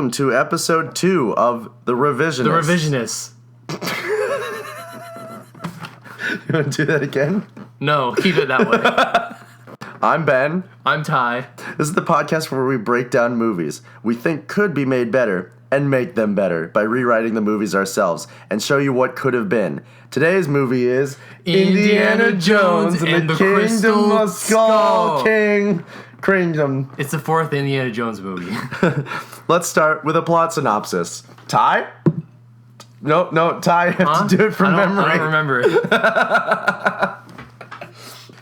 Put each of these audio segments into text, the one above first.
welcome to episode 2 of The Revisionists. The Revisionists. You want to do that again? No, keep it that way. I'm Ben. I'm Ty. This is the podcast where we break down movies we think could be made better and make them better by rewriting the movies ourselves and show you what could have been. Today's movie is Indiana Jones and the Crystal of Skull Skull. Kingdom. It's the 4th Indiana Jones movie. Let's start with a plot synopsis. Ty? No, Ty, you have to do it from memory. I don't remember it.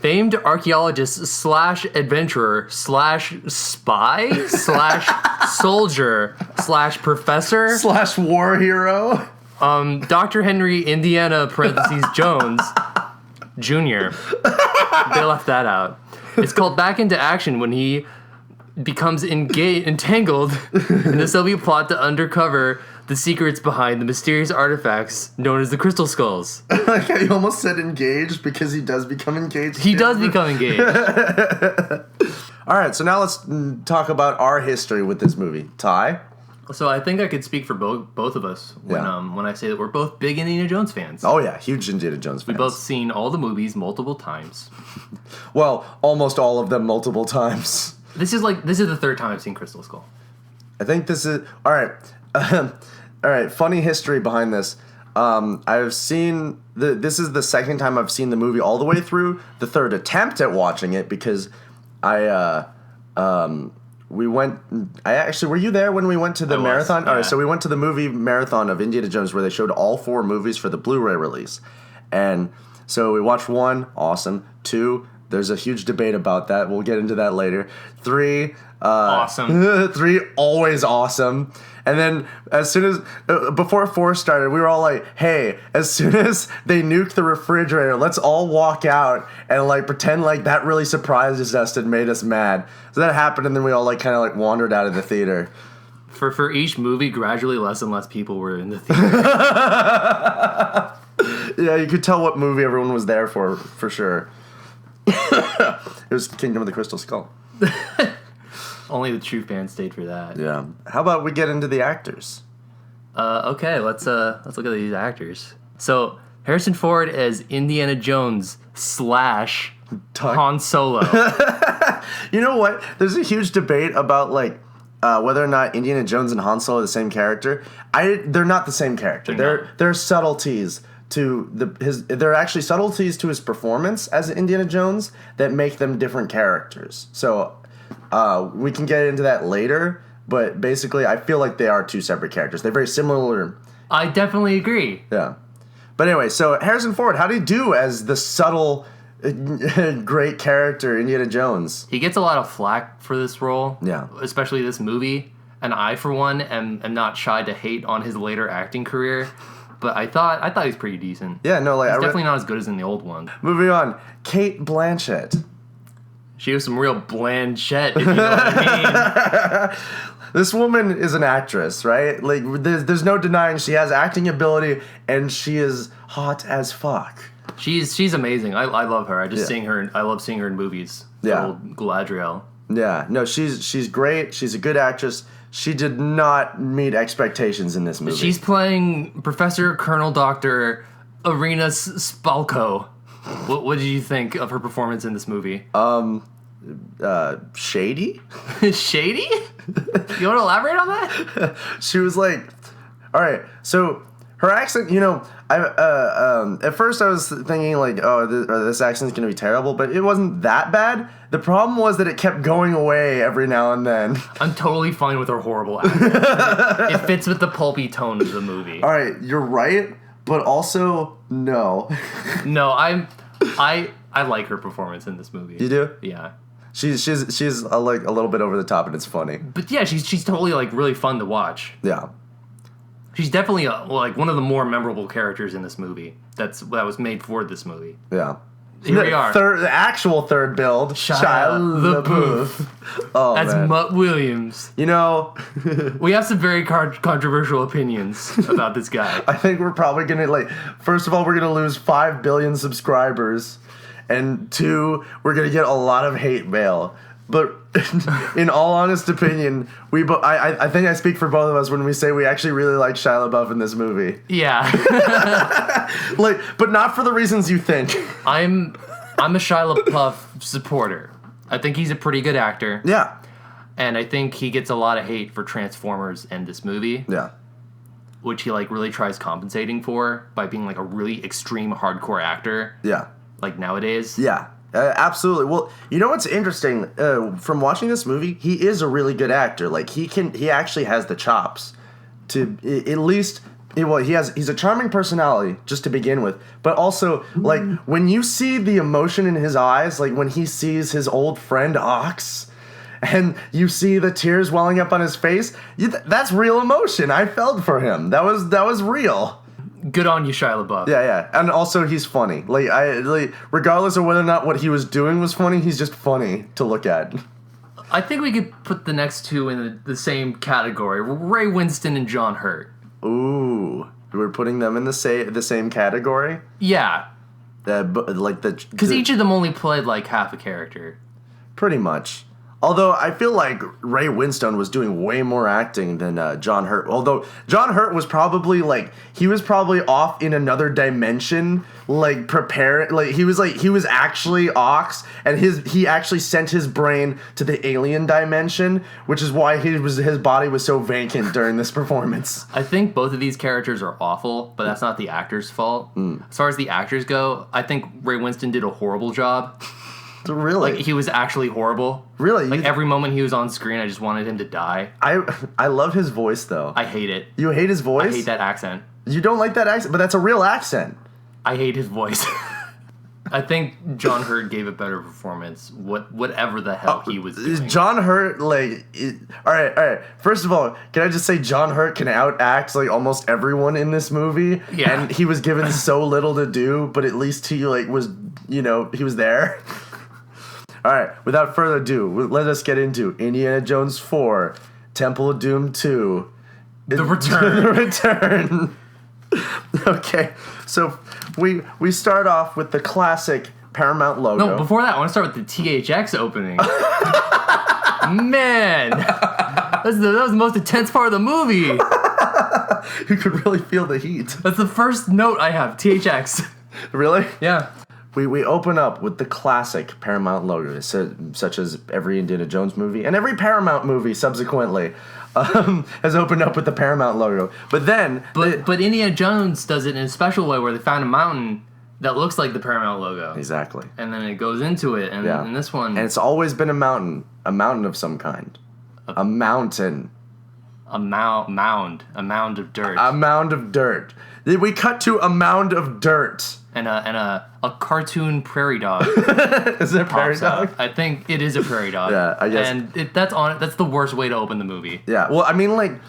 Famed archaeologist slash adventurer slash spy slash soldier slash professor Slash war hero. Dr. Henry Indiana parentheses Jones Jr. They left that out. It's called Back into Action when he becomes entangled in the Soviet plot to uncover the secrets behind the mysterious artifacts known as the Crystal Skulls. Like you almost said engaged because he does become engaged. He does become engaged. All right, so now let's talk about our history with this movie. Ty? So I think I could speak for both of us when I say that we're both big Indiana Jones fans. Oh yeah, huge Indiana Jones fans. We've both seen all the movies multiple times. Well, almost all of them multiple times. This is the third time I've seen Crystal Skull. I think this is... All right. All right, funny history behind this. I've seen... This is the second time I've seen the movie all the way through. The third attempt at watching it because we went... were you there when we went to the marathon? Yeah. All right, so we went to the movie marathon of Indiana Jones where they showed all 4 movies for the Blu-ray release. And so we watched 1, awesome. 2, there's a huge debate about that. We'll get into that later. 3... awesome. 3, always awesome. And then as soon as, before 4 started, we were all like, hey, as soon as they nuke the refrigerator, let's all walk out and like pretend like that really surprised us and made us mad. So that happened and then we all like kind of like wandered out of the theater. For each movie, gradually less and less people were in the theater. Yeah, you could tell what movie everyone was there for sure. It was Kingdom of the Crystal Skull. Only the true fans stayed for that. Yeah. How about we get into the actors? Okay, let's look at these actors. So Harrison Ford as Indiana Jones / Han Solo. You know what? There's a huge debate about like whether or not Indiana Jones and Han Solo are the same character. They're not the same character. They're subtleties to they're actually subtleties to his performance as Indiana Jones that make them different characters. So we can get into that later, but basically I feel like they are 2 separate characters. They're very similar. I definitely agree. Yeah. But anyway, so Harrison Ford, how did he do as the subtle, great character Indiana Jones? He gets a lot of flack for this role. Yeah. Especially this movie. And I, for one, am not shy to hate on his later acting career. But I thought he was pretty decent. Yeah, no, like... He's definitely not as good as in the old one. Moving on. Kate Blanchett. She was some real blanchette, if you know what I mean. This woman is an actress, right? Like, there's no denying she has acting ability, and she is hot as fuck. She's amazing. I love her. I love seeing her in movies. Yeah. Old Galadriel. Yeah. No, she's great. She's a good actress. She did not meet expectations in this movie. She's playing Professor Colonel Dr. Irina Spalko. What did you think of her performance in this movie? Shady? Shady? You want to elaborate on that? She was like, all right, so her accent, you know, at first I was thinking like, this accent's going to be terrible, but it wasn't that bad. The problem was that it kept going away every now and then. I'm totally fine with her horrible accent. It fits with the pulpy tone of the movie. All right, you're right, but also no. No, I like her performance in this movie. You do? Yeah. She's like a little bit over the top, and it's funny. But yeah, she's totally like really fun to watch. Yeah. She's definitely like one of the more memorable characters in this movie. That was made for this movie. Yeah. Here we are. The actual third build. Shia LaBeouf. Oh, as man. Mutt Williams. You know, we have some very controversial opinions about this guy. I think we're probably gonna first of all, we're gonna lose 5 billion subscribers, and 2, we're gonna get a lot of hate mail. But in all honest opinion, I think I speak for both of us when we say we actually really like Shia LaBeouf in this movie. Yeah. But not for the reasons you think. I'm a Shia LaBeouf supporter. I think he's a pretty good actor. Yeah. And I think he gets a lot of hate for Transformers and this movie. Yeah. Which he really tries compensating for by being a really extreme hardcore actor. Yeah. Nowadays. Yeah. Absolutely. Well, you know what's interesting? From watching this movie, he is a really good actor. He actually has the chops to at least. He's a charming personality just to begin with, but also when you see the emotion in his eyes, when he sees his old friend Ox, and you see the tears welling up on his face, that's real emotion. I felt for him. That was real. Good on you, Shia LaBeouf. Yeah, and also he's funny. Regardless of whether or not what he was doing was funny, he's just funny to look at. I think we could put the next two in the same category: Ray Winston and John Hurt. Ooh, we're putting them in the same category. Yeah, because each of them only played half a character. Pretty much. Although I feel like Ray Winstone was doing way more acting than John Hurt. Although John Hurt was probably he was probably off in another dimension, he was actually Ox, and he actually sent his brain to the alien dimension, which is why his body was so vacant during this performance. I think both of these characters are awful, but that's not the actor's fault. As far as the actors go, I think Ray Winston did a horrible job. Really? He was actually horrible. Really? Every moment he was on screen, I just wanted him to die. I love his voice, though. I hate it. You hate his voice? I hate that accent. You don't like that accent? But that's a real accent. I hate his voice. I think John Hurt gave a better performance, whatever the hell he was doing. John Hurt, all right. First of all, can I just say John Hurt can outact, almost everyone in this movie? Yeah. And he was given so little to do, but at least he, was, he was there. All right, without further ado, let us get into Indiana Jones 4, Temple of Doom 2. The Return. The Return. Okay, so we start off with the classic Paramount logo. No, before that, I want to start with the THX opening. Man, that was the most intense part of the movie. You could really feel the heat. That's the first note I have, THX. Really? Yeah. We open up with the classic Paramount logo, such as every Indiana Jones movie, and every Paramount movie subsequently has opened up with the Paramount logo. But then... But Indiana Jones does it in a special way where they found a mountain that looks like the Paramount logo. Exactly. And then it goes into it, and in this one... And it's always been a mountain of some kind. A mountain. A mound of dirt. A mound of dirt. We cut to a mound of dirt. And a cartoon prairie dog. Is it a prairie dog? I think it is a prairie dog. Yeah, I guess. And that's the worst way to open the movie. Yeah, well, I mean,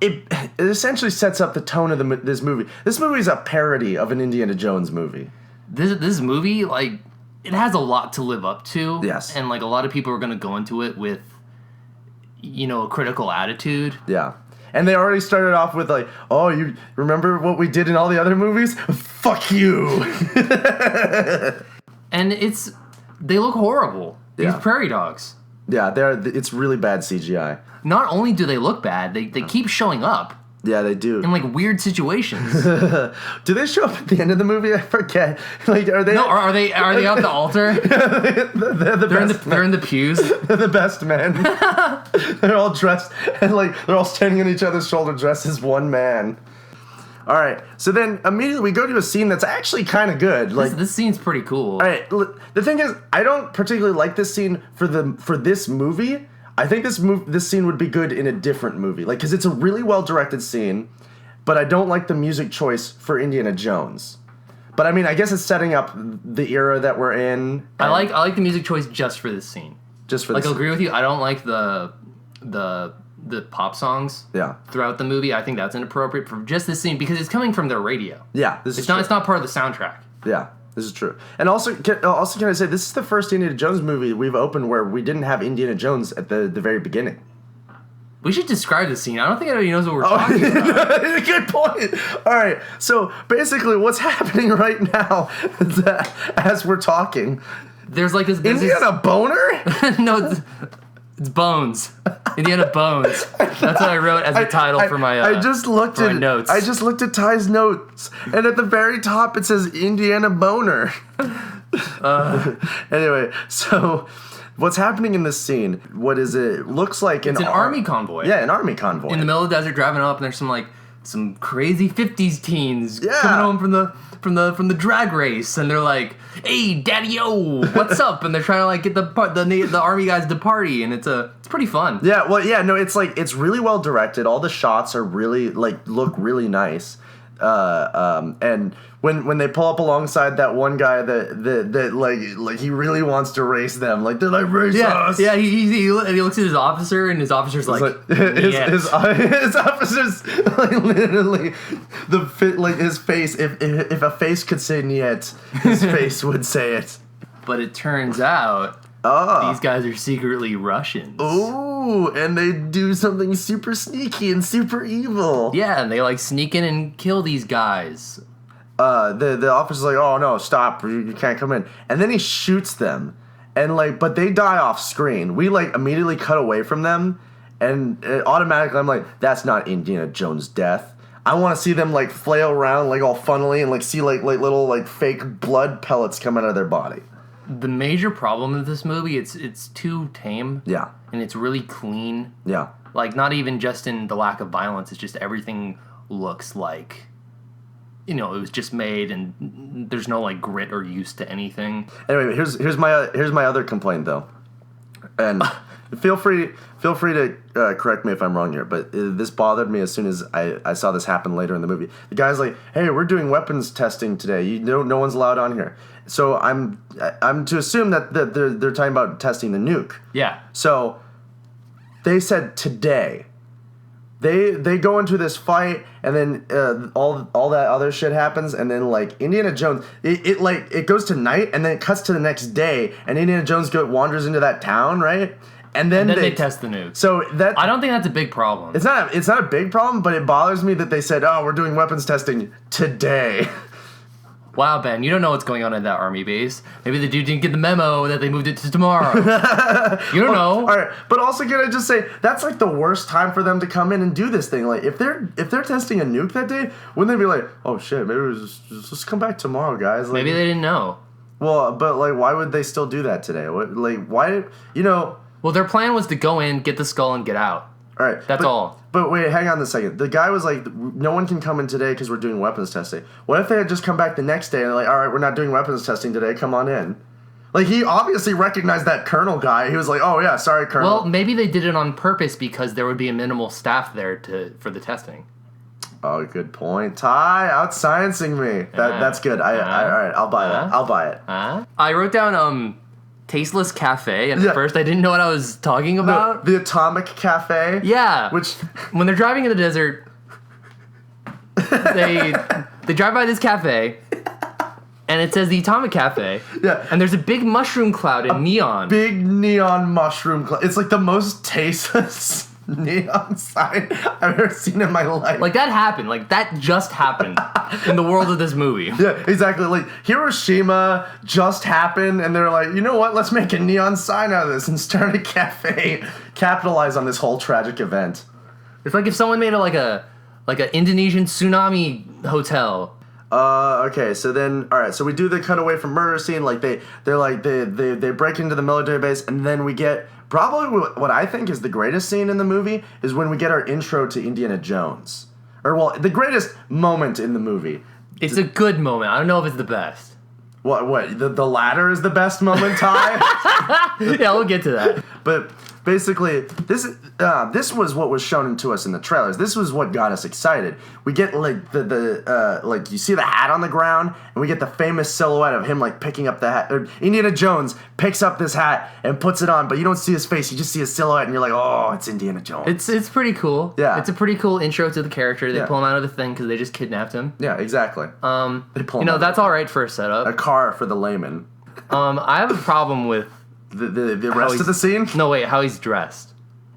it essentially sets up the tone of this movie. This movie is a parody of an Indiana Jones movie. This movie, it has a lot to live up to. Yes. And, a lot of people are going to go into it with, a critical attitude. Yeah. And they already started off with oh, you remember what we did in all the other movies? Fuck you. And they look horrible. These prairie dogs. Yeah, it's really bad CGI. Not only do they look bad, they keep showing up. Yeah, they do. In weird situations. Do they show up at the end of the movie? I forget. Are they? No, are they at the altar? They're in the pews. They're the best men. They're all dressed and they're all standing on each other's shoulder, dressed as one man. All right, so then immediately we go to a scene that's actually kind of good. This scene's pretty cool. All right, the thing is, I don't particularly like this scene for this movie. I think this scene would be good in a different movie, because it's a really well directed scene, but I don't like the music choice for Indiana Jones. But I mean, I guess it's setting up the era that we're in. I like the music choice just for this scene. Just for this I'll agree with you. I don't like the pop songs. Yeah. Throughout the movie, I think that's inappropriate for just this scene because it's coming from their radio. Yeah, It's not part of the soundtrack. Yeah. This is true. And also can I say, this is the first Indiana Jones movie we've opened where we didn't have Indiana Jones at the very beginning. We should describe the scene. I don't think anybody knows what we're talking about. Good point. All right. So basically what's happening right now is that as we're talking there's like this Indiana Boner? no, it's Bones. Indiana Bones. That's what I wrote as a title for my I just looked at notes. I just looked at Ty's notes, and at the very top it says Indiana Boner. Anyway, so what's happening in this scene? What is it? Looks like it's an army convoy. Yeah, an army convoy in the middle of the desert, driving up, and there's some crazy '50s teens coming home from the drag race, and they're like, "Hey, Daddy-o, what's up?" And they're trying to like get the army guys to party, and it's pretty fun. Yeah, well, yeah, no, it's really well directed. All the shots are really look really nice. And when they pull up alongside that one guy that like he really wants to race them, like they're like race us. Yeah, he looks at his officer, and his officer's like his officer's like literally his face. If a face could say "niet," his face would say it. But it turns out these guys are secretly Russians. Ooh, and they do something super sneaky and super evil. Yeah, and they like sneak in and kill these guys. The officer's like, "Oh no, stop! You can't come in." And then he shoots them, and but they die off screen. We immediately cut away from them, and automatically I'm like, "That's not Indiana Jones' death." I want to see them flail around all funnily and see little fake blood pellets come out of their body. The major problem with this movie, it's too tame. Yeah. And it's really clean. Yeah. Not even just in the lack of violence, it's just everything looks like, it was just made, and there's no grit or use to anything. Anyway, here's my other complaint though, and feel free to correct me if I'm wrong here, but this bothered me as soon as I saw this happen later in the movie. The guy's like, "Hey, we're doing weapons testing today. No one's allowed on here." So I'm to assume that they're talking about testing the nuke. Yeah. So they said today. They go into this fight, and then all that other shit happens, and then Indiana Jones, it goes to night, and then it cuts to the next day, and Indiana Jones wanders into that town, right? And then they test the nuke. So that I don't think that's a big problem. It's not a big problem, but it bothers me that they said, "Oh, we're doing weapons testing today." Wow, Ben, you don't know what's going on at that army base. Maybe the dude didn't get the memo that they moved it to tomorrow. You don't know. All right, but also can I just say that's the worst time for them to come in and do this thing. If they're testing a nuke that day, wouldn't they be like, "Oh shit, maybe we just come back tomorrow, guys"? Maybe they didn't know. Well, but why would they still do that today? Why? Well, their plan was to go in, get the skull, and get out. All right, that's all. But wait, hang on a second. The guy was like, "No one can come in today because we're doing weapons testing." What if they had just come back the next day and they're like, "All right, we're not doing weapons testing today. Come on in." He obviously recognized that Colonel guy. He was like, "Oh yeah, sorry, Colonel." Well, maybe they did it on purpose because there would be a minimal staff there for the testing. Oh, good point. Ty, out-sciencing me. That's good. All right, I'll buy that. I'll buy it. I wrote down Tasteless Cafe, and at first I didn't know what I was talking about. The Atomic Cafe? Yeah. Which, when they're driving in the desert, they drive by this cafe, and it says the Atomic Cafe. Yeah. And there's a big mushroom cloud in neon. Big neon mushroom cloud. It's the most tasteless neon sign I've ever seen in my life. That happened. That just happened in the world of this movie. Yeah, exactly. Hiroshima just happened, and they're like, "You know what? Let's make a neon sign out of this and start a cafe. Capitalize on this whole tragic event." It's if someone made a Indonesian tsunami hotel. Okay, so then, all right, so we do the cutaway from murder scene. They break into the military base, and then we get probably what I think is the greatest scene in the movie is when we get our intro to Indiana Jones. The greatest moment in the movie. It's a good moment. I don't know if it's the best. What? The latter is the best moment, Ty? Yeah, we'll get to that. But basically, this was what was shown to us in the trailers. This was what got us excited. We get you see the hat on the ground, and we get the famous silhouette of him picking up the hat. Indiana Jones picks up this hat and puts it on, but you don't see his face. You just see his silhouette, and you're like, "Oh, it's Indiana Jones." It's pretty cool. Yeah, it's a pretty cool intro to the character. They pull him out of the thing because they just kidnapped him. Yeah, exactly. They pull him out that's all right for a setup. A car for the layman. I have a problem with the rest of the scene. No, wait, how he's dressed.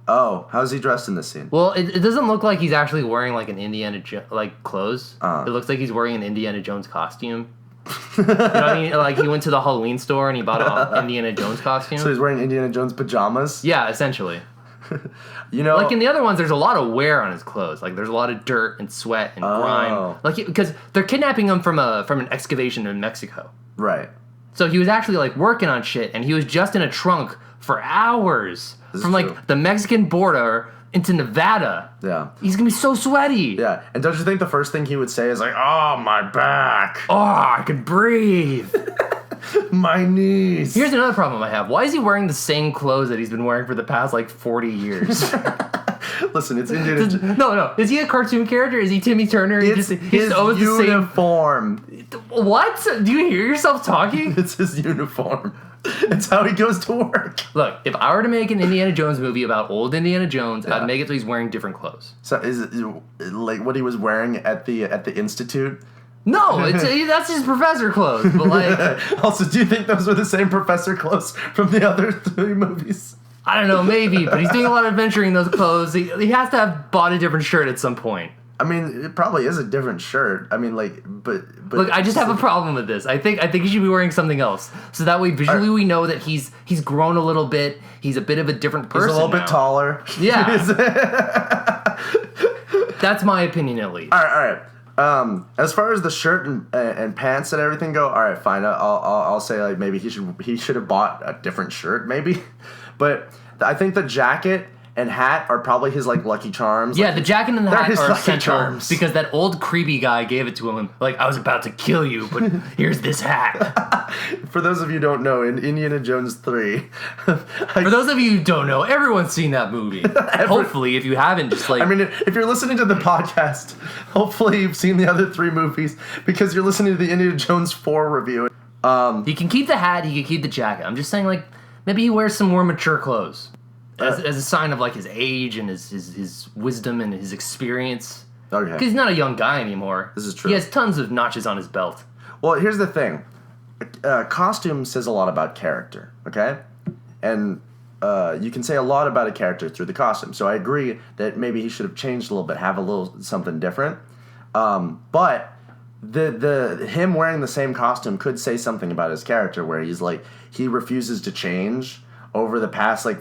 Oh, how's he dressed in this scene? Well, it doesn't look like he's actually wearing an Indiana clothes. It looks like he's wearing an Indiana Jones costume. You know what I mean? Like, he went to the Halloween store and he bought an Indiana Jones costume. So he's wearing Indiana Jones pajamas? Yeah, essentially. You know, Like, in the other ones, there's a lot of wear on his clothes. Like, there's a lot of dirt and sweat and grime. Like, because they're kidnapping him from an excavation in Mexico. right. So he was actually, like, working on shit, and he was just in a trunk for hours from, like, the Mexican border into Nevada. Yeah. He's gonna be so sweaty. Yeah. And don't you think the first thing he would say is like, oh, my back. Oh, I can breathe. My knees. Here's another problem I have. Why is he wearing the same clothes that he's been wearing for the past, like, 40 years? Listen, it's Indiana Jones. No. Is he a cartoon character? Is he Timmy Turner? It's his uniform. What? Do you hear yourself talking? It's his uniform. It's how he goes to work. Look, if I were to make an Indiana Jones movie about old Indiana Jones, I'd make it so he's wearing different clothes. So is it like what he was wearing at the Institute? No, that's his professor clothes. But like, also, do you think those were the same professor clothes from the other 3 movies? I don't know, maybe. But he's doing a lot of adventuring in those clothes. He has to have bought a different shirt at some point. I mean, it probably is a different shirt. I mean, like, but look, I just have a problem with this. I think he should be wearing something else, so that way visually we know that he's grown a little bit. He's a bit of a different person. He's a little now. bit taller. Yeah, that's my opinion at least. All right. As far as the shirt and pants and everything go, all right, fine. I'll say like maybe he should have bought a different shirt, maybe. But I think the jacket and hat are probably his like Lucky Charms. Yeah, the jacket and the hat are essential charms. because that old creepy guy gave it to him. Like, I was about to kill you, but here's this hat. For those of you who don't know, in Indiana Jones 3, For those of you who don't know, everyone's seen that movie. Hopefully, if you haven't, just like... I mean, if you're listening to the podcast, hopefully you've seen the other 3 movies because you're listening to the Indiana Jones 4 review. He can keep the hat, he can keep the jacket. I'm just saying, like, maybe he wears some more mature clothes. As a sign of, like, his age and his wisdom and his experience. Okay. Because he's not a young guy anymore. This is true. He has tons of notches on his belt. Well, here's the thing. Costume says a lot about character, okay? And you can say a lot about a character through the costume. So I agree that maybe he should have changed a little bit, have a little something different. But the him wearing the same costume could say something about his character, where he's like, he refuses to change over the past like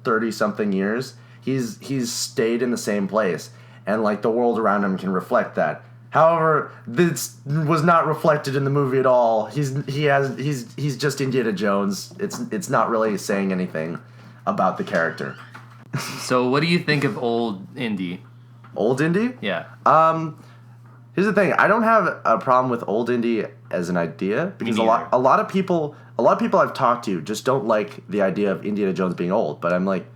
30 something years. He's stayed in the same place, and like the world around him can reflect that. However, this was not reflected in the movie at all. He's just Indiana Jones. It's not really saying anything about the character. So what do you think of old Indy? Old Indy? Yeah. Here's the thing. I don't have a problem with old Indy as an idea because a lot of people I've talked to just don't like the idea of Indiana Jones being old. But I'm like,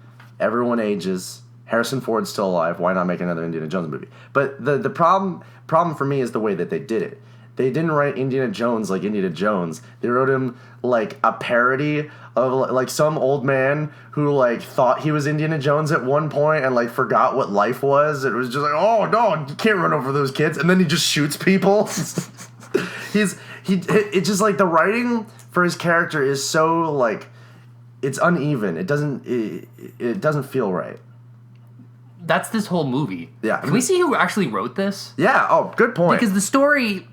everyone ages. Harrison Ford's still alive. Why not make another Indiana Jones movie? But the problem for me is the way that they did it. They didn't write Indiana Jones like Indiana Jones. They wrote him like a parody of like some old man who like thought he was Indiana Jones at one point and like forgot what life was. It was just like, oh no, you can't run over those kids, and then he just shoots people. It's just like the writing for his character is so like it's uneven. It doesn't feel right. That's this whole movie. Yeah. Can we see who actually wrote this? Yeah. Oh, good point. Because the story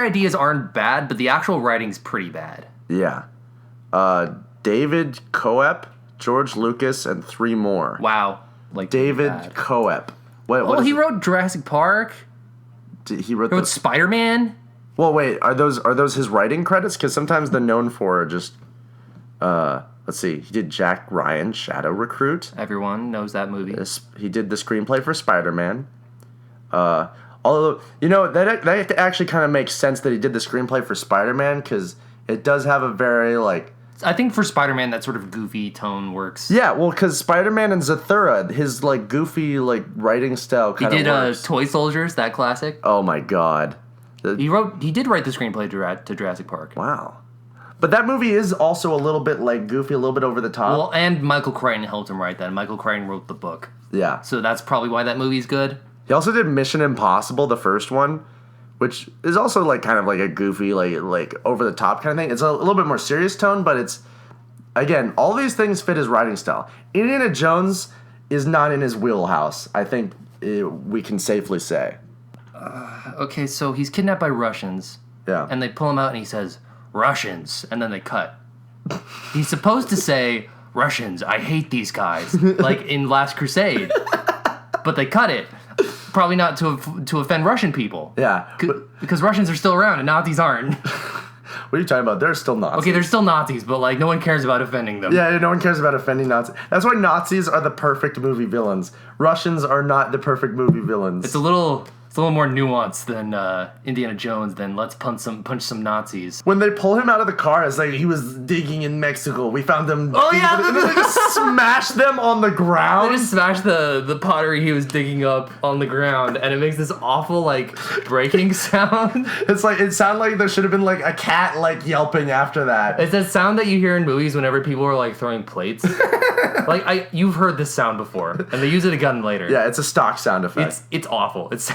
ideas aren't bad, but the actual writing's pretty bad. Yeah. David Coep, George Lucas, and 3 more. Wow. Like David bad. Coep. He wrote Jurassic Park. He wrote Spider-Man. Well, wait. Are those his writing credits? Because sometimes the known for are just. Let's see. He did Jack Ryan, Shadow Recruit. Everyone knows that movie. He did the screenplay for Spider-Man. Although, you know, that actually kind of makes sense that he did the screenplay for Spider-Man, because it does have a very, like... I think for Spider-Man, that sort of goofy tone works. Yeah, well, because Spider-Man and Zathura, his, like, goofy, like, writing style kind of works. He did Toy Soldiers, that classic. Oh, my God. He did write the screenplay to Jurassic Park. Wow. But that movie is also a little bit, like, goofy, a little bit over the top. Well, and Michael Crichton helped him write that. Michael Crichton wrote the book. Yeah. So that's probably why that movie's good. He also did Mission Impossible, the first one, which is also, like, kind of like a goofy, like over the top kind of thing. It's a little bit more serious tone, but it's, again, all these things fit his writing style. Indiana Jones is not in his wheelhouse, I think we can safely say. Okay, so he's kidnapped by Russians. Yeah. And they pull him out and he says, Russians. And then they cut. He's supposed to say, Russians, I hate these guys. Like in Last Crusade. But they cut it. Probably not to offend Russian people. Yeah. Because Russians are still around and Nazis aren't. What are you talking about? They're still Nazis. Okay, they're still Nazis, but like no one cares about offending them. Yeah, no one cares about offending Nazis. That's why Nazis are the perfect movie villains. Russians are not the perfect movie villains. It's a little more nuanced than Indiana Jones. Than let's punch some Nazis. When they pull him out of the car, it's like he was digging in Mexico. We found them. Oh yeah, and then they just smash them on the ground. They just smash the pottery he was digging up on the ground, and it makes this awful like breaking sound. It's like it sounded like there should have been like a cat like yelping after that. It's that sound that you hear in movies whenever people are like throwing plates. Like you've heard this sound before, and they use it again later. Yeah, it's a stock sound effect. It's awful. It's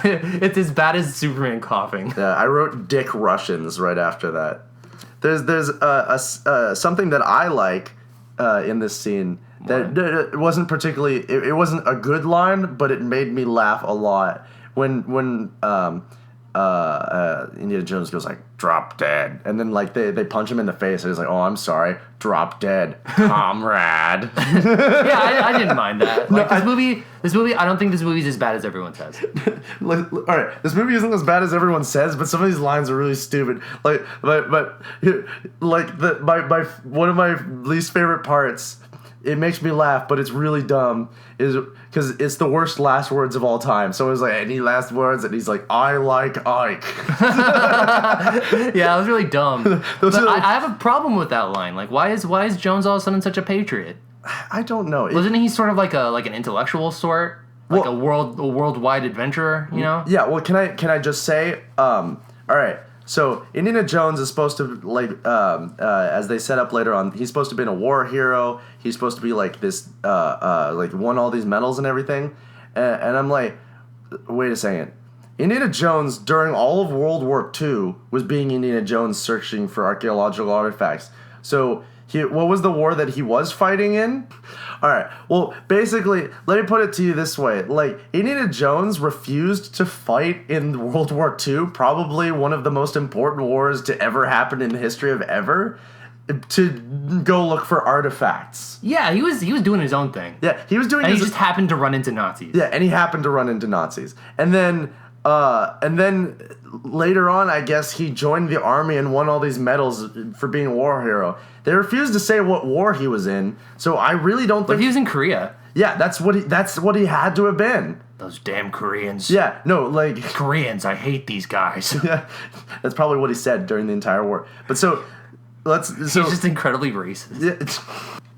as bad as Superman coughing. Yeah, I wrote Dick Russians right after that. There's something that I like in this scene that it wasn't particularly it wasn't a good line, but it made me laugh a lot when Indiana Jones goes like drop dead, and then like they punch him in the face, and he's like, oh, I'm sorry, drop dead, comrade. Yeah, I didn't mind that. Like this movie, I don't think this movie's as bad as everyone says. Like, all right, this movie isn't as bad as everyone says, but some of these lines are really stupid. Like, but like my one of my least favorite parts. It makes me laugh, but it's really dumb. Is because it's the worst last words of all time. Someone's like, "Any last words?" and he's like, "I like Ike." Yeah, it was really dumb. But I have a problem with that line. Like, why is Jones all of a sudden such a patriot? I don't know. Wasn't he sort of like an intellectual sort, like a worldwide adventurer? You know? Yeah. Well, can I just say, all right. So Indiana Jones is supposed to like, as they set up later on, he's supposed to be a war hero. He's supposed to be like this, like won all these medals and everything. And I'm like, wait a second. Indiana Jones during all of World War II was being Indiana Jones searching for archaeological artifacts. So what was the war that he was fighting in? All right. Well, basically, let me put it to you this way. Like, Indiana Jones refused to fight in World War II, probably one of the most important wars to ever happen in the history of ever, to go look for artifacts. Yeah, he was doing his own thing. Yeah, he was doing and his... he just happened to run into Nazis. Yeah, and he happened to run into Nazis. And then later on, I guess he joined the army and won all these medals for being a war hero. They refused to say what war he was in, so I really don't think... But he was in Korea. Yeah, that's what he had to have been. Those damn Koreans. Yeah, no, like... Koreans, I hate these guys. Yeah, that's probably what he said during the entire war. But so, He's just incredibly racist. Yeah,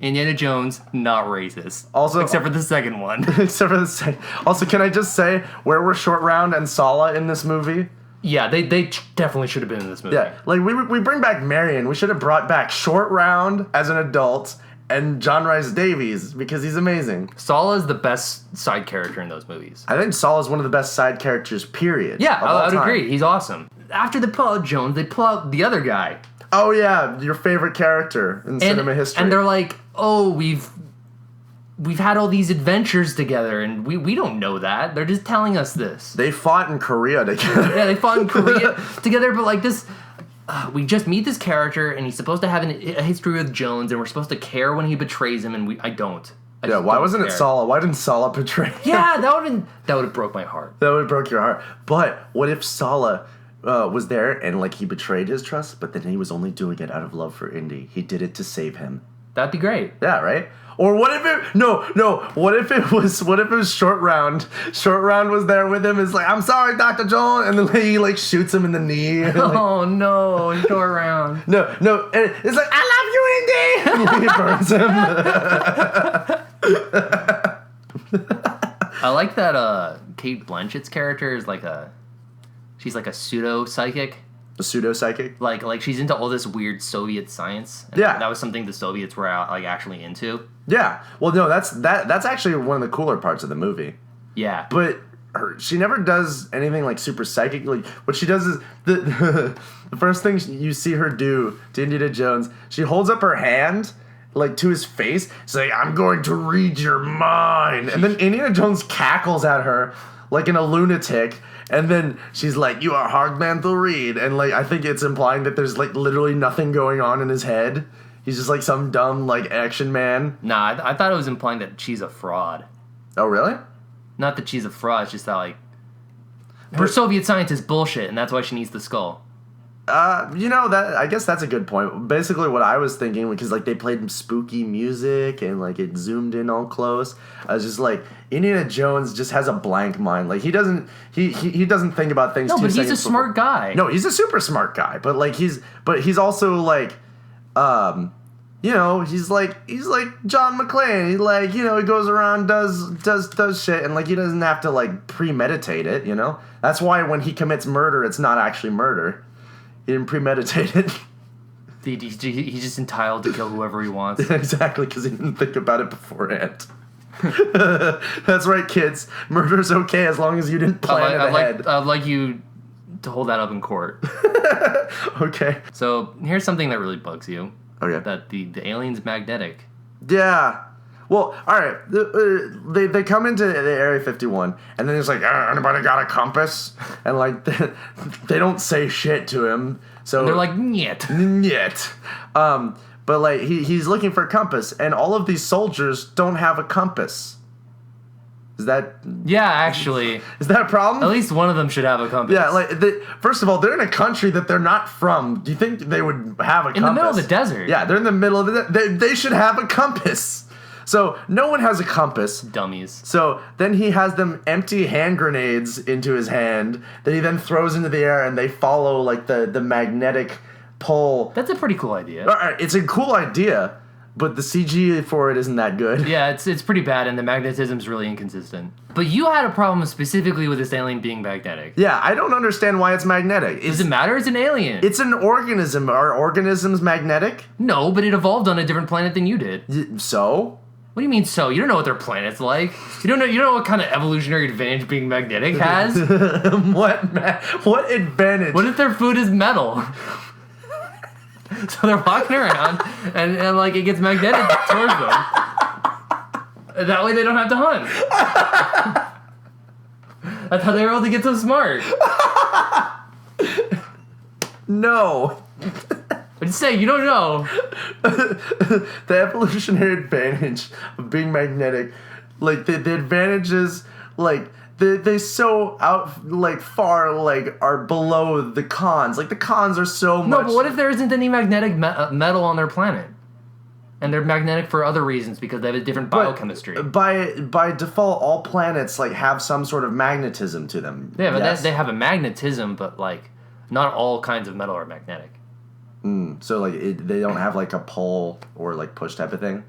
Indiana Jones, not racist. Also, except for the second one. Except for the second. Also, can I just say, where were Short Round and Sala in this movie? Yeah, they definitely should have been in this movie. Yeah, like we bring back Marion. We should have brought back Short Round as an adult and John Rhys Davies because he's amazing. Sala is the best side character in those movies. I think Sala is one of the best side characters, period. Yeah, I would agree. He's awesome. After they pull out Jones, they pull out the other guy. Oh yeah, your favorite character in cinema history. And they're like, oh, we've had all these adventures together, and we don't know that. They're just telling us this. They fought in Korea together. Yeah, they fought in Korea together, but like this, we just meet this character, and he's supposed to have a history with Jones, and we're supposed to care when he betrays him, and I don't. Yeah, why wasn't it Sala? Why didn't Sala betray him? Yeah, that would have broke my heart. That would have broke your heart. But what if Sala was there and like he betrayed his trust, but then he was only doing it out of love for Indy? He did it to save him. That'd be great. Yeah, right? Or what if it what if it was Short Round? Short Round was there with him. It's like, I'm sorry, Dr. Jones, and then he like shoots him in the knee. Oh no, Short Round. No, and it's like, I love you, Indy. And he burns him. I like that Kate Blanchett's character is she's like a pseudo psychic. A pseudo-psychic? Like she's into all this weird Soviet science. Yeah. That was something the Soviets were like actually into. Yeah. Well, no, that's actually one of the cooler parts of the movie. Yeah. But she never does anything like super psychic. Like what she does is the first thing you see her do to Indiana Jones, she holds up her hand like to his face, saying, "I'm going to read your mind." And then Indiana Jones cackles at her like in a lunatic. And then she's like, "You are Hogmanthel Reed," and like I think it's implying that there's like literally nothing going on in his head. He's just like some dumb like action man. Nah, I thought it was implying that she's a fraud. Oh really? Not that she's a fraud. It's just that like her Soviet science is bullshit, and that's why she needs the skull. That I guess that's a good point. Basically, what I was thinking, because like they played spooky music and like it zoomed in all close, I was just like, Indiana Jones just has a blank mind. Like he doesn't think about things. No, but he's a before. smart guy. No, he's a super smart guy. But like he's also like, he's like John McClane. He like he goes around does shit, and like he doesn't have to like premeditate it. That's why when he commits murder, it's not actually murder. He didn't premeditate it. He's just entitled to kill whoever he wants. Exactly, because he didn't think about it beforehand. That's right, kids. Murder's okay as long as you didn't plan it ahead. I'd like you to hold that up in court. Okay. So here's something that really bugs you. Okay. That the alien's magnetic. Yeah. Well, all right. They come into the Area 51, and then it's like, anybody got a compass? And like they don't say shit to him. So And they're like, "Nyet." Nyet. But like he's looking for a compass, and all of these soldiers don't have a compass. Is that actually. Is that a problem? At least one of them should have a compass. Yeah, like first of all, they're in a country that they're not from. Do you think they would have a compass? In the middle of the desert. Yeah, they're in the middle of they should have a compass. So no one has a compass. Dummies. So then he has them empty hand grenades into his hand that he then throws into the air, and they follow like the magnetic pole. That's a pretty cool idea. All right, it's a cool idea, but the CG for it isn't that good. Yeah, it's pretty bad, and the magnetism's really inconsistent. But you had a problem specifically with this alien being magnetic. Yeah, I don't understand why it's magnetic. Does it matter? It's an alien. It's an organism. Are organisms magnetic? No, but it evolved on a different planet than you did. So? What do you mean so? You don't know what their planet's like. You don't know what kind of evolutionary advantage being magnetic has. What advantage? What if their food is metal? So they're walking around and like it gets magnetic towards them. That way they don't have to hunt. That's how they were able to get so smart. No. But just say you don't know. The evolutionary advantage of being magnetic, like the advantages, like they so out like far like are below the cons. Like the cons are so much. No, but what if there isn't any magnetic metal on their planet, and they're magnetic for other reasons because they have a different biochemistry? By default, all planets like have some sort of magnetism to them. Yeah, but they have a magnetism, but like not all kinds of metal are magnetic. So like they don't have like a pull or like push type of thing.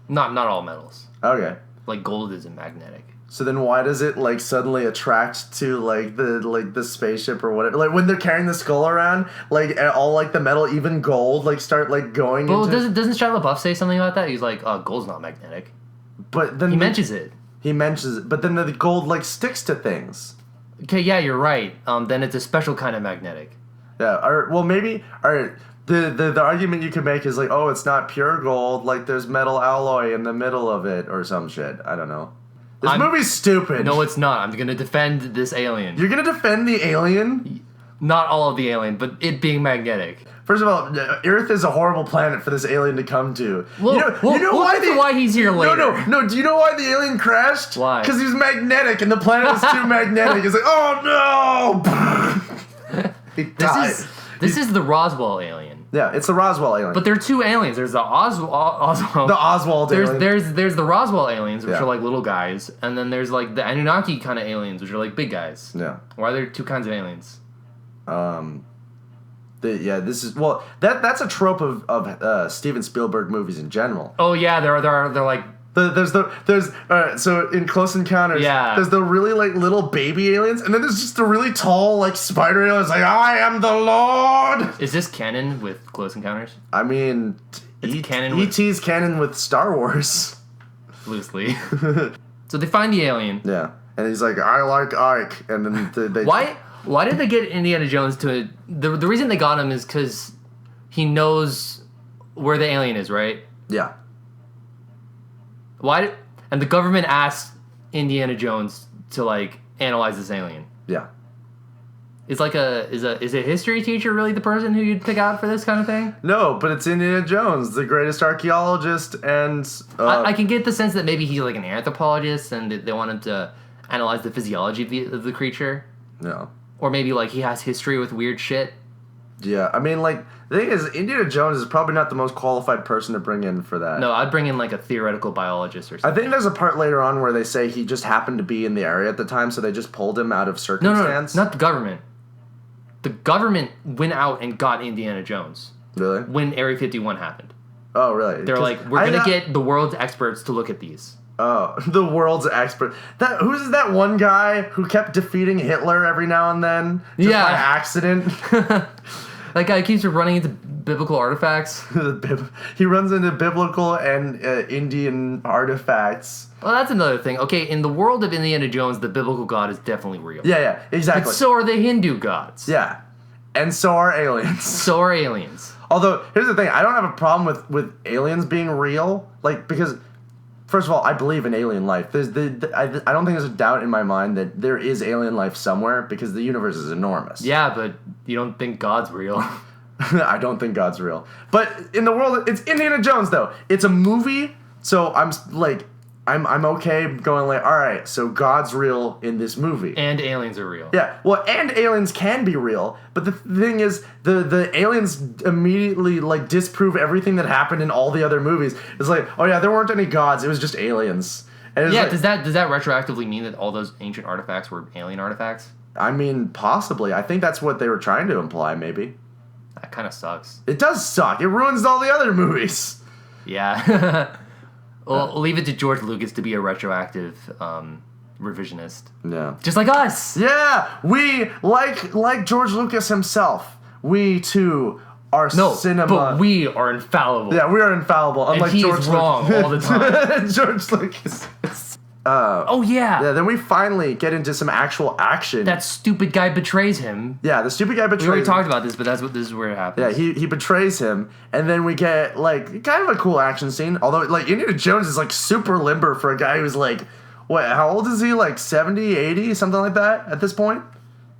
Not all metals. Okay. Like gold isn't magnetic. So then why does it like suddenly attract to like the spaceship or whatever? Like when they're carrying the skull around, like all like the metal, even gold, like start like going. Well, into... doesn't Shia LaBeouf say something about that? He's like, "Oh, gold's not magnetic." But then he mentions it. He mentions it, but then the gold like sticks to things. Okay, yeah, you're right. Then it's a special kind of magnetic. Yeah. Well, maybe. All right. The argument you could make is like, oh, it's not pure gold. Like there's metal alloy in the middle of it or some shit. I don't know. This movie's stupid. No, it's not. I'm gonna defend this alien. You're gonna defend the alien? Not all of the alien, but it being magnetic. First of all, Earth is a horrible planet for this alien to come to. Well, you know why he's here later. No. Do you know why the alien crashed? Why? Because he was magnetic, and the planet was too magnetic. It's like, oh no! He died. This is the Roswell alien. Yeah, it's the Roswell alien. But there are two aliens. There's the Oswald. The Oswald alien. There's the Roswell aliens, which Yeah. are like little guys, and then there's like the Anunnaki kind of aliens, which are like big guys. Yeah. Why are there two kinds of aliens? This is that's a trope of Steven Spielberg movies in general. Oh yeah, they're like. So in Close Encounters, there's the really like little baby aliens, and then there's just the really tall like spider aliens, like I am the Lord. Is this canon with Close Encounters? I mean, it's canon. E.T.'s canon with Star Wars, loosely. So they find the alien. Yeah, and he's like, I like Ike, and then they Why did they get Indiana Jones to the reason they got him is because he knows where the alien is, right? Yeah. Why? And the government asked Indiana Jones to like analyze this alien. Yeah. Is a history teacher really the person who you'd pick out for this kind of thing? No, but it's Indiana Jones, the greatest archaeologist, and I can get the sense that maybe he's like an anthropologist, and they want him to analyze the physiology of the creature. No. Or maybe like he has history with weird shit. Yeah, I mean, like, the thing is, Indiana Jones is probably not the most qualified person to bring in for that. No, I'd bring in like a theoretical biologist or something. I think there's a part later on where they say he just happened to be in the area at the time, so they just pulled him out of circumstance. No, not the government. The government went out and got Indiana Jones. Really? When Area 51 happened. Oh, really? They're like, we're going to get the world's experts to look at these. Oh, the world's expert. Who's that one guy who kept defeating Hitler every now and then? Just by accident? That guy keeps running into biblical artifacts. He runs into biblical and Indian artifacts. Well, that's another thing. Okay, in the world of Indiana Jones, the biblical god is definitely real. Yeah, exactly. But so are the Hindu gods. Yeah. And so are aliens. So are aliens. Although, here's the thing. I don't have a problem with aliens being real. Like, because, first of all, I believe in alien life. I don't think there's a doubt in my mind that there is alien life somewhere because the universe is enormous. Yeah, but you don't think God's real. I don't think God's real. But in the world, it's Indiana Jones, though. It's a movie, so I'm okay going like, all right, so God's real in this movie. And aliens are real. Yeah, well, and aliens can be real, but the thing is, the aliens immediately, like, disprove everything that happened in all the other movies. It's like, oh yeah, there weren't any gods, it was just aliens. And yeah, like, does that retroactively mean that all those ancient artifacts were alien artifacts? I mean, possibly. I think that's what they were trying to imply, maybe. That kind of sucks. It does suck. It ruins all the other movies. Yeah. Well, leave it to George Lucas to be a retroactive revisionist. Yeah. Just like us. Yeah, we like George Lucas himself. We too are cinema. But we are infallible. Yeah, we are infallible. Unlike and he George is wrong all the time. George Lucas. Oh yeah. Yeah. Then we finally get into some actual action. That stupid guy betrays him. Yeah, the stupid guy betrays. We already talked about this, but this is where it happens. Yeah, he betrays him, and then we get like kind of a cool action scene. Although like Indiana Jones is like super limber for a guy who's like, what? How old is he? Like 70, 80, something like that at this point.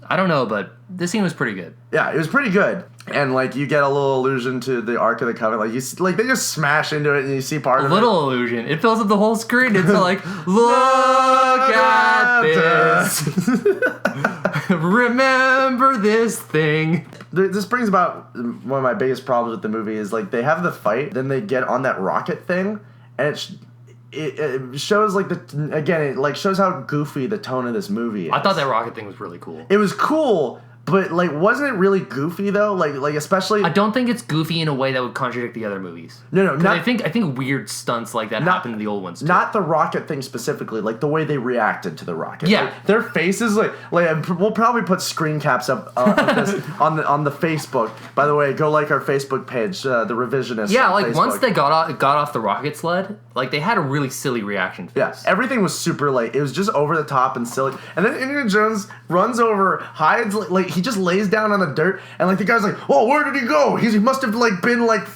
I don't know, but this scene was pretty good. Yeah, it was pretty good. And like you get a little allusion to the Ark of the Covenant. Like they just smash into it and you see part of it. A little illusion. It fills up the whole screen. It's like, look at this. Remember this thing. This brings about one of my biggest problems with the movie is like they have the fight, then they get on that rocket thing, and it shows like it shows how goofy the tone of this movie is. I thought that rocket thing was really cool. It was cool, but like wasn't it really goofy though? Like especially I don't think it's goofy in a way that would contradict the other movies. No, not, I think weird stunts like that happen in the old ones too. Not the rocket thing specifically, like the way they reacted to the rocket. Yeah, like, their faces like we'll probably put screen caps up of this on the Facebook. By the way, go like our Facebook page, the Revisionists. Yeah, like Facebook. once they got off the rocket sled, like they had a really silly reaction face. Yeah, everything was super late. It was just over the top and silly. And then Indiana Jones runs over, hides, like he just lays down on the dirt, and like the guy's like, "Oh, where did he go? He must have like been like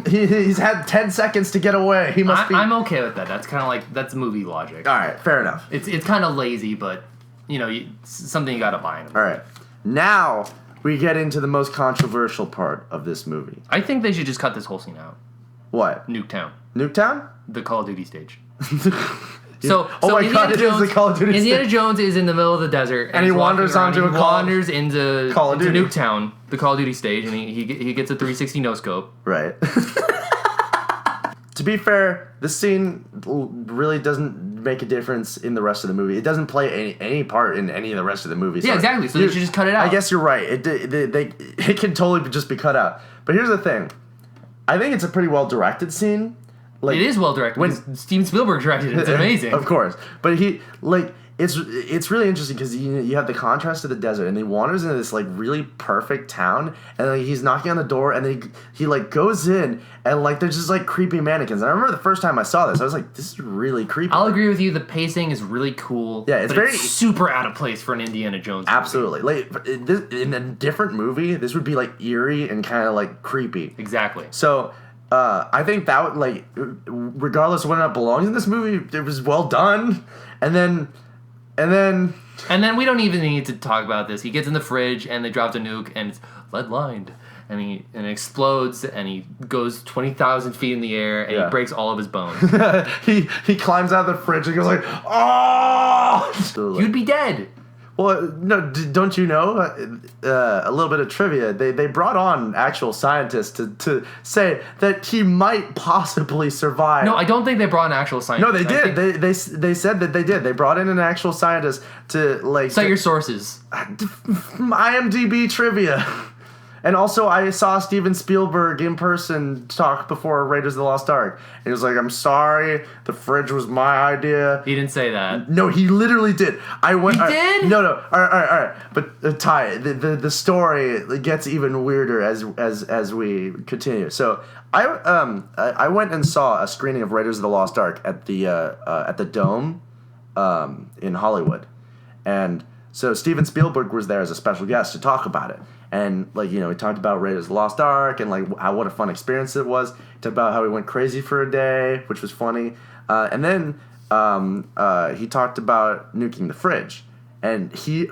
he's had 10 seconds to get away. He must be." I'm okay with that. That's kind of like that's movie logic. All right, fair enough. It's kind of lazy, but you know, something you got to buy in. All right, now we get into the most controversial part of this movie. I think they should just cut this whole scene out. What? Nuketown. Nuketown? The Call of Duty stage. Oh my God! It is the Call of Duty. Indiana Jones is in the middle of the desert, and he wanders onto a wanders into Call of Duty. Nuketown, the Call of Duty stage, and he gets a 360 no scope. Right. To be fair, this scene really doesn't make a difference in the rest of the movie. It doesn't play any part in any of the rest of the movie. Yeah, exactly. So they should just cut it out. I guess you're right. It can totally just be cut out. But here's the thing. I think it's a pretty well directed scene. Like, it is well directed. When Steven Spielberg directed it, it's amazing. Of course, but it's really interesting because you have the contrast of the desert, and he wanders into this like really perfect town, and like, he's knocking on the door, and then he like goes in, and like there's just like creepy mannequins. And I remember the first time I saw this, I was like, this is really creepy. I'll agree with you. The pacing is really cool. Yeah, it's super out of place for an Indiana Jones movie. Absolutely. Like in a different movie, this would be like eerie and kind of like creepy. Exactly. So. I think that would, like, regardless of whether or not it belongs in this movie, it was well done. And then And then we don't even need to talk about this. He gets in the fridge and they drop the nuke and it's lead lined. And it explodes and he goes 20,000 feet in the air and he breaks all of his bones. he climbs out of the fridge and goes like, oh! You'd be dead. Well, no, don't you know? A little bit of trivia. They brought on actual scientists to say that he might possibly survive. No, I don't think they brought an actual scientist. No, they did. They said that they did. They brought in an actual scientist to like... Cite your sources. IMDb trivia. And also, I saw Steven Spielberg in person talk before Raiders of the Lost Ark. And he was like, I'm sorry, the fridge was my idea. He didn't say that. No, he literally did. He did? No. All right. But Ty, the story gets even weirder as we continue. So I went and saw a screening of Raiders of the Lost Ark at the Dome in Hollywood. And so Steven Spielberg was there as a special guest to talk about it. And, like, you know, he talked about Raiders of the Lost Ark and, like, what a fun experience it was. He talked about how he went crazy for a day, which was funny. And then he talked about nuking the fridge. And he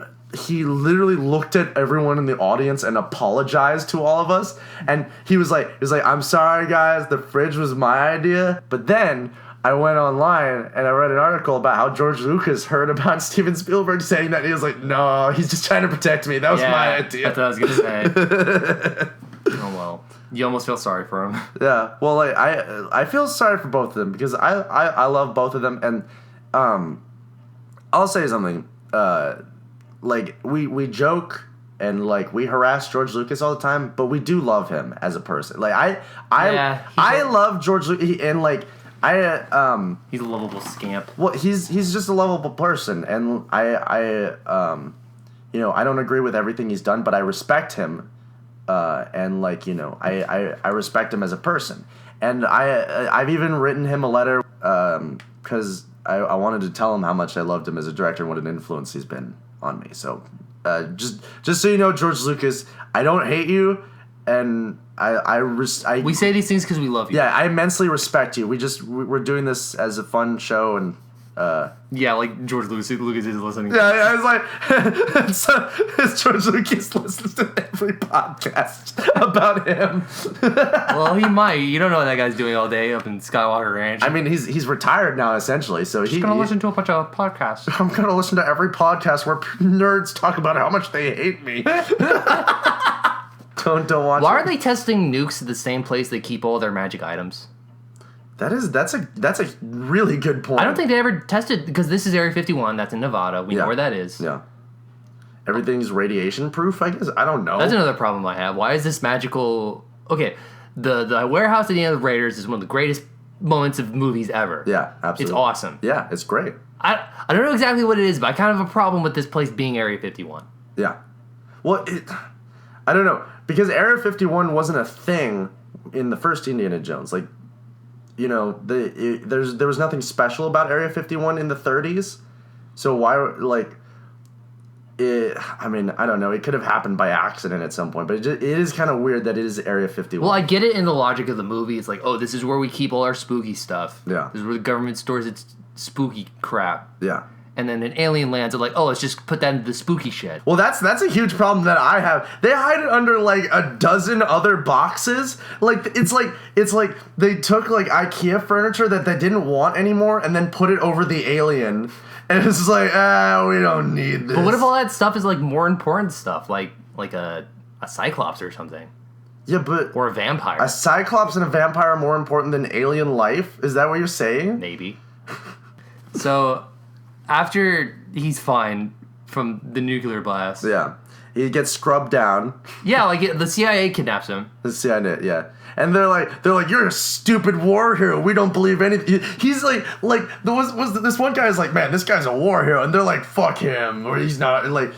literally looked at everyone in the audience and apologized to all of us. And he was like, I'm sorry, guys, the fridge was my idea. But then I went online and I read an article about how George Lucas heard about Steven Spielberg saying that. And he was like, no, he's just trying to protect me. That was my idea. That's what I was going to say. Oh, well. You almost feel sorry for him. Yeah. Well, like, I feel sorry for both of them because I love both of them. And I'll say something. Like, we joke and, like, we harass George Lucas all the time, but we do love him as a person. Like, I love George Lucas and, like, he's a lovable scamp. Well, he's just a lovable person, and I don't agree with everything he's done, but I respect him, and like, you know, I respect him as a person, and I've even written him a letter, because I wanted to tell him how much I loved him as a director and what an influence he's been on me. So, just so you know, George Lucas, I don't hate you. And we say these things because we love you. Yeah, I immensely respect you. We're doing this as a fun show, and yeah, like George Lucas is listening. Yeah, I was like, so, George Lucas listens to every podcast about him. Well, he might. You don't know what that guy's doing all day up in Skywalker Ranch. I mean, he's retired now essentially, so he's gonna listen to a bunch of podcasts. I'm gonna listen to every podcast where nerds talk about how much they hate me. Don't watch. Why are they testing nukes at the same place they keep all their magic items? That's a really good point. I don't think they ever tested, because this is Area 51. That's in Nevada. We know where that is. Yeah. Everything's radiation proof, I guess. I don't know. That's another problem I have. Why is this magical? Okay, the warehouse at the end of Raiders is one of the greatest moments of movies ever. Yeah, absolutely. It's awesome. Yeah, it's great. I don't know exactly what it is, but I kind of have a problem with this place being Area 51. Yeah. Well, I don't know. Because Area 51 wasn't a thing in the first Indiana Jones. Like, you know, there was nothing special about Area 51 in the 30s. So why, like, I mean, I don't know. It could have happened by accident at some point. But it is kind of weird that it is Area 51. Well, I get it in the logic of the movie. It's like, oh, this is where we keep all our spooky stuff. Yeah. This is where the government stores its spooky crap. Yeah. And then an alien lands, like, oh, let's just put that into the spooky shit. Well, that's a huge problem that I have. They hide it under like a dozen other boxes. Like it's like they took like IKEA furniture that they didn't want anymore and then put it over the alien. And it's like, we don't need this. But what if all that stuff is like more important stuff, like a Cyclops or something? Yeah, but or a vampire. A Cyclops and a vampire are more important than alien life? Is that what you're saying? Maybe. So after he's fine from the nuclear blast. Yeah. He gets scrubbed down. Yeah, like the CIA kidnaps him. The CIA, yeah. And they're like, you're a stupid war hero. We don't believe anything. He's like there was this one guy's like, man, this guy's a war hero, and they're like, fuck him, or he's not. And like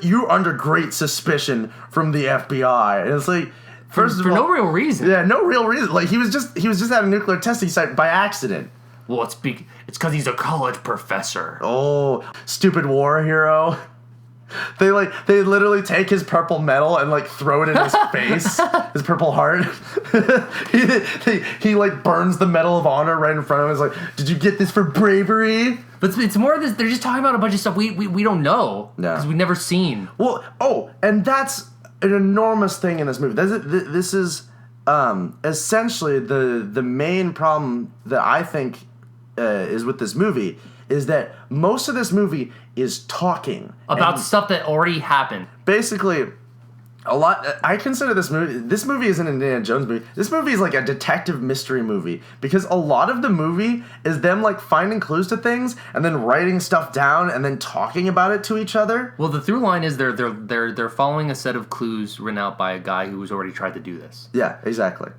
you're under great suspicion from the FBI, and it's like, first of all, no real reason. Yeah, no real reason. Like he was just at a nuclear testing site by accident. Well, it's because he's a college professor. Oh, stupid war hero. They literally take his purple medal and like throw it in his face, his purple heart. he like burns the Medal of Honor right in front of him. He's like, "Did you get this for bravery?" But it's more of this. They're just talking about a bunch of stuff we don't know because we've never seen. Well, and that's an enormous thing in this movie. This is essentially the main problem that I think is with this movie is that most of this movie is talking about stuff that already happened. Basically, a lot. I consider this movie. This movie isn't an Indiana Jones movie. This movie is like a detective mystery movie because a lot of the movie is them like finding clues to things and then writing stuff down and then talking about it to each other. Well, the through line is they're following a set of clues written out by a guy who's already tried to do this. Yeah, exactly.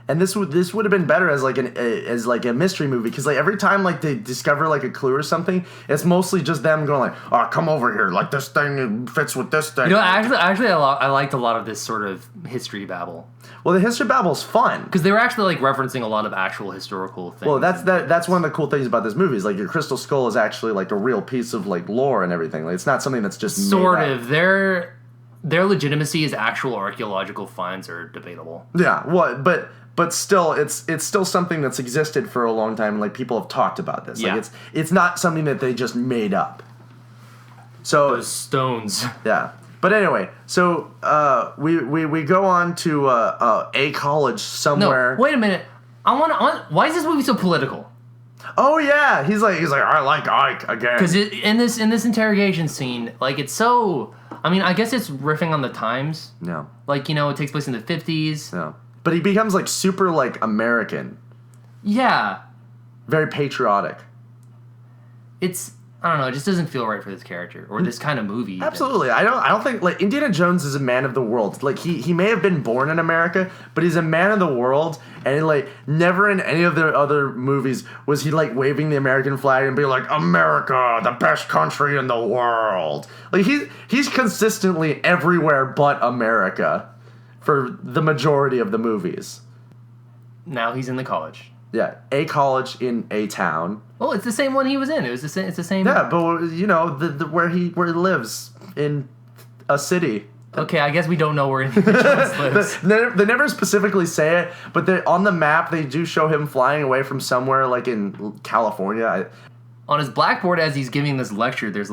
And this would have been better as like a mystery movie because like every time like they discover like a clue or something, it's mostly just them going like, "Oh, come over here, like this thing fits with this thing." You know, actually, I liked a lot of this sort of history babble. Well, the history babble's fun because they were actually like referencing a lot of actual historical things. Well, that's one of the cool things about this movie is like your crystal skull is actually like a real piece of like lore and everything. Like it's not something that's just sort made of up. Their legitimacy as actual archaeological finds are debatable. Yeah, but still, it's still something that's existed for a long time. And like people have talked about this. Yeah. Like it's not something that they just made up. So those stones. Yeah. But anyway, so we go on to a college somewhere. No, wait a minute. Why is this movie so political? Oh yeah, he's like I like Ike again. Because in this interrogation scene, like it's so. I mean, I guess it's riffing on the times. No. Like it takes place in the 50s. No. But he becomes like super like American. Yeah. Very patriotic. I don't know, it just doesn't feel right for this character or this kind of movie. Absolutely. I don't think like Indiana Jones is a man of the world. Like he may have been born in America, but he's a man of the world, and like never in any of the other movies was he like waving the American flag and being like, "America, the best country in the world." Like he's consistently everywhere but America for the majority of the movies. Now he's in the college. Yeah, a college in a town. Oh, it's the same one he was in. It's the same. Yeah, but the where he lives in a city. Okay, I guess we don't know where Indiana Jones lives. They never specifically say it, but on the map they do show him flying away from somewhere like in California. On his blackboard as he's giving this lecture, there's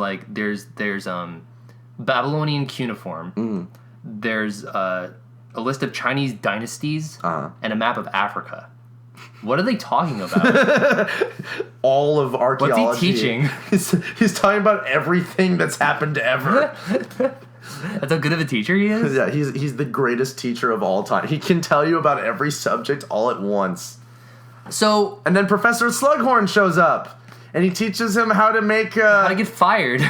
Babylonian cuneiform. Mm. There's a list of Chinese dynasties and a map of Africa. What are they talking about? All of archaeology. What's he teaching? He's talking about everything that's happened ever. That's how good of a teacher he is? Yeah, he's the greatest teacher of all time. He can tell you about every subject all at once. And then Professor Slughorn shows up, and he teaches him how to make... how to get fired.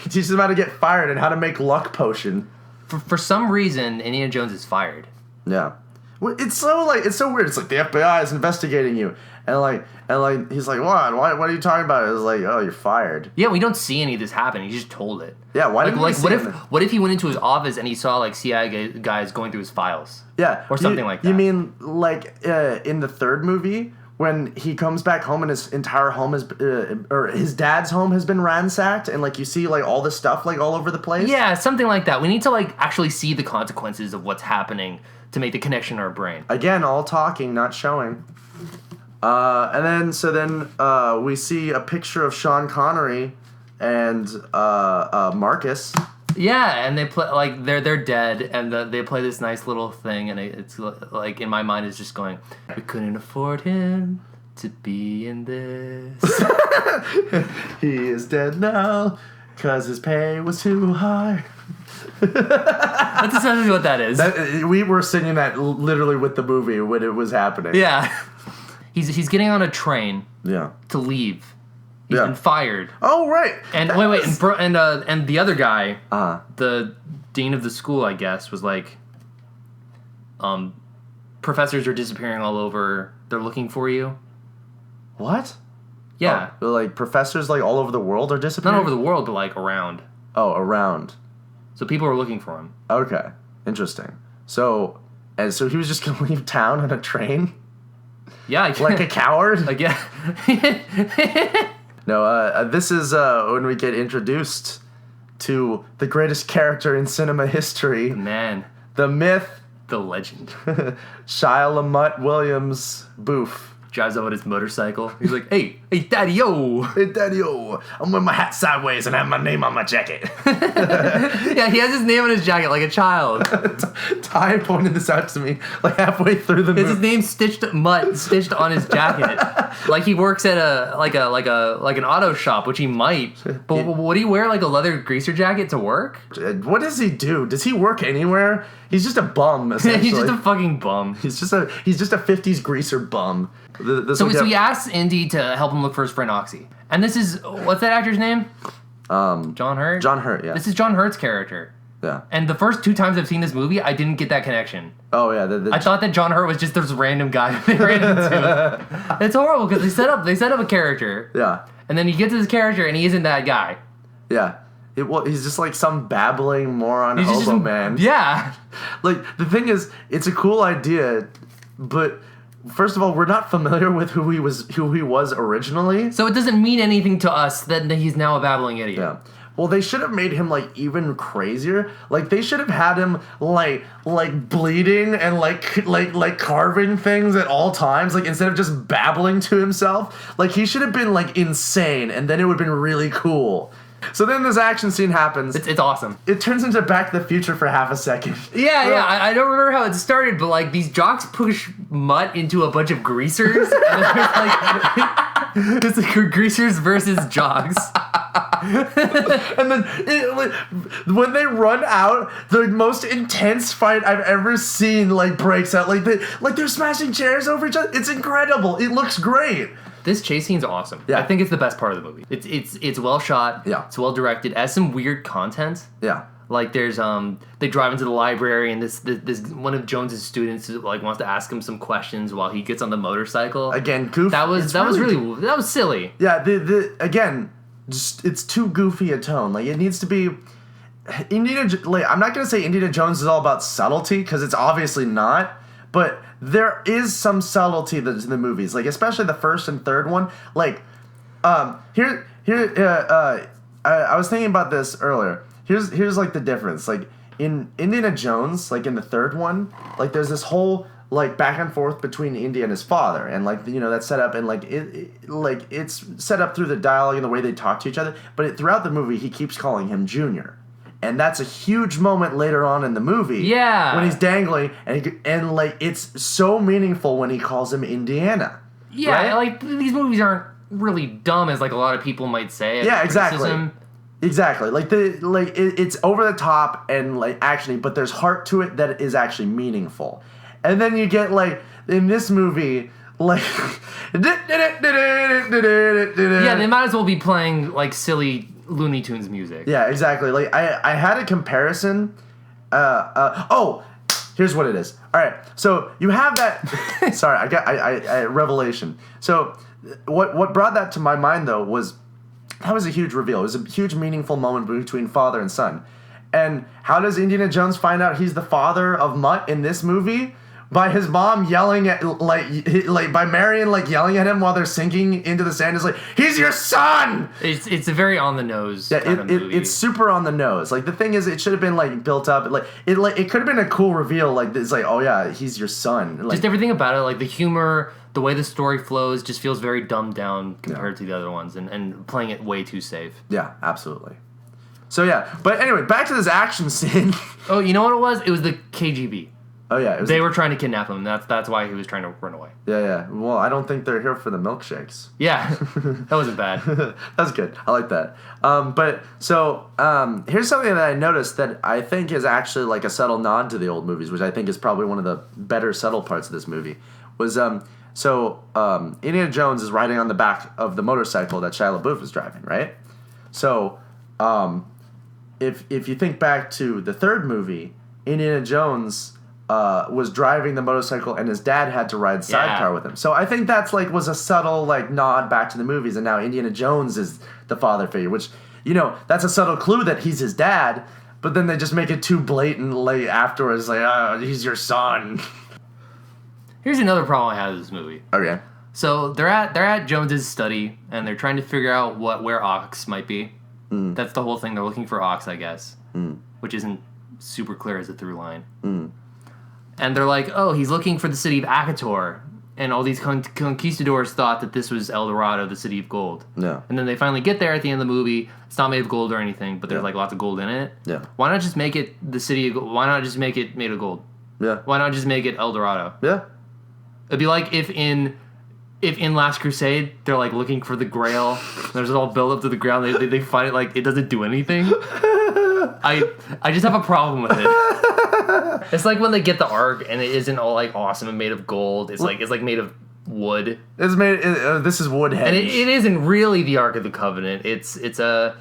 He teaches him how to get fired and how to make luck potion. For some reason, Indiana Jones is fired. Yeah. Well, it's so weird. It's like the FBI is investigating you, and he's like, what? What are you talking about? It's like, oh, you're fired. Yeah, we don't see any of this happen. He just told it. Yeah, why didn't we see it? What if he went into his office and he saw like CIA guys going through his files? Yeah, or something like that. You mean like in the third movie when he comes back home and his entire home is or his dad's home has been ransacked and like you see like all this stuff like all over the place? Yeah, something like that. We need to like actually see the consequences of what's happening to make the connection in our brain. Again, all talking, not showing. And then we see a picture of Sean Connery and Marcus. Yeah, and they play like they're dead, and they play this nice little thing, and it's like in my mind it's just going, we couldn't afford him to be in this. He is dead now, 'cause his pay was too high. That's essentially what that is. We were singing that literally with the movie when it was happening. Yeah. He's getting on a train. Yeah. To leave. He's been fired. Oh right. And and the other guy, the dean of the school, I guess, was like, professors are disappearing all over. They're looking for you. What? Yeah. Oh, like professors like all over the world are disappearing? Not over the world, but like around. Oh, around. So people are looking for him. Okay. Interesting. So he was just gonna leave town on a train? Yeah. Like a coward? Like, yeah. No, this is when we get introduced to the greatest character in cinema history, Man, the myth, the legend. Shia LaMotte Williams Boof. Drives up on his motorcycle. He's like, hey, daddy-o. Hey, Daddy-o, I'm wearing my hat sideways and I have my name on my jacket. Yeah, he has his name on his jacket like a child. Ty pointed this out to me like halfway through the movie. It's his name stitched on his jacket. Like he works at like an auto shop, which he might. But would he wear like a leather greaser jacket to work? What does he do? Does he work anywhere? He's just a bum, essentially. He's just a fucking bum. He's just a 50s greaser bum. So he asks Indy to help him look for his friend Oxy. And this is, what's that actor's name? John Hurt? John Hurt, yeah. This is John Hurt's character. Yeah. And the first 2 times I've seen this movie, I didn't get that connection. Oh, yeah. I thought that John Hurt was just this random guy they ran into. It's horrible because they set up a character. Yeah. And then you get to this character and he isn't that guy. Yeah. He's just like some babbling moron He's hobo man. Yeah. Like, the thing is, it's a cool idea, but first of all, we're not familiar with who he was originally. So it doesn't mean anything to us that he's now a babbling idiot. Yeah. Well, they should have made him like even crazier. Like they should have had him like bleeding and like carving things at all times. Like instead of just babbling to himself, like he should have been like insane, and then it would have been really cool. So then this action scene happens. It's awesome. It turns into Back to the Future for half a second. Yeah. I don't remember how it started, but like these jocks push Mutt into a bunch of greasers. And then it's like greasers versus jocks. And then when they run out, the most intense fight I've ever seen like breaks out. Like they're smashing chairs over each other. It's incredible. It looks great. This chase scene's awesome. Yeah. I think it's the best part of the movie. It's well shot. Yeah. It's well directed. It has some weird content. Yeah. Like there's they drive into the library and this one of Jones's students like wants to ask him some questions while he gets on the motorcycle. Again, goofy. That was silly. Yeah. Again, just it's too goofy a tone. Like it needs to be. I'm not gonna say Indiana Jones is all about subtlety because it's obviously not, but there is some subtlety that's in the movies, like especially the first and third one. Like, I was thinking about this earlier. Here's like the difference. Like in Indiana Jones, like in the third one, like there's this whole like back and forth between Indy and his father, and like that's set up, and like it's set up through the dialogue and the way they talk to each other. But throughout the movie, he keeps calling him Junior. And that's a huge moment later on in the movie. Yeah. When he's dangling, and like it's so meaningful when he calls him Indiana. Yeah, right? like these movies aren't really dumb as like a lot of people might say. Yeah, exactly. Criticism. Exactly. Like it's over the top and like actiony, but there's heart to it that is actually meaningful. And then you get like in this movie, like yeah, they might as well be playing like silly Looney Tunes music. Yeah, exactly. Like I had a comparison. Here's what it is. All right, so you have that. Sorry, I revelation. So what brought that to my mind though was that was a huge reveal. It was a huge meaningful moment between father and son. And how does Indiana Jones find out he's the father of Mutt in this movie? By his mom yelling at by Marion yelling at him while they're sinking into the sand. Is like, he's your son. It's a very on the nose. Yeah, kind of movie. It's super on the nose. Like the thing is, it should have been like built up. It could have been a cool reveal. Like it's like, oh yeah, he's your son. Like, just everything about it, like the humor, the way the story flows, just feels very dumbed down compared to the other ones, and playing it way too safe. Yeah, absolutely. So yeah, but anyway, back to this action scene. Oh, you know what it was? It was the KGB. Oh yeah, they were trying to kidnap him. That's why he was trying to run away. Yeah. Well, I don't think they're here for the milkshakes. Yeah, that wasn't bad. That's good. I like that. Here's something that I noticed that I think is actually like a subtle nod to the old movies, which I think is probably one of the better subtle parts of this movie. Was Indiana Jones is riding on the back of the motorcycle that Shia LaBeouf is driving, right? So, if you think back to the third movie, Indiana Jones was driving the motorcycle and his dad had to ride sidecar with him. So I think that's was a subtle nod back to the movies, and now Indiana Jones is the father figure, which that's a subtle clue that he's his dad. But then they just make it too blatant afterwards, he's your son. Here's another problem I had with this movie. Okay. So they're at Jones's study and they're trying to figure out where Ox might be. That's the whole thing. They're looking for Ox, I guess, which isn't super clear as a through line. And they're like, oh, he's looking for the city of Akator. And all these conquistadors thought that this was El Dorado, the city of gold. Yeah. And then they finally get there at the end of the movie. It's not made of gold or anything, but there's like lots of gold in it. Yeah. Why not just make it the city of gold? Why not just make it made of gold? Yeah. Why not just make it El Dorado? Yeah. It'd be like if in Last Crusade they're like looking for the Grail. There's all built up to the ground. They find it like it doesn't do anything. I just have a problem with it. It's like when they get the Ark and it isn't all like awesome and made of gold. It's like made of wood. It's made. This is wood and it isn't really the Ark of the Covenant. It's a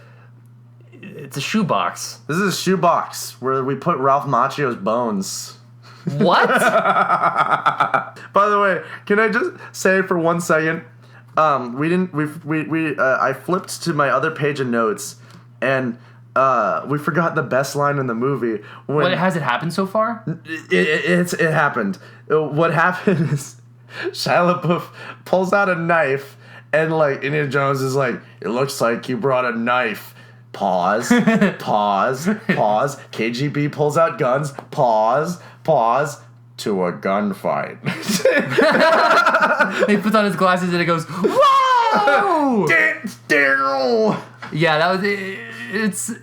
shoebox. This is a shoebox where we put Ralph Macchio's bones. What? By the way, can I just say for 1 second, I flipped to my other page of notes, and we forgot the best line in the movie. What has it happened so far? It happened. What happened is Shia LaBeouf pulls out a knife, and like Indiana Jones is like, "It looks like you brought a knife." Pause. Pause. Pause. KGB pulls out guns. Pause. Pause. To a gunfight. He puts on his glasses and it goes, whoa! Yeah, that was it.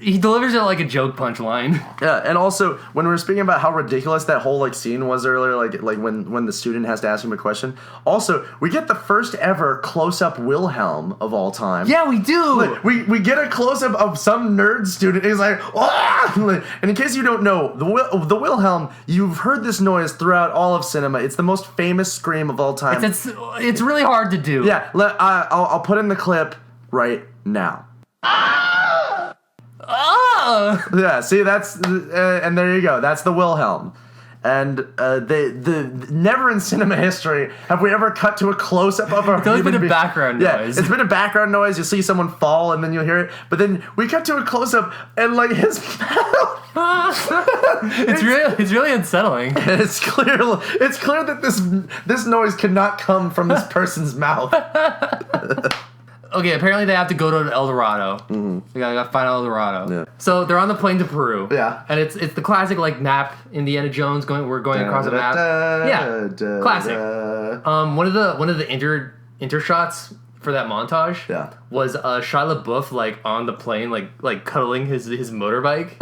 He delivers it like a joke punchline. Yeah, and also when we were speaking about how ridiculous that whole like scene was earlier, like when the student has to ask him a question. Also, we get the first ever close up Wilhelm of all time. Yeah, we do. Like, we get a close up of some nerd student. He's like, "Ah!" And in case you don't know, the Wilhelm, you've heard this noise throughout all of cinema. It's the most famous scream of all time. It's really hard to do. Yeah, I'll put in the clip right now. Yeah, see, that's and there you go. That's the Wilhelm. And never in cinema history have we ever cut to a close up of a. It's always been a background noise. Yeah, it's been a background noise. You see someone fall and then you'll hear it. But then we cut to a close up and like his mouth. It's really unsettling. And it's clear that this noise cannot come from this person's mouth. Okay, apparently they have to go to El Dorado. Mm-hmm. They gotta find El Dorado. Yeah. So they're on the plane to Peru. Yeah. And it's the classic like map, Indiana Jones we're going across a map. Yeah. Classic. One of the intershots for that montage was Shia LaBeouf like on the plane like cuddling his motorbike.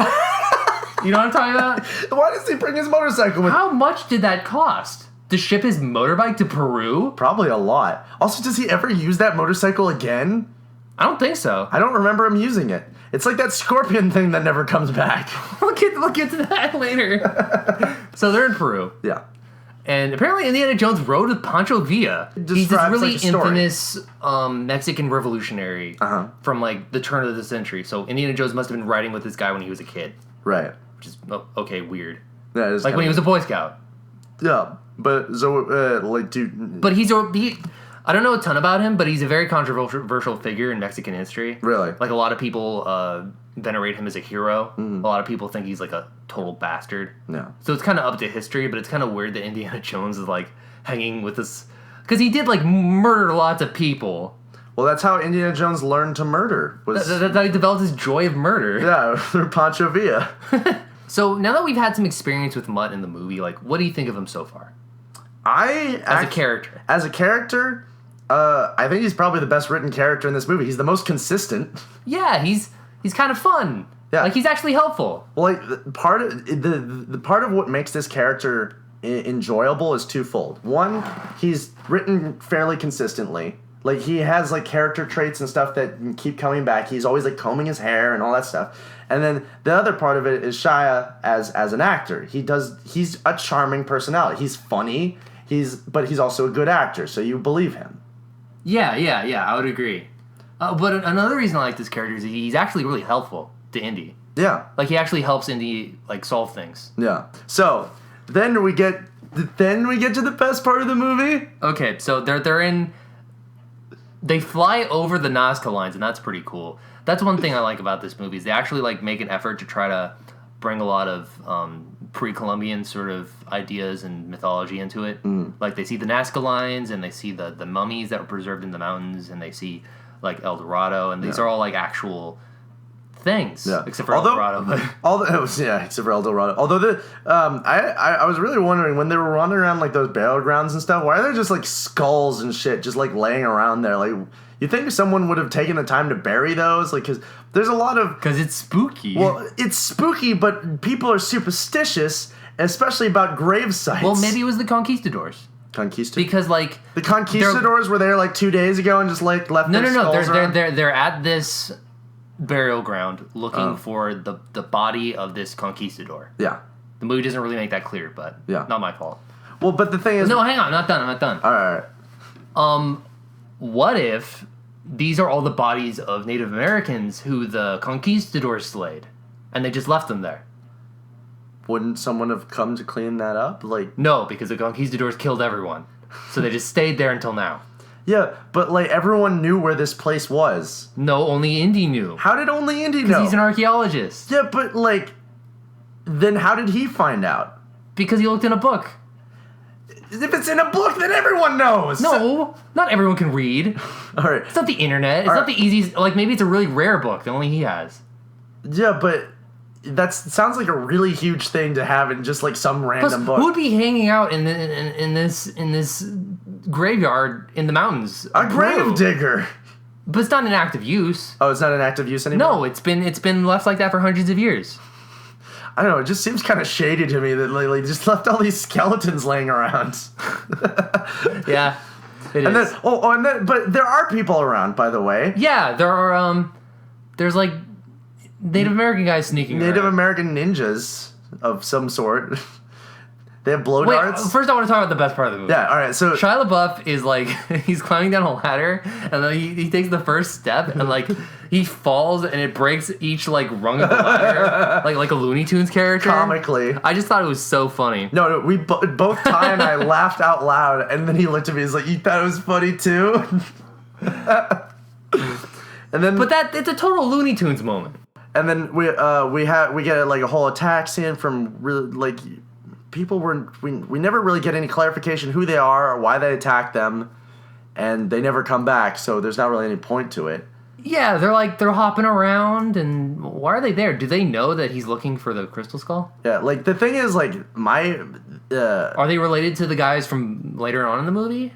You know what I'm talking about? Why does he bring his motorcycle with him? How much did that cost? To ship his motorbike to Peru? Probably a lot. Also, does he ever use that motorcycle again? I don't think so. I don't remember him using it. It's like that scorpion thing that never comes back. We'll get to that later. So they're in Peru. Yeah. And apparently Indiana Jones rode with Pancho Villa. He's this really infamous Mexican revolutionary from like the turn of the century. So Indiana Jones must have been riding with this guy when he was a kid. Right. Which is, okay, weird. Yeah, like when he was a Boy Scout. Yeah. But so, dude. But I don't know a ton about him, but he's a very controversial figure in Mexican history. Really? Like a lot of people venerate him as a hero. Mm-hmm. A lot of people think he's like a total bastard. Yeah. So it's kind of up to history, but it's kind of weird that Indiana Jones is like hanging with this because he did like murder lots of people. Well, that's how Indiana Jones learned to murder. That's how he developed his joy of murder. Yeah, through Pancho Villa. So now that we've had some experience with Mutt in the movie, like, what do you think of him so far? As a character, I think he's probably the best written character in this movie. He's the most consistent. Yeah, he's kind of fun. Yeah, like he's actually helpful. Well, like part of what makes this character enjoyable is twofold. One, he's written fairly consistently. Like he has like character traits and stuff that keep coming back. He's always like combing his hair and all that stuff. And then the other part of it is Shia as an actor. He's a charming personality. He's funny. But he's also a good actor, so you believe him. Yeah, I would agree. But another reason I like this character is he's actually really helpful to Indy. Yeah. Like he actually helps Indy like solve things. Yeah. So then we get to the best part of the movie. Okay, so they fly over the Nazca lines, and that's pretty cool. That's one thing I like about this movie is they actually like make an effort to try to bring a lot of pre-Columbian sort of ideas and mythology into it. Like they see the Nazca lines and they see the mummies that were preserved in the mountains and they see like El Dorado and these are all like actual things. Yeah. Except for El Dorado. But except for El Dorado. Although I was really wondering when they were running around like those burial grounds and stuff, why are there just like skulls and shit just like laying around there? Like, you think someone would have taken the time to bury those? Like, because there's a lot of... Because it's spooky. Well, it's spooky, but people are superstitious, especially about grave sites. Well, maybe it was the conquistadors. Because, like... The conquistadors were there, like, 2 days ago and just, like, left their skulls around? They're at this burial ground looking for the body of this conquistador. Yeah. The movie doesn't really make that clear, but not my fault. Well, but the thing is... No, hang on. I'm not done. All right. What if these are all the bodies of Native Americans who the conquistadors slayed, and they just left them there? Wouldn't someone have come to clean that up? Like, no, because the conquistadors killed everyone, so they just stayed there until now. Yeah, but like everyone knew where this place was. No, only Indy knew. How did only Indy know? Because he's an archaeologist. Yeah, but like, then how did he find out? Because he looked in a book. If it's in a book, then everyone knows. No, not everyone can read. All right. It's not the internet. It's not the easiest. Like, maybe it's a really rare book that only he has. Yeah, but that sounds like a really huge thing to have in just like some random book. Who would be hanging out in this graveyard in the mountains? A grave digger. But it's not an active use. Oh, it's not an active use anymore? No, it's been left like that for hundreds of years. I don't know, it just seems kind of shady to me that they just left all these skeletons laying around. Yeah, it is. But there are people around, by the way. Yeah, there are, there's like Native American guys sneaking around. Native American ninjas of some sort. They have blow darts. First I want to talk about the best part of the movie. Yeah, alright, so... Shia LaBeouf is like, he's climbing down a ladder, and then he takes the first step, and like, he falls, and it breaks each like rung of the ladder, like a Looney Tunes character. Comically. I just thought it was so funny. No, we both Ty and I laughed out loud, and then he looked at me, he's like, you thought it was funny too? And then... But it's a total Looney Tunes moment. And then we get like a whole attack scene from really, like... People we never really get any clarification who they are or why they attacked them, and they never come back, so there's not really any point to it. Yeah, they're hopping around, and why are they there? Do they know that he's looking for the crystal skull? Yeah, like the thing is, like are they related to the guys from later on in the movie?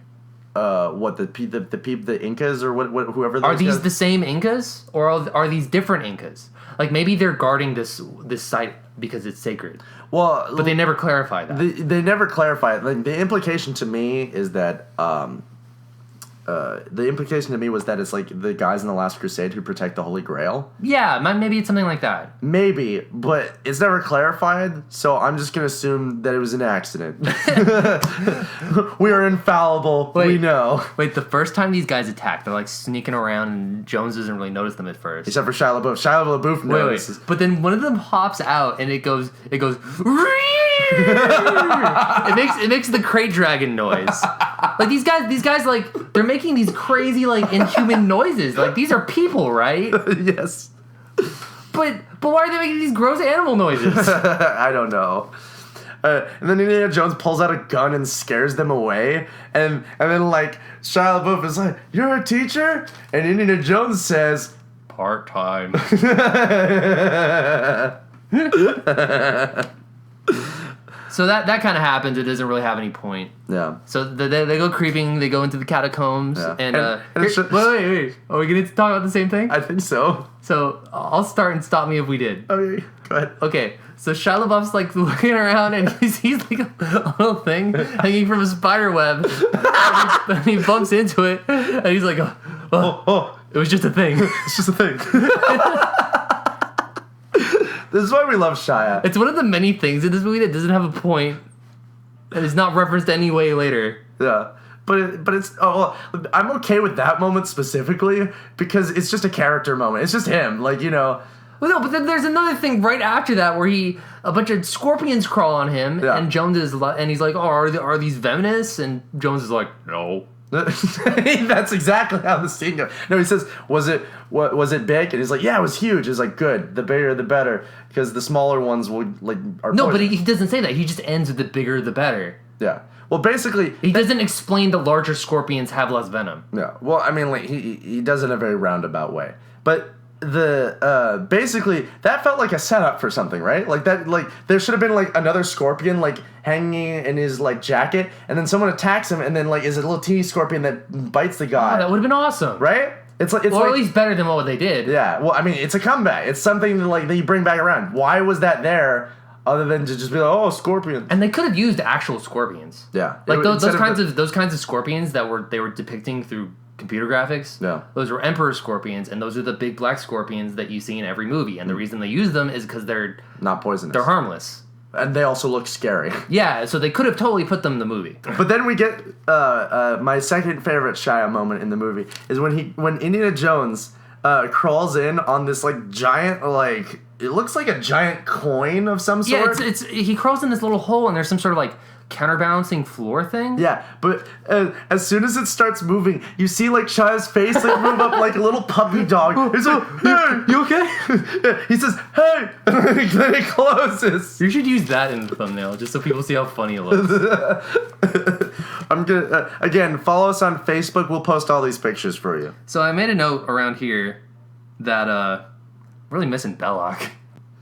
What the Incas or what whoever those are these guys? The same Incas or are these different Incas? Like maybe they're guarding this site because it's sacred. Well, but they never clarify that. They never clarify it. Like, the implication to me is that the implication to me was that it's like the guys in the Last Crusade who protect the Holy Grail. Yeah, maybe it's something like that. Maybe, but it's never clarified, so I'm just going to assume that it was an accident. We are infallible. We know. Wait, the first time these guys attack, they're like sneaking around and Jones doesn't really notice them at first. Except for Shia LaBeouf. Shia LaBeouf notices. But then one of them hops out and it goes it makes the crate dragon noise. Like these guys like they're making these crazy like inhuman noises. Like these are people, right? Yes. But why are they making these gross animal noises? I don't know. And then Indiana Jones pulls out a gun and scares them away, and then like Shia LaBeouf is like, "You're a teacher?" And Indiana Jones says, "Part-time." So that kind of happens. It doesn't really have any point. Yeah. So they go creeping. They go into the catacombs. Yeah. And wait. Are we going to talk about the same thing? I think so. So I'll start and stop me if we did. Okay, go ahead. Okay. So Shia LaBeouf's like looking around and he sees like a little thing hanging from a spider web. And he bumps into it and he's like, oh, it was just a thing. It's just a thing. This is why we love Shia. It's one of the many things in this movie that doesn't have a point and is not referenced any way later. Yeah. But it's I'm okay with that moment specifically because it's just a character moment. It's just him, like, you know. Well, no, but then there's another thing right after that where a bunch of scorpions crawl on him, and Jones and he's like, "Oh, are these venomous?" And Jones is like, "No." That's exactly how the scene goes. No, he says, was it big? And he's like, yeah, it was huge. It's like, good, the bigger the better, because the smaller ones would like are no, but he doesn't say that. He just ends with the bigger the better. Yeah. Well, basically, he doesn't explain the larger scorpions have less venom. Yeah. Well, I mean, like he does it in a very roundabout way, but basically that felt like a setup for something, right? Like that, like there should have been like another scorpion like hanging in his like jacket, and then someone attacks him, and then like is a little teeny scorpion that bites the guy. Oh, that would have been awesome, right? It's like, or at least better than what they did. Yeah. Well, I mean, it's a comeback. It's something that you bring back around. Why was that there? Other than to just be like, oh, scorpions. And they could have used actual scorpions. Yeah. Like those kinds of scorpions that they were depicting through computer graphics. Yeah. Those were emperor scorpions, and those are the big black scorpions that you see in every movie. And the reason they use them is because they're not poisonous. They're harmless. And they also look scary. Yeah, so they could have totally put them in the movie. But then we get my second favorite Shia moment in the movie is when Indiana Jones crawls in on this like giant like it looks like a giant coin of some sort. Yeah, he crawls in this little hole, and there's some sort of like counterbalancing floor thing. Yeah, but as soon as it starts moving, you see like Shia's face like move up like a little puppy dog. He's like, hey, you okay? He says, hey, and then it closes. You should use that in the thumbnail just so people see how funny it looks. I'm gonna again follow us on Facebook. We'll post all these pictures for you. So I made a note around here that really missing Belloc.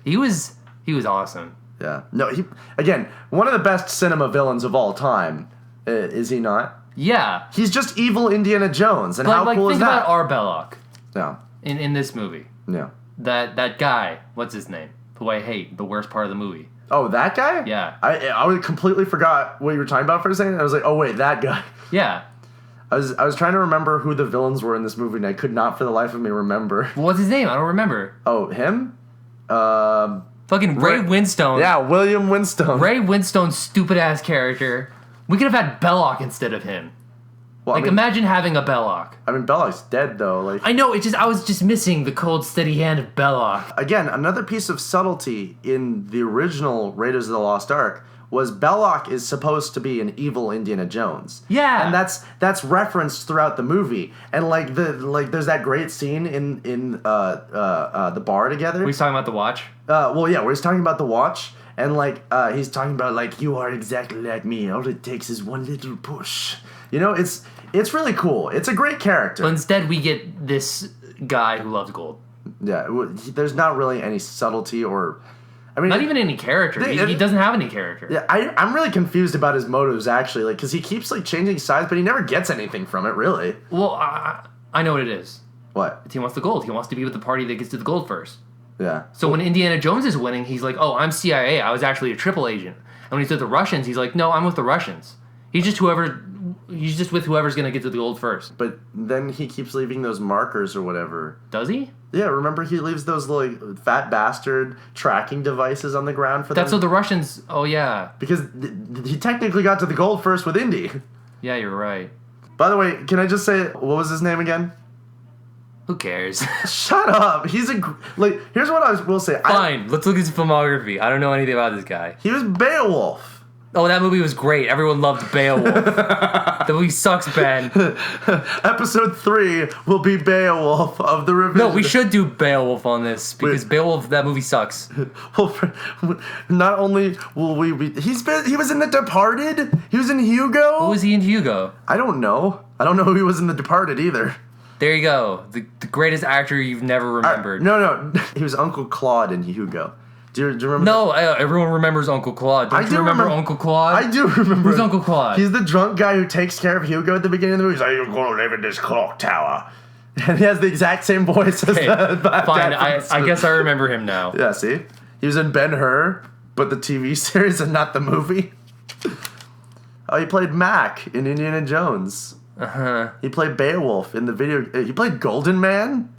He was awesome. Yeah. No, again, one of the best cinema villains of all time, is he not? Yeah. He's just evil Indiana Jones, and but, how like, cool is that? Think about our Belloc. Yeah. In this movie. Yeah. That guy, what's his name? Who I hate, the worst part of the movie. Oh, that guy? Yeah. I completely forgot what you were talking about for a second. I was like, oh wait, that guy. Yeah. I was trying to remember who the villains were in this movie, and I could not for the life of me remember. What's his name? I don't remember. Oh, him? Fucking Ray Winstone. Yeah, William Winstone. Ray Winstone's stupid-ass character. We could have had Belloc instead of him. Well, imagine having a Belloc. I mean, Belloc's dead, though. Like I know, I was just missing the cold, steady hand of Belloc. Again, another piece of subtlety in the original Raiders of the Lost Ark was Belloc is supposed to be an evil Indiana Jones. Yeah. And that's referenced throughout the movie. And there's that great scene in the bar together. Were you talking about the watch? Well, yeah, where he's talking about the watch, and he's talking about like, you are exactly like me. All it takes is one little push. You know, it's really cool. It's a great character. But instead, we get this guy who loves gold. Yeah, there's not really any subtlety or. I mean, not even any character. He doesn't have any character. Yeah, I'm really confused about his motives, actually, like, because he keeps, like, changing sides, but he never gets anything from it, really. Well, I know what it is. What? He wants the gold. He wants to be with the party that gets to the gold first. Yeah. So when Indiana Jones is winning, he's like, oh, I'm CIA. I was actually a triple agent. And when he's with the Russians, he's like, no, I'm with the Russians. He's just with whoever's going to get to the gold first. But then he keeps leaving those markers or whatever. Does he? Yeah, remember he leaves those like fat bastard tracking devices on the ground for them? That's what the Russians... Oh, yeah. Because he technically got to the gold first with Indy. Yeah, you're right. By the way, can I just say, what was his name again? Who cares? Shut up. He's here's what I will say. Fine, let's look at his filmography. I don't know anything about this guy. He was Beowulf. Oh, that movie was great. Everyone loved Beowulf. The movie sucks, Ben. Episode 3 will be Beowulf of the Revisionists. No, we should do Beowulf on this because Beowulf, that movie sucks. Well, not only will we be... He was in The Departed. He was in Hugo. Who was he in Hugo? I don't know. I don't know who he was in The Departed either. There you go. The greatest actor you've never remembered. No. He was Uncle Claude in Hugo. Do you remember? No, everyone remembers Uncle Claude. Don't you remember Uncle Claude? I do remember. Who's Uncle Claude? He's the drunk guy who takes care of Hugo at the beginning of the movie. He's like, you're going to live in this clock tower. And he has the exact same voice as the fine, I guess I remember him now. Yeah, see? He was in Ben-Hur, but the TV series and not the movie. Oh, he played Mac in Indiana Jones. Uh-huh. He played Beowulf in the video. He played Golden Man.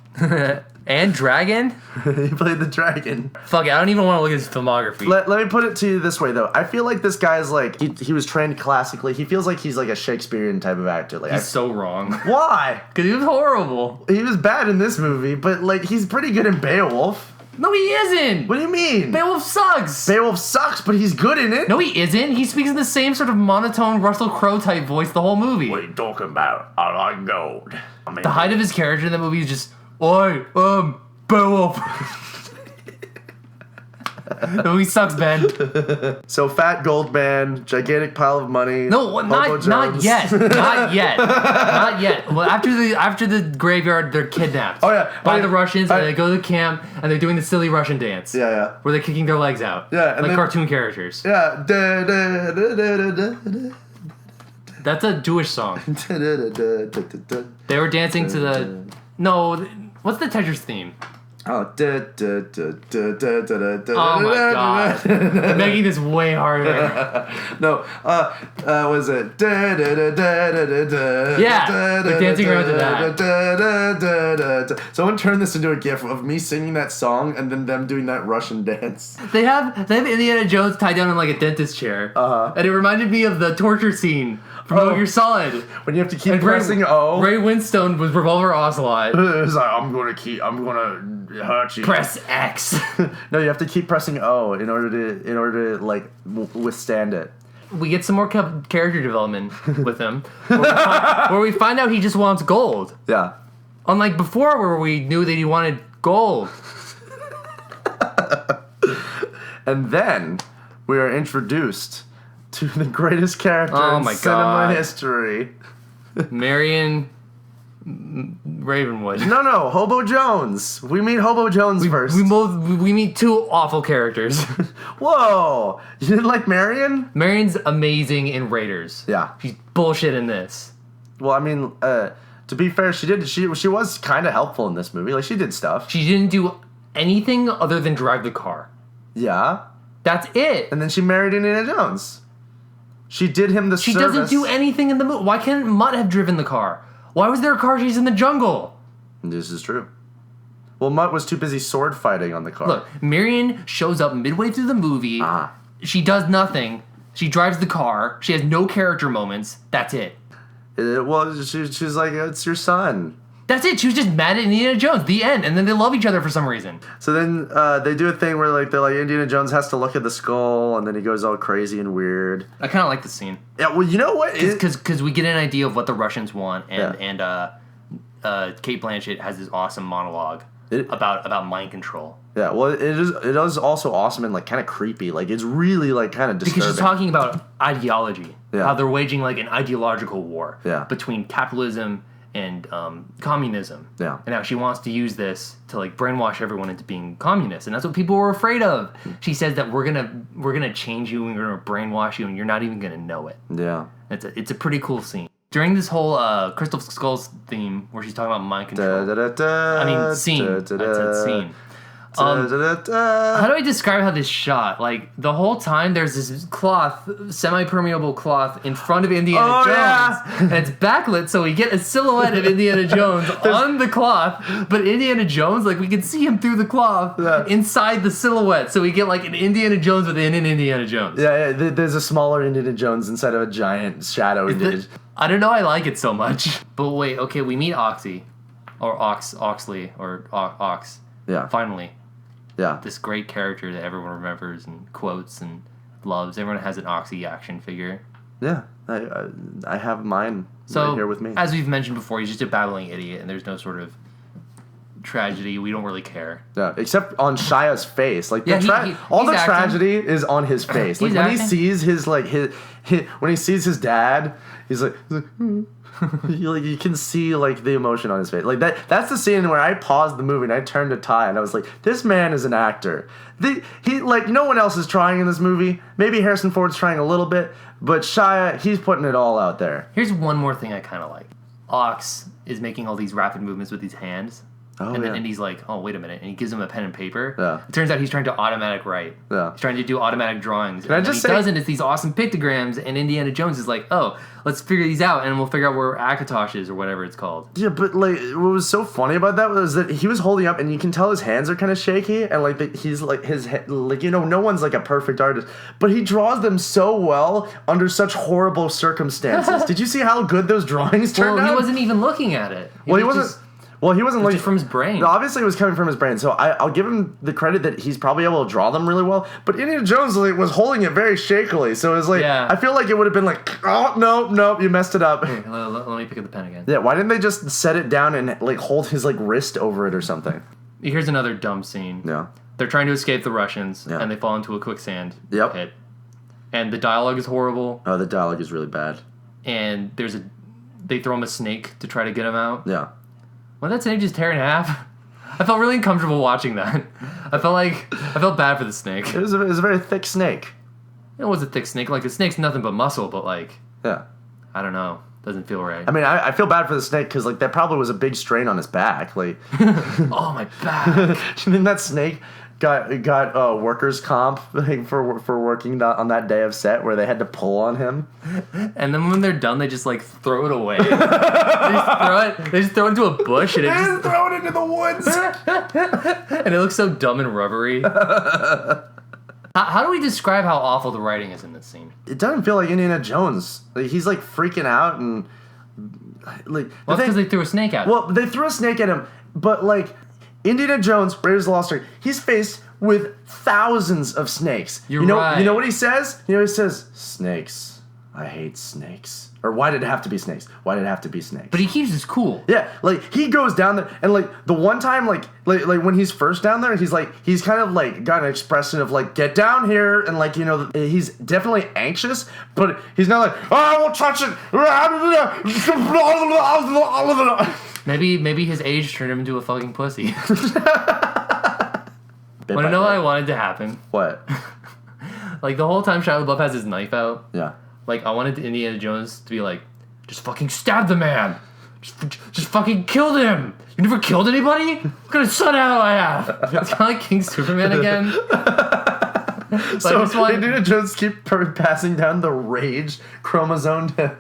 And Dragon? He played the dragon. Fuck it, I don't even want to look at his filmography. Let me put it to you this way, though. I feel like this guy's like, he was trained classically. He feels like he's like a Shakespearean type of actor. Like he's so wrong. Why? Because he was horrible. He was bad in this movie, but like he's pretty good in Beowulf. No, he isn't. What do you mean? Beowulf sucks. Beowulf sucks, but he's good in it. No, he isn't. He speaks in the same sort of monotone Russell Crowe type voice the whole movie. What are you talking about? I like gold. The height of his character in the movie is just, Oi, Beowulf. The movie sucks, Ben. So fat gold man, gigantic pile of money. No, not yet. Not yet. Not yet. Well, after the graveyard, they're kidnapped. Oh, yeah. By the Russians, and they go to the camp, and they're doing the silly Russian dance. Yeah. Where they're kicking their legs out. Yeah, and like then, cartoon characters. Yeah. That's a Jewish song. They were dancing to the... No, what's the Tetris theme? Oh, Oh my god. I'm making this way harder. No, was it? Yeah, they're dancing around to that. Someone turned this into a gif of me singing that song and then them doing that Russian dance. They have Indiana Jones tied down in like a dentist chair. And it reminded me of the torture scene from Metal Gear Solid. When you have to keep pressing O. Ray Winstone was Revolver Ocelot. It was like, I'm gonna hurt you. Press X. No, you have to keep pressing O in order to like withstand it. We get some more character development with him, where we find out he just wants gold. Yeah. Unlike before, where we knew that he wanted gold. And then we are introduced to the greatest character in cinema history. Marion Ravenwood. No, Hobo Jones. We meet Hobo Jones first. We meet two awful characters. Whoa! You didn't like Marion? Marion's amazing in Raiders. Yeah. She's bullshit in this. Well, I mean, to be fair, she was kind of helpful in this movie. Like, she did stuff. She didn't do anything other than drive the car. Yeah. That's it. And then she married Indiana Jones. She did him the service. She doesn't do anything in the movie. Why can't Mutt have driven the car? Why was there a car chase in the jungle? This is true. Well, Mutt was too busy sword fighting on the car. Look, Marion shows up midway through the movie. She does nothing. She drives the car. She has no character moments. That's it. Well, she's like, it's your son. That's it. She was just mad at Indiana Jones. The end. And then they love each other for some reason. So then they do a thing where they're like Indiana Jones has to look at the skull, and then he goes all crazy and weird. I kind of like the scene. Yeah. Well, you know what? Because we get an idea of what the Russians want, and Kate Blanchett has this awesome monologue about mind control. Yeah. Well, it is also awesome and like kind of creepy. Like it's really like kind of disturbing. Because she's talking about ideology. Yeah. How they're waging like an ideological war. Yeah. Between capitalism and communism. Yeah. And how she wants to use this to like brainwash everyone into being communist, and that's what people were afraid of. She says that we're gonna change you and we're gonna brainwash you, and you're not even gonna know it. Yeah. It's a pretty cool scene. During this whole Crystal Skulls theme where she's talking about mind control. Scene. I said scene. How do I describe how this shot? Like, the whole time there's this cloth, semi-permeable cloth in front of Indiana Jones. Yeah. And it's backlit, so we get a silhouette of Indiana Jones on the cloth. But Indiana Jones, like, we can see him through the cloth inside the silhouette. So we get, like, an Indiana Jones within an Indiana Jones. Yeah, there's a smaller Indiana Jones inside of a giant shadow Indiana. I don't know, I like it so much. But wait, okay, we meet Oxy. Or Oxley. Or Ox. Yeah. Finally. Yeah. This great character that everyone remembers and quotes and loves. Everyone has an Oxy action figure. Yeah. I have mine right here with me. As we've mentioned before, he's just a babbling idiot, and there's no sort of tragedy. We don't really care. Yeah, except on Shia's face. Like the tragedy is on his face. Like when he sees his when he sees his dad, he's like you can see like the emotion on his face. Like that's the scene where I paused the movie and I turned to Ty and I was like, this man is an actor. He like no one else is trying in this movie. Maybe Harrison Ford's trying a little bit, but Shia, he's putting it all out there. Here's one more thing I kind of like. Ox is making all these rapid movements with his hands. And he's like, oh, wait a minute. And he gives him a pen and paper. Yeah. It turns out he's trying to automatic write. Yeah. He's trying to do automatic drawings. Can I just say... he doesn't. It's these awesome pictograms. And Indiana Jones is like, oh, let's figure these out. And we'll figure out where Akatosh is or whatever it's called. Yeah, but like what was so funny about that was that he was holding up and you can tell his hands are kind of shaky. And like he's like no one's like a perfect artist. But he draws them so well under such horrible circumstances. Did you see how good those drawings turned out? Well, he wasn't even looking at it. He wasn't... Well, he wasn't just from his brain. Obviously, it was coming from his brain. So I'll give him the credit that he's probably able to draw them really well. But Indiana Jones was holding it very shakily. So it was like, I feel like it would have been like, oh, no, you messed it up. Here, let me pick up the pen again. Yeah, why didn't they just set it down and like hold his like wrist over it or something? Here's another dumb scene. Yeah. They're trying to escape the Russians, Yeah. and they fall into a quicksand Yep. pit. And the dialogue is horrible. Oh, the dialogue is really bad. And they throw him a snake to try to get him out. Yeah. Well, that snake just tear in half. I felt really uncomfortable watching that. I felt bad for the snake. It was a very thick snake. It was a thick snake. Like, the snake's nothing but muscle, but, like, Yeah. I don't know. Doesn't feel right. I mean, I feel bad for the snake because, like, that probably was a big strain on his back. Like, Oh, my back. do you think that snake got workers' comp for working on that day of set where they had to pull on him? And then when they're done, they just, like, throw it away. They just throw it into a bush, and it just throw it into the woods. and it looks so dumb and rubbery. How do we describe how awful the writing is in this scene? It doesn't feel like Indiana Jones. Like, he's like freaking out and like. Well, because they threw a snake at him. Well, they threw a snake at him, but like Indiana Jones, Raiders of the Lost Ark, he's faced with thousands of snakes. You're you know, right. You know what he says? He says, "Snakes. I hate snakes." Or why did it have to be snakes? Why did it have to be snakes? But he keeps his cool. Yeah, like he goes down there and like the one time like when he's first down there, he's kind of like got an expression of like get down here and like he's definitely anxious, but he's not like I won't touch it. Maybe his age turned him into a fucking pussy. Want to know what I wanted to happen? What? Like the whole time Shia LaBeouf has his knife out. Yeah. Like I wanted Indiana Jones to be like, just fucking stab the man. Just fucking killed him. You never killed anybody? What kind of son do I have? It's kind of like King Superman again. So Indiana Jones keep passing down the rage chromosome to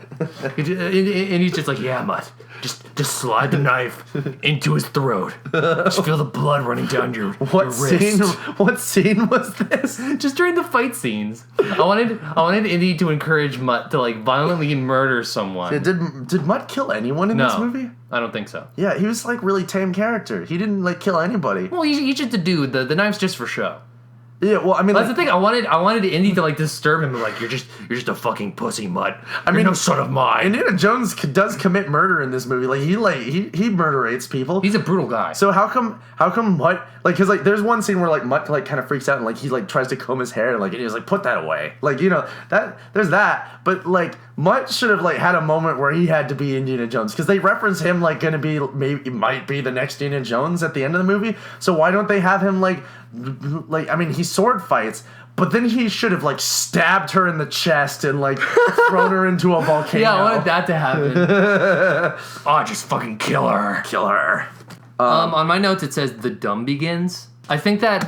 and he's just like, yeah, Mutt. Just slide the knife into his throat. Just feel the blood running down your wrist. What scene was this? Just during the fight scenes. I wanted Indy to encourage Mutt to like violently murder someone. Yeah, did Mutt kill anyone in this movie? I don't think so. Yeah, he was like really tame character. He didn't like kill anybody. Well, he's just a dude. The knife's just for show. Yeah, well, I mean, that's the thing. I wanted Indy to like disturb him, like you're just a fucking pussy, Mutt. I mean, no son of mine. Indiana Jones does commit murder in this movie. Like he murderates people. He's a brutal guy. So how come Mutt like because like there's one scene where like Mutt like kind of freaks out and like he like tries to comb his hair and like and he's like put that away, like that there's that, but like Mutt should have like had a moment where he had to be Indiana Jones because they reference him like gonna be might be the next Indiana Jones at the end of the movie. So why don't they have him like I mean he sword fights, but then he should have like stabbed her in the chest and like thrown her into a volcano. Yeah, I wanted that to happen. Oh, just fucking kill her. Kill her. On my notes it says the dumb begins. I think that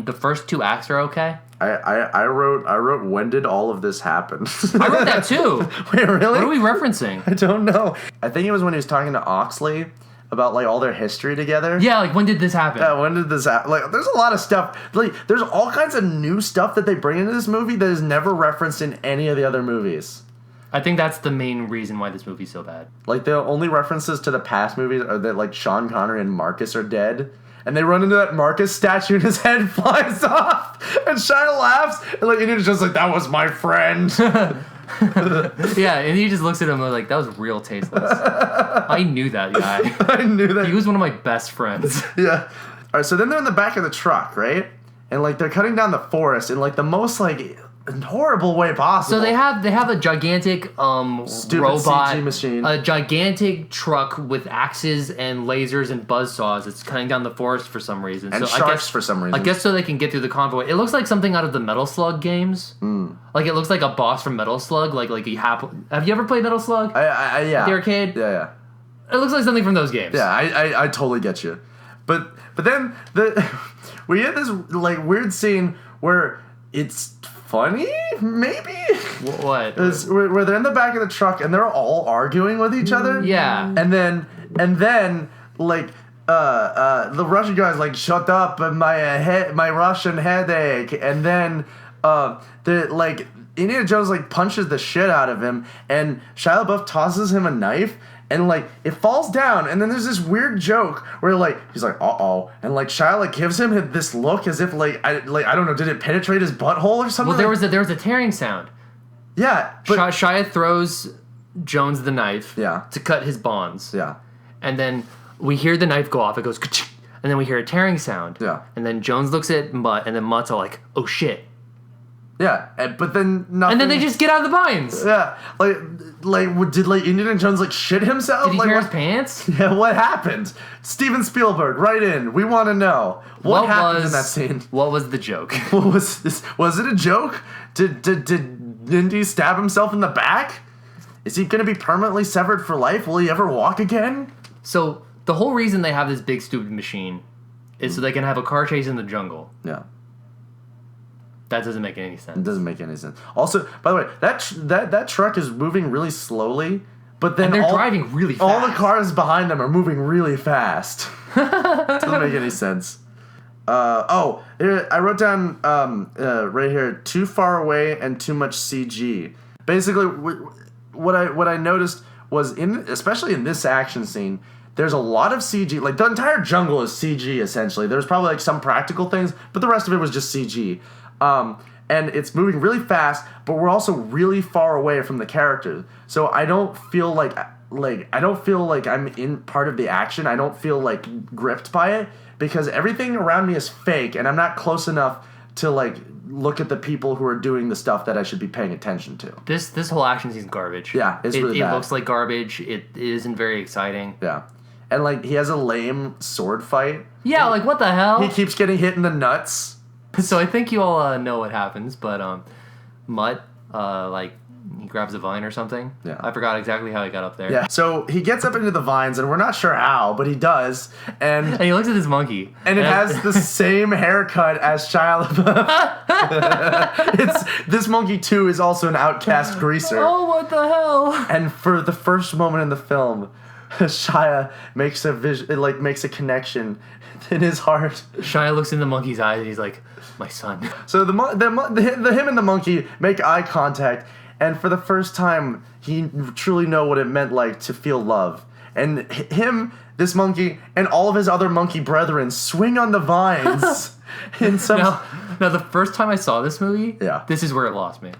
the first two acts are okay. I wrote when did all of this happen? I wrote that too. Wait, really? What are we referencing? I don't know. I think it was when he was talking to Oxley about like all their history together. Yeah, like when did this happen? Yeah, when did this happen? Like there's a lot of stuff. Like there's all kinds of new stuff that they bring into this movie that is never referenced in any of the other movies. I think that's the main reason why this movie's so bad. Like the only references to the past movies are that like Sean Connery and Marcus are dead. And they run into that Marcus statue and his head flies off. And Shia laughs. And like Indiana's just like, that was my friend. Yeah, and he just looks at him like, that was real tasteless. I knew that guy. I knew that. He was one of my best friends. Yeah. All right, so then they're in the back of the truck, right? And like they're cutting down the forest in like the most like horrible way possible. So they have a gigantic Stupid robot CG machine. A gigantic truck with axes and lasers and buzzsaws. It's cutting down the forest for some reason. And so sharks I guess, for some reason. I guess so they can get through the convoy. It looks like something out of the Metal Slug games. Like it looks like a boss from Metal Slug. Like you have you ever played Metal Slug? Yeah. The arcade? Yeah. It looks like something from those games. Yeah, I totally get you. But then we get this like weird scene where it's funny, maybe? What? Where they're in the back of the truck and they're all arguing with each other. Yeah. And then like the Russian guy's like, shut up, my Russian headache. And then Indiana Jones like punches the shit out of him, and Shia LaBeouf tosses him a knife, and like it falls down, and then there's this weird joke where like he's like uh-oh, and like Shia like gives him this look as if I don't know, did it penetrate his butthole or something? Well, there was a tearing sound. Yeah, but Shia throws Jones the knife Yeah. to cut his bonds. yeah. And then we hear the knife go off. It goes ka-ching, And then we hear a tearing sound. Yeah. And then Jones looks at Mutt, and then Mutt's all like, oh shit. Yeah, but then nothing. And then they just get out of the vines. Yeah, did Indiana Jones shit himself? Did he tear his pants? Yeah, what happened? Steven Spielberg, write in. We want to know what happened in that scene. What was the joke? What was this? Was it a joke? Did Indy stab himself in the back? Is he going to be permanently severed for life? Will he ever walk again? So the whole reason they have this big stupid machine is so they can have a car chase in the jungle. Yeah. That doesn't make any sense. It doesn't make any sense. Also, by the way, that truck is moving really slowly, but then and they're driving really fast. All the cars behind them are moving really fast. Doesn't make any sense. I wrote down right here, too far away and too much CG. Basically, what I noticed was especially in this action scene, there's a lot of CG. The entire jungle is CG essentially. There's probably some practical things, but the rest of it was just CG. And it's moving really fast, but we're also really far away from the characters. So I don't feel like I'm in part of the action. I don't feel gripped by it because everything around me is fake, and I'm not close enough to look at the people who are doing the stuff that I should be paying attention to. This whole action scene's garbage. Yeah, it's really bad. It looks like garbage. It isn't very exciting. Yeah. And he has a lame sword fight. Yeah, what the hell? He keeps getting hit in the nuts. So I think you all know what happens, but Mutt, he grabs a vine or something. Yeah. I forgot exactly how he got up there. Yeah. So he gets up into the vines, and we're not sure how, but he does. And he looks at this monkey. And it has the same haircut as Shia LaBeouf. This monkey, too, is also an outcast greaser. Oh, what the hell? And for the first moment in the film, Shia makes makes a connection in his heart. Shia looks in the monkey's eyes and he's like, my son. So the him and the monkey make eye contact, and for the first time, he truly know what it meant to feel love. And this monkey, and all of his other monkey brethren swing on the vines in some. Now the first time I saw this movie, yeah, this is where it lost me.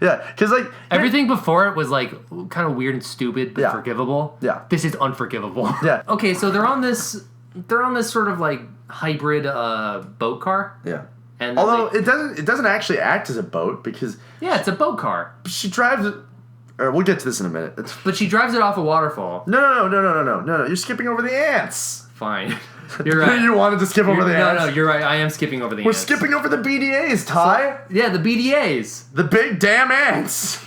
Yeah, because everything before it was kind of weird and stupid, but forgivable. Yeah, this is unforgivable. Yeah. Okay, so they're on this sort of hybrid boat car. Yeah. And although it doesn't actually act as a boat because it's a boat car. She drives it. We'll get to this in a minute. But she drives it off a waterfall. No. You're skipping over the ants. Fine. You're right. You wanted to skip over the ants. No, you're right. I am skipping over the ants. We're skipping over the BDAs, Ty. Yeah, the BDAs. The big damn ants.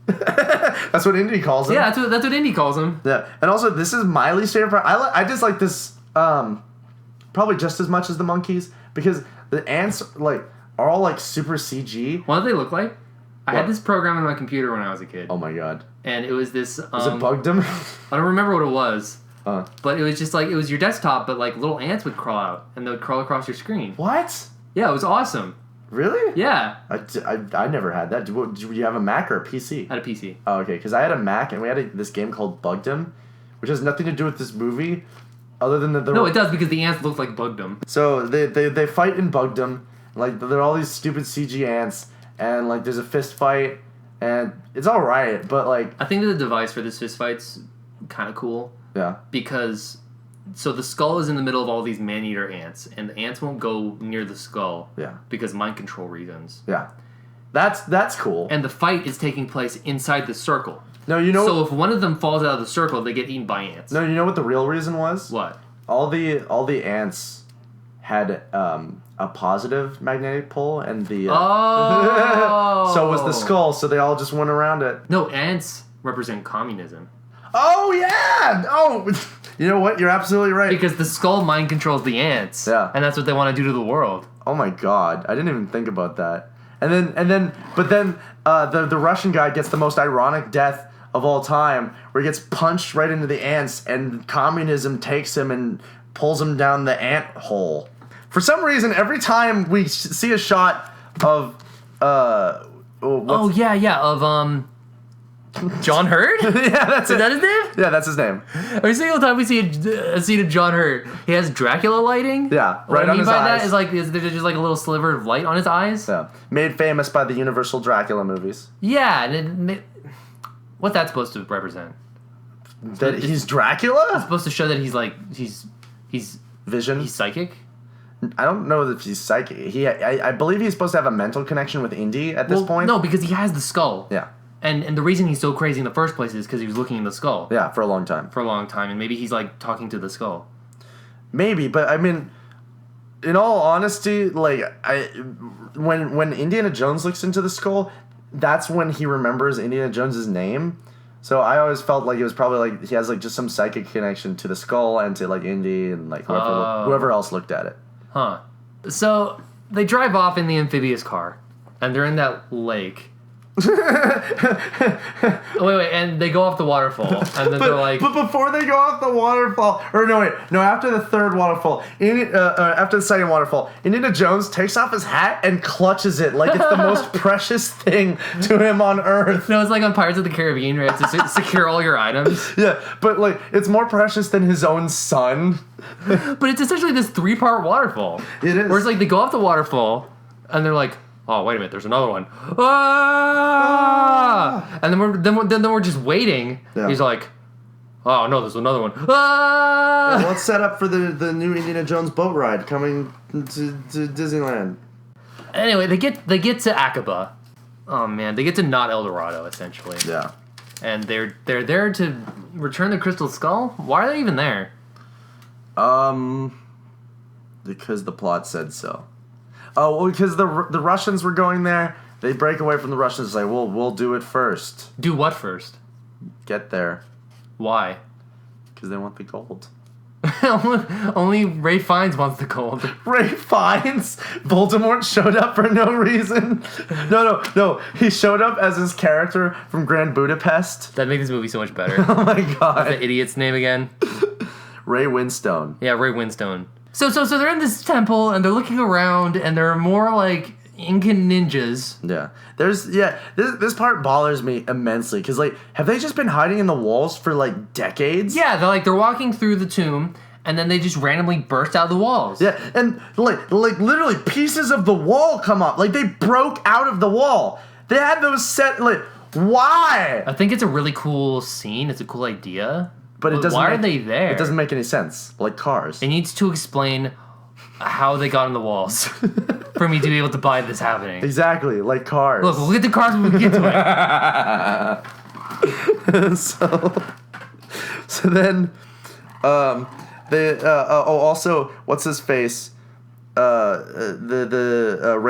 That's what Indy calls them. Yeah, that's what Indy calls them. Yeah, and also this is my least favorite part. I just like this probably just as much as the monkeys because the ants are all super CG. What do they look like? I had this program on my computer when I was a kid. Oh my god. And it was this. Was it Bugdom? I don't remember what it was. But it was just it was your desktop, but little ants would crawl out and they would crawl across your screen. What? Yeah, it was awesome. Really? Yeah. I never had that. Do you have a Mac or a PC? I had a PC. Oh, okay. Because I had a Mac and we had this game called Bugdom, which has nothing to do with this movie, other than that. No, it does because the ants look like Bugdom. So they fight in Bugdom, they're all these stupid CG ants, and there's a fist fight, and it's all right, but I think that the device for this fist fight's kind of cool. Yeah. Because, so the skull is in the middle of all these man-eater ants, and the ants won't go near the skull. Yeah. Because mind control reasons. Yeah. That's cool. And the fight is taking place inside the circle. No, you know. So if one of them falls out of the circle, they get eaten by ants. No, you know what the real reason was? What? All the ants had a positive magnetic pull, and the so was the skull. So they all just went around it. No, ants represent communism. Oh yeah! Oh, you know what? You're absolutely right. Because the skull mind controls the ants. Yeah. And that's what they want to do to the world. Oh my god! I didn't even think about that. But then the Russian guy gets the most ironic death of all time, where he gets punched right into the ants, and communism takes him and pulls him down the ant hole. For some reason, every time we see a shot of of John Hurt? Yeah, that's it. Is that his name? Yeah, that's his name. Every single time we see a scene of John Hurt, he has Dracula lighting. Yeah, right on his eyes. What I mean by that is there's just a little sliver of light on his eyes. Yeah, made famous by the Universal Dracula movies. Yeah, and what's that supposed to represent? That he's Dracula? It's supposed to show that he's He's Vision. psychic? I don't know if he's psychic. I believe he's supposed to have a mental connection with Indy at this point. No, because he has the skull. Yeah. And the reason he's so crazy in the first place is because he was looking in the skull. Yeah, for a long time. And maybe he's like talking to the skull. Maybe, but I mean, in all honesty, like when Indiana Jones looks into the skull, that's when he remembers Indiana Jones's name. So I always felt like it was probably like he has like just some psychic connection to the skull and to like Indy and like whoever else looked at it. Huh. So they drive off in the amphibious car, and they're in that lake. And they go off the waterfall, and then they're like... But before they go off the waterfall... after the third waterfall, after the second waterfall, Indiana Jones takes off his hat and clutches it like it's the most precious thing to him on Earth. No, it's like on Pirates of the Caribbean, right? To secure all your items. Yeah, but like, it's more precious than his own son. But it's essentially this 3-part waterfall. It is. Where it's like they go off the waterfall, and they're like... Oh, wait a minute, there's another one. Ah! And then we're just waiting. Yeah. He's like, oh, no, there's another one. Ah! Yeah, let's set up for the new Indiana Jones boat ride coming to Disneyland. Anyway, they get to Aqaba. Oh, man, they get to not El Dorado, essentially. Yeah. And they're there to return the Crystal Skull? Why are they even there? Because the plot said so. Oh, well, because the Russians were going there. They break away from the Russians. Like, we'll do it first. Do what first? Get there. Why? Because they want the gold. Only Ray Fiennes wants the gold. Ray Fiennes? Voldemort showed up for no reason. No. He showed up as his character from Grand Budapest. That'd make this movie so much better. Oh my god. What's the idiot's name again? Ray Winstone. Yeah, Ray Winstone. So they're in this temple, and they're looking around, and there are more, like, Incan ninjas. Yeah. This part bothers me immensely, because, like, have they just been hiding in the walls for, like, decades? Yeah, they're walking through the tomb, and then they just randomly burst out of the walls. Yeah, and, like literally, pieces of the wall come up. Like, they broke out of the wall. They had those set, like, why? I think it's a really cool scene. It's a cool idea. But it doesn't. Why are they there? It doesn't make any sense. Like cars. It needs to explain how they got on the walls for me to be able to buy this happening. Exactly, like cars. Look, we'll get the cars when we get to it. So then, also, what's his face? Ray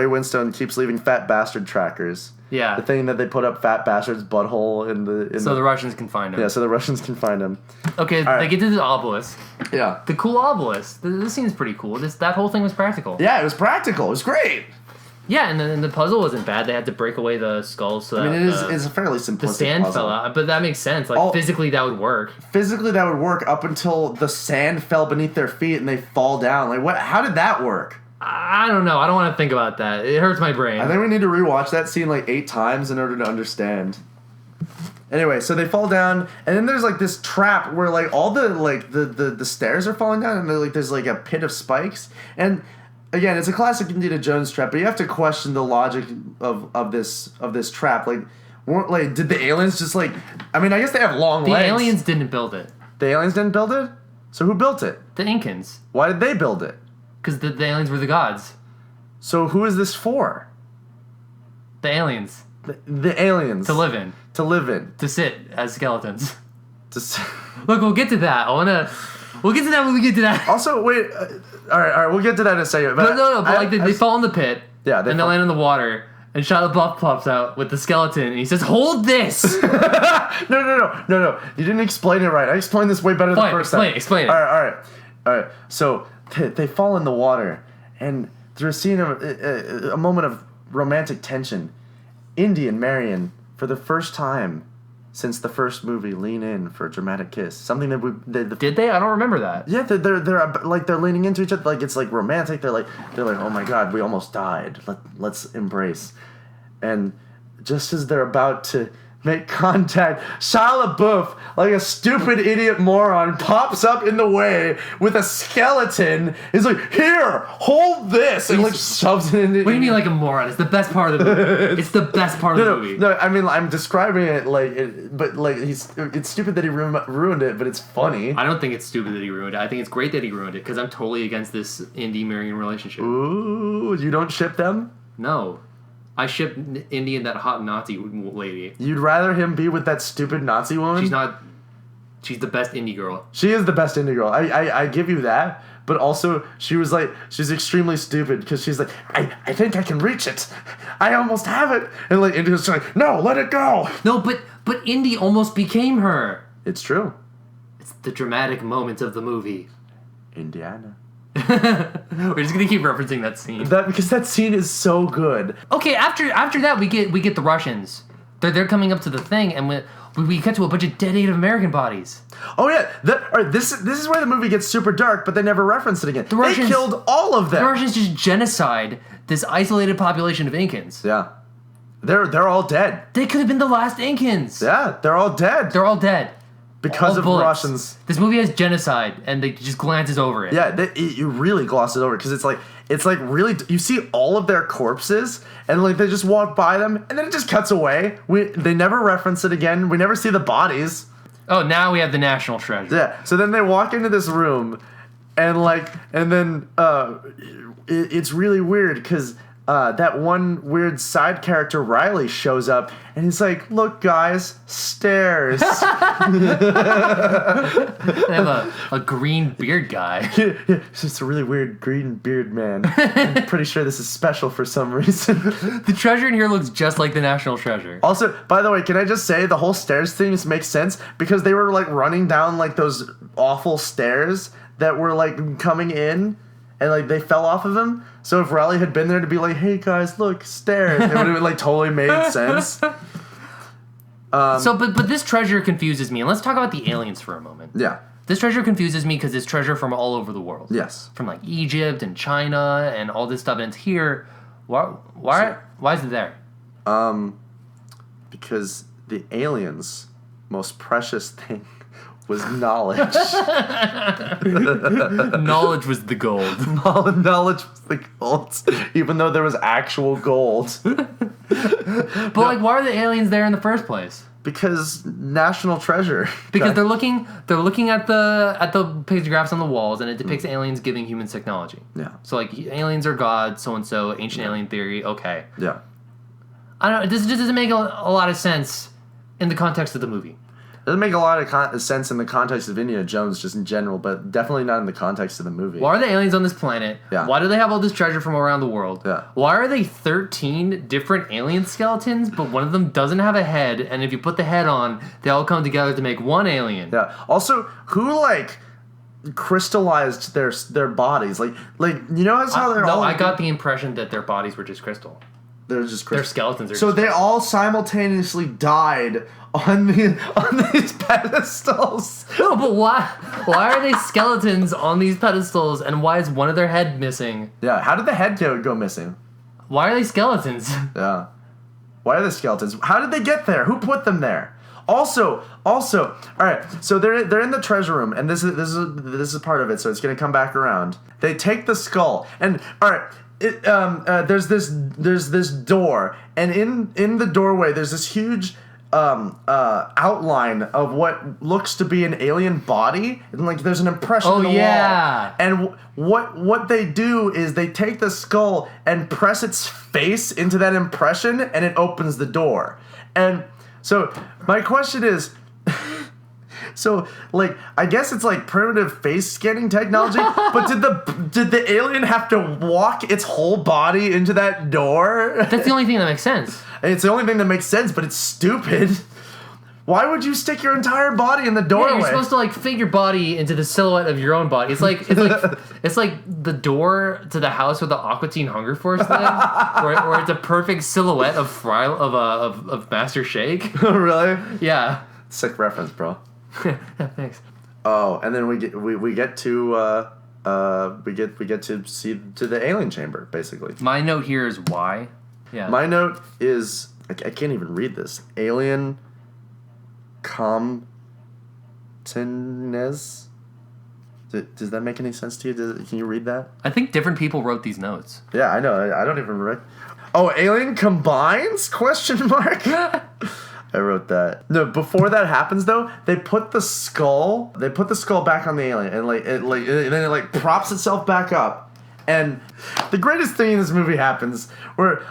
Winstone keeps leaving fat bastard trackers. Yeah. The thing that they put up fat bastard's butthole in the... So the Russians can find him. Yeah, so the Russians can find him. Okay, They get to the obelisk. Yeah. The cool obelisk. This seems pretty cool. That whole thing was practical. Yeah, it was practical. It was great. Yeah, and the puzzle wasn't bad. They had to break away the skulls. So it's a fairly simplistic the sand puzzle. fell out, but that makes sense. Like, physically, that would work. Physically, that would work up until the sand fell beneath their feet and they fall down. Like, what? How did that work? I don't know. I don't want to think about that. It hurts my brain. I think we need to rewatch that scene like 8 times in order to understand. Anyway, so they fall down, and then there's like this trap where like all the like the stairs are falling down, and there's like a pit of spikes. And again, it's a classic Indiana Jones trap, but you have to question the logic of this trap. Like, did the aliens just like? I mean, I guess they have long legs. The aliens didn't build it. The aliens didn't build it? So who built it? The Incans. Why did they build it? Because the aliens were the gods. So who is this for? The aliens. The aliens. To live in. To live in. To sit as skeletons. Look, we'll get to that. We'll get to that when we get to that. Also, wait. All right, we'll get to that in a second. But But they fall in the pit. Yeah, they land in the water. And Shia LaBeouf pops out with the skeleton, and he says, "Hold this!" No. You didn't explain it right. I explained this way better the first time. Explain it. All right. So they fall in the water, and through a scene of a moment of romantic tension, Indy and Marion, for the first time since the first movie, lean in for a dramatic kiss. Something that did they? I don't remember that. Yeah, they're leaning into each other, like it's like romantic. They're like, oh my god, we almost died. Let's embrace. And just as they're about to make contact. Shia LaBeouf, like a stupid idiot moron, pops up in the way with a skeleton. He's like, here, hold this, and like shoves it into. What do you mean like a moron? It's the best part of the movie. It's the best part of the movie. No, I mean I'm describing it but like it's stupid that he ruined it, but it's funny. I don't think it's stupid that he ruined it. I think it's great that he ruined it because I'm totally against this Indy marrying relationship. Ooh, you don't ship them? No. I ship Indy and that hot Nazi lady. You'd rather him be with that stupid Nazi woman? She's not. She's the best indie girl. She is the best indie girl. I give you that. But also, she's extremely stupid because she's like, I think I can reach it. I almost have it. And like Indy's like, no, let it go. No, but Indy almost became her. It's true. It's the dramatic moment of the movie. Indiana. We're just gonna keep referencing that scene. Because that scene is so good. Okay, after that we get the Russians. They're coming up to the thing, and we cut to a bunch of dead Native American bodies. Oh yeah, all right, this is where the movie gets super dark, but they never reference it again. They killed all of them. The Russians just genocide this isolated population of Incans. Yeah, they're all dead. They could have been the last Incans. Yeah, they're all dead. They're all dead. Because of bullets. Russians. This movie has genocide, and they just glances over it. Yeah, you really gloss it over because it's like really you see all of their corpses and like they just walk by them and then it just cuts away. They never reference it again. We never see the bodies. Oh, now we have the national treasure. Yeah. So then they walk into this room, and then it's really weird because. That one weird side character, Riley, shows up and he's like, look, guys, stairs. They have a green beard guy. It's just a really weird green beard man. I'm pretty sure this is special for some reason. The treasure in here looks just like the national treasure. Also, by the way, can I just say the whole stairs thing makes sense because they were like running down like those awful stairs that were like coming in. And like they fell off of him, so if Riley had been there to be like, "Hey guys, look, stairs," it would have like totally made sense. But this treasure confuses me, and let's talk about the aliens for a moment. Yeah, this treasure confuses me because it's treasure from all over the world. Yes, from like Egypt and China and all this stuff, and it's here. Why is it there? Because the aliens' most precious thing was knowledge. Knowledge was the gold. Knowledge was the gold, even though there was actual gold. But like, why are the aliens there in the first place? Because national treasure. Because they're looking at the pictographs on the walls, and it depicts aliens giving humans technology. Yeah. So like, aliens are gods, so and so, ancient alien theory. Okay. Yeah. I don't know. This just doesn't make a lot of sense in the context of the movie. It doesn't make a lot of sense in the context of Indiana Jones just in general, but definitely not in the context of the movie. Why are the aliens on this planet? Yeah. Why do they have all this treasure from around the world? Yeah. Why are they 13 different alien skeletons, but one of them doesn't have a head, and if you put the head on, they all come together to make one alien? Yeah. Also, who like crystallized their bodies? Like you know how they're all. No, I got the impression that their bodies were just crystal. They're just their skeletons are. So just they crystal. all simultaneously died on these pedestals. No, but why? Why are they skeletons on these pedestals, and why is one of their head missing? Yeah. How did the head go missing? Why are they skeletons? Yeah. Why are they skeletons? How did they get there? Who put them there? Also, all right. So they're in the treasure room, and this is part of it. So it's gonna come back around. They take the skull, and all right. There's this door, and in the doorway there's this huge outline of what looks to be an alien body, and like there's an impression on the wall. And what they do is they take the skull and press its face into that impression, and it opens the door. And so my question is, so like I guess it's like primitive face scanning technology, but did the alien have to walk its whole body into that door? That's the only thing that makes sense. It's the only thing that makes sense, but it's stupid. Why would you stick your entire body in the doorway? Yeah, you're supposed to like fit your body into the silhouette of your own body. It's like the door to the house with the Aqua Teen Hunger Force thing, where it's a perfect silhouette of Master Shake. Really? Yeah. Sick reference, bro. Yeah, thanks. Oh, and then we get to see to the alien chamber, basically. My note here is why. Yeah. My note is I can't even read this. Alien Comptonese. Does that make any sense to you? Can you read that? I think different people wrote these notes. Yeah, I know. I don't even remember. Oh, alien combines? Question mark. I wrote that. No, before that happens though, they put the skull back on the alien, and then it props itself back up. And the greatest thing in this movie happens where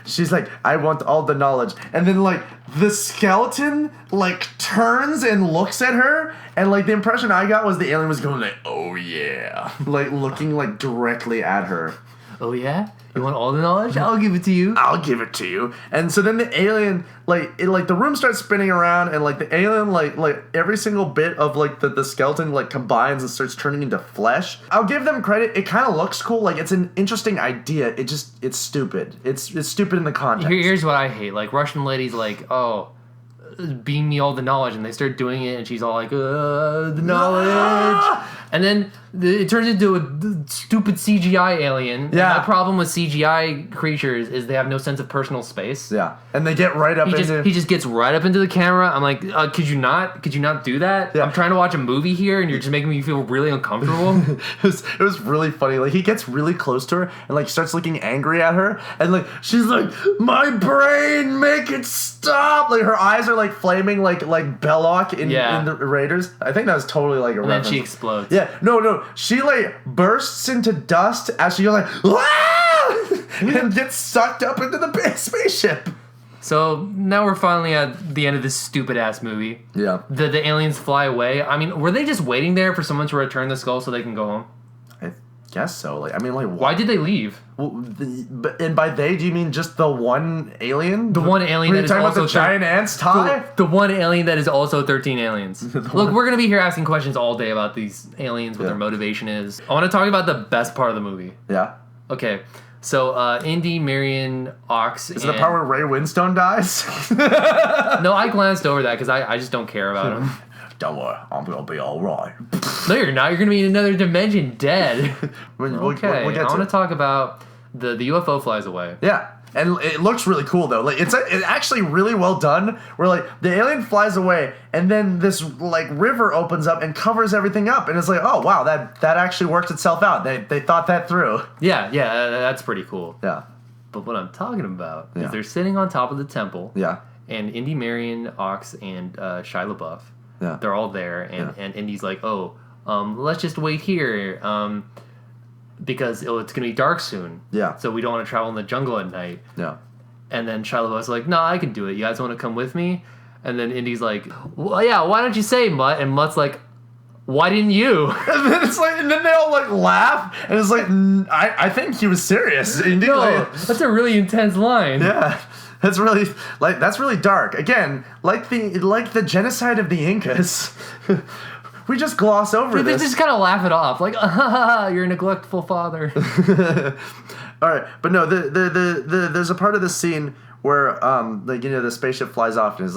she's like, I want all the knowledge, and then the skeleton turns and looks at her, and the impression I got was the alien was going oh yeah, looking directly at her. Oh yeah? You want all the knowledge? I'll give it to you. I'll give it to you. And so then the alien, the room starts spinning around, and the alien, every single bit of the skeleton combines and starts turning into flesh. I'll give them credit. It kind of looks cool. It's an interesting idea. It's stupid. It's stupid in the context. Here's what I hate. Russian ladies oh, beam me all the knowledge, and they start doing it, and she's all the knowledge. And then it turns into a stupid CGI alien. Yeah. My problem with CGI creatures is they have no sense of personal space. Yeah. And they get right up He just gets right up into the camera. I'm like, could you not do that? Yeah. I'm trying to watch a movie here, and you're just making me feel really uncomfortable. it was really funny. He gets really close to her and starts looking angry at her, and she's like, my brain, make it stop. Her eyes are flaming like Belloc in the Raiders. I think that was totally a reference. And then she explodes. Yeah, no. She bursts into dust as she goes "Ah!" and gets sucked up into the spaceship. So now we're finally at the end of this stupid ass movie. Yeah. The aliens fly away. I mean, were they just waiting there for someone to return the skull so they can go home? I guess so. Why did they leave? Well, and by they, do you mean just the one alien? The one alien that is talking also about the giant ants, Ty? The one alien that is also 13 aliens. Look, we're going to be here asking questions all day about these aliens, what their motivation is. I want to talk about the best part of the movie. Yeah. Okay. So, Indy, Marion, Ox, Is it the part where Ray Winstone dies? No, I glanced over that because I just don't care about him. Don't worry, I'm going to be all right. No, you're not. You're going to be in another dimension dead. We'll get I want to talk about the UFO flies away. Yeah. And it looks really cool though. It's actually really well done. Where the alien flies away, and then this river opens up and covers everything up, and it's oh wow, that actually worked itself out. They thought that through. Yeah, that's pretty cool. Yeah. But what I'm talking about is they're sitting on top of the temple. Yeah. And Indy, Marion, Ox, and Shia LaBeouf. Yeah. They're all there, and Indy's let's just wait here. Because it's gonna be dark soon. Yeah. So we don't want to travel in the jungle at night. Yeah. And then Shia LaBeouf's like, "No, I can do it. You guys want to come with me?" And then Indy's like, "Well, yeah. Why don't you say, Mutt?" And Mutt's like, "Why didn't you?" And then and then they all laugh, and it's I think he was serious. Indy, no, that's a really intense line. Yeah. That's really that's really dark. Again, like the genocide of the Incas. We just gloss over this. They just kind of laugh it off, you're a neglectful father. All right, but no, there's a part of this scene where the spaceship flies off and is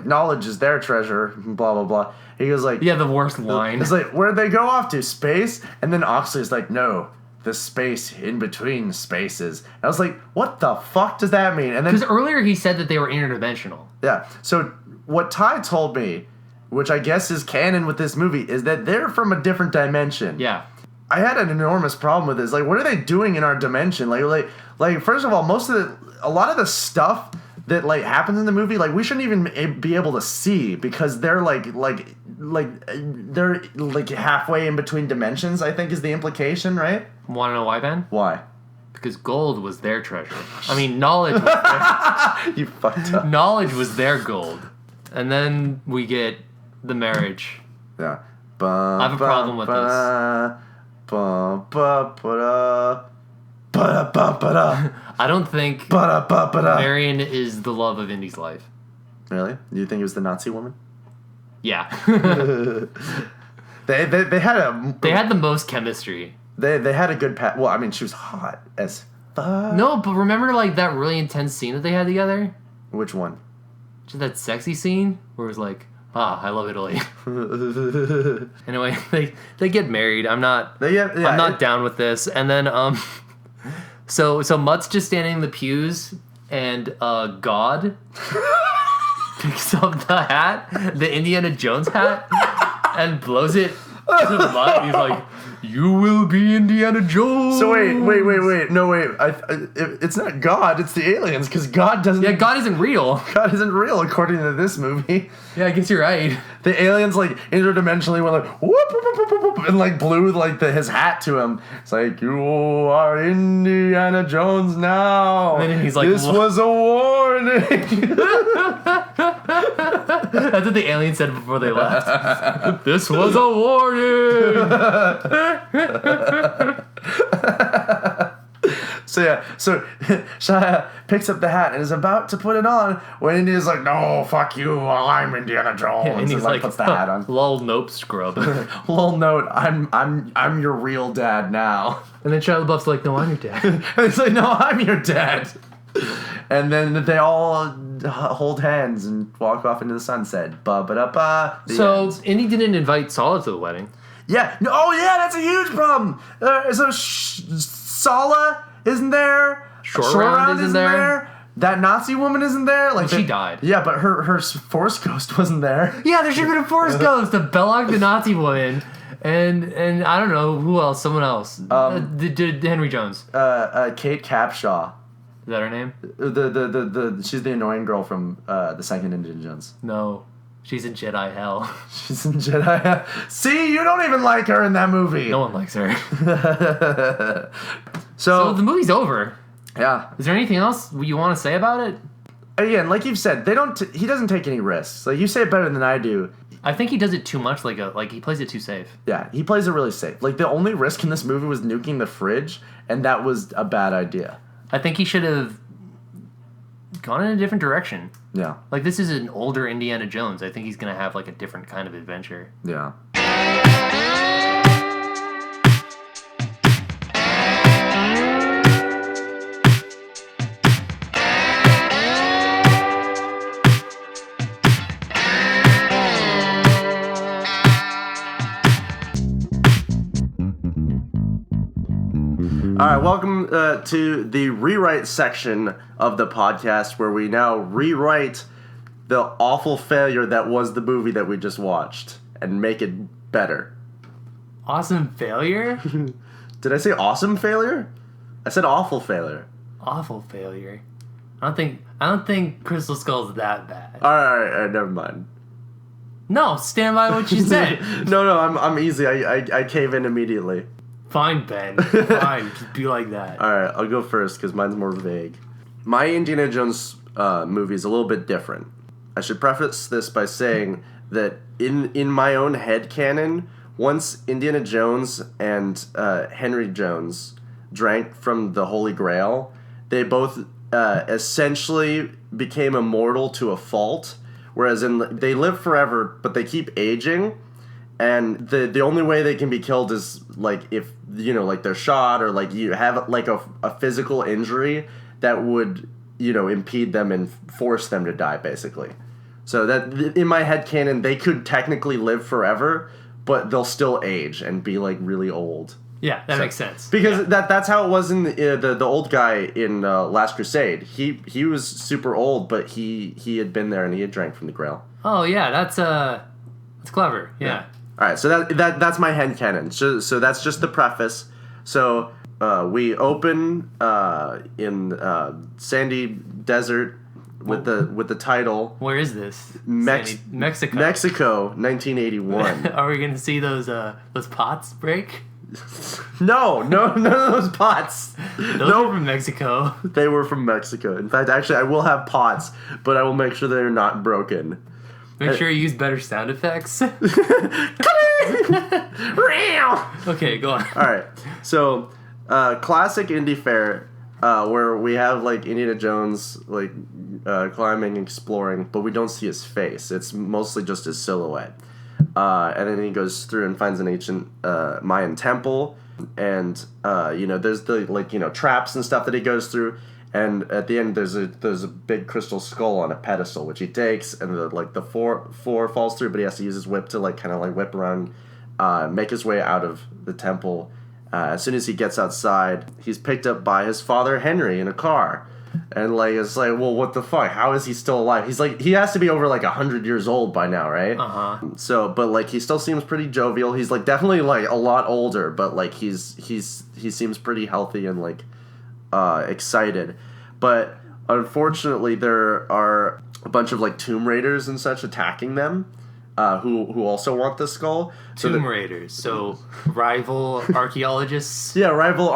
knowledge is their treasure, blah blah blah. He goes the worst line. It's where'd they go off to? Space? And then Oxley's no. The space in between spaces. And I was what the fuck does that mean? And then because earlier he said that they were interdimensional. Yeah. So what Ty told me, which I guess is canon with this movie, is that they're from a different dimension. Yeah. I had an enormous problem with this. What are they doing in our dimension? First of all, a lot of the stuff that happens in the movie, we shouldn't even be able to see because they're they're halfway in between dimensions, I think is the implication, right? Want to know why, Ben? Why? Because gold was their treasure. I mean, knowledge was their... You fucked up. Knowledge was their gold. And then we get the marriage. Yeah. I have a problem with this. I don't think Marion is the love of Indy's life. Really? Do you think it was the Nazi woman? Yeah. They had the most chemistry. They had a good well, I mean, she was hot as fuck. No, but remember that really intense scene that they had together? Which one? Just that sexy scene where it was I love Italy. Anyway, they get married. I'm not down with this. And then so Mutt's just standing in the pews and God picks up the hat, the Indiana Jones hat, and blows it to the mud. He's like, "You will be Indiana Jones." So wait. No, wait. It's not God. It's the aliens, because God doesn't. Yeah, God isn't real. God isn't real according to this movie. Yeah, I guess you're right. The aliens like interdimensionally went like whoop, whoop, whoop, whoop, whoop, and like blew like his hat to him. It's like, you are Indiana Jones now. And then he's like, this was a warning. That's what the alien said before they left. This was a warning. So Shia picks up the hat and is about to put it on when India's like, "No, fuck you, I'm Indiana Jones." Yeah, and he's like, puts the hat on. "Lol, nope, scrub." Little note, I'm your real dad now. And then Shia LaBeouf's like, "No, I'm your dad." And he's like, "No, I'm your dad." And then they all hold hands and walk off into the sunset. Ba-ba-da-ba. So Indy didn't invite Sala to the wedding. Yeah. No, oh, yeah, that's a huge problem. So Sala isn't there. Short Round isn't there. That Nazi woman isn't there. Like she died. Yeah, but her Force Ghost wasn't there. Yeah, there should have been a Force Ghost, the Belloc, the Nazi woman, and I don't know who else. Someone else. Henry Jones. Kate Capshaw. Is that her name? She's the annoying girl from the second Indiana Jones. No. She's in Jedi Hell. She's in Jedi Hell. See, you don't even like her in that movie. No one likes her. So the movie's over. Yeah. Is there anything else you want to say about it? Again, like you've said, he doesn't take any risks. Like, you say it better than I do. I think he does it too much. Like he plays it too safe. Yeah, he plays it really safe. Like, the only risk in this movie was nuking the fridge, and that was a bad idea. I think he should have gone in a different direction. Yeah. Like, this is an older Indiana Jones. I think he's going to have, like, a different kind of adventure. Yeah. All right, welcome to the rewrite section of the podcast, where we now rewrite the awful failure that was the movie that we just watched and make it better. Awesome failure? Did I say awesome failure? I said awful failure. Awful failure. I don't think Crystal Skull's that bad. All right, never mind. No, stand by what you said. No, I'm easy. I cave in immediately. Fine, Ben. Fine. Just be like that. All right, I'll go first because mine's more vague. My Indiana Jones movie is a little bit different. I should preface this by saying that in my own head canon, once Indiana Jones and Henry Jones drank from the Holy Grail, they both essentially became immortal to a fault. Whereas they live forever, but they keep aging. And the only way they can be killed is, like, if, you know, like, they're shot or, like, you have, like, a physical injury that would, you know, impede them and force them to die, basically. So that, in my headcanon, they could technically live forever, but they'll still age and be, like, really old. Yeah, that makes sense. Because that's how it was in the old guy in Last Crusade. He was super old, but he had been there and he had drank from the Grail. Oh, yeah, that's clever. Yeah. All right, so that's my headcanon. So that's just the preface. So we open in sandy desert with the title. Where is this? Mexico. Mexico, 1981. Are we gonna see those pots break? No, none of those pots. Those were from Mexico. They were from Mexico. In fact, actually, I will have pots, but I will make sure they're not broken. Make sure you use better sound effects. Okay, go on. All right. So, classic indie fare, where we have, like, Indiana Jones, like, climbing, exploring, but we don't see his face. It's mostly just his silhouette. And then he goes through and finds an ancient Mayan temple, and you know, there's the, like, you know, traps and stuff that he goes through. And at the end, there's a big crystal skull on a pedestal, which he takes, and the floor falls through, but he has to use his whip to, like, kind of, like, whip around, make his way out of the temple. As soon as he gets outside, he's picked up by his father Henry in a car, And like it's like, well, what the fuck? How is he still alive? He's like, he has to be over like 100 years old by now, right? So, but like he still seems pretty jovial. He's like definitely like a lot older, but like he seems pretty healthy and like excited. But unfortunately, there are a bunch of like tomb raiders and such attacking them. Who also want the skull. Tomb Raiders, so rival archaeologists? Yeah, rival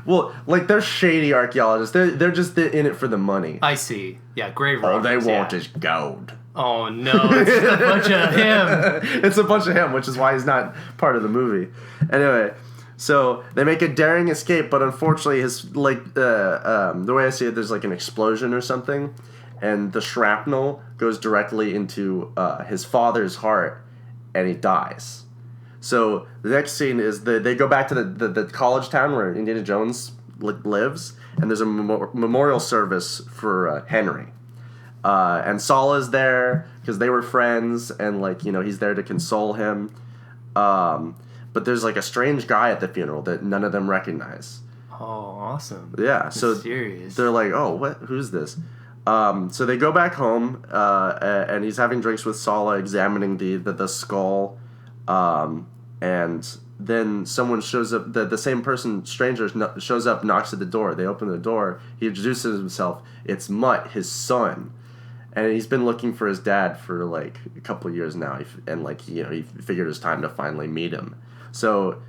well, like, they're shady archaeologists. They're just in it for the money. I see. Yeah, grave All robbers. they want is gold. Oh, no, it's just a bunch of him. It's a bunch of him, which is why he's not part of the movie. Anyway, so they make a daring escape, but unfortunately his, like, the way I see it, there's, like, an explosion or something, and the shrapnel goes directly into his father's heart, and he dies. So the next scene is they go back to the college town where Indiana Jones lives, and there's a memorial service for Henry. And Saul is there because they were friends, and like, you know, he's there to console him. But there's like a strange guy at the funeral that none of them recognize. Oh, awesome. Yeah, so Mysterious. They're like, oh, what? Who's this? So they go back home, and he's having drinks with Sala, examining the skull, and then someone shows up, the same person, stranger, shows up, knocks at the door. They open the door, he introduces himself, it's Mutt, his son, and he's been looking for his dad for, like, a couple of years now, and, like, you know, he figured it was time to finally meet him. So,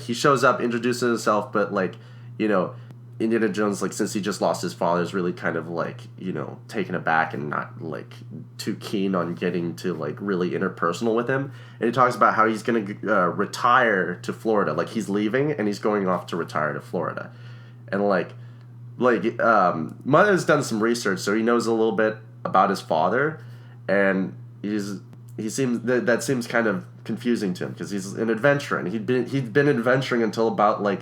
he shows up, introduces himself, but, like, you know, Indiana Jones, like, since he just lost his father, is really kind of, like, you know, taken aback and not, like, too keen on getting to, like, really interpersonal with him. And he talks about how he's going to retire to Florida. Like, he's leaving, and he's going off to retire to Florida. And, Mutt has done some research, so he knows a little bit about his father. And that seems kind of confusing to him because he's an adventurer, and he'd been adventuring until about like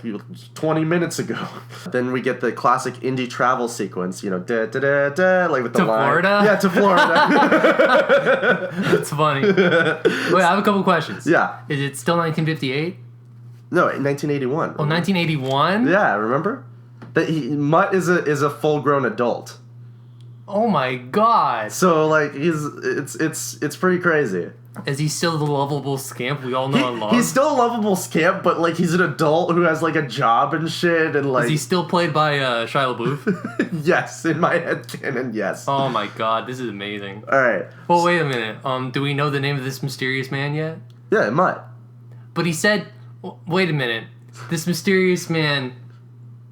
20 minutes ago. Then we get the classic Indy travel sequence, you know, da da da da, like with the line. Florida? Yeah, to Florida. That's funny. Wait, I have a couple questions. Yeah. Is it still 1958? No, 1981. Oh, 1981? Yeah, remember? Mutt is a full-grown adult. Oh my god. So like it's pretty crazy. Is he still the lovable scamp we all know and love? He's still a lovable scamp, but like he's an adult who has like a job and shit, and like. Is he still played by Shia LaBeouf? Yes, in my head canon, yes. Oh my god, this is amazing. All right. Well, wait a minute. Do we know the name of this mysterious man yet? Yeah, Mutt. But he said, wait a minute, this mysterious man.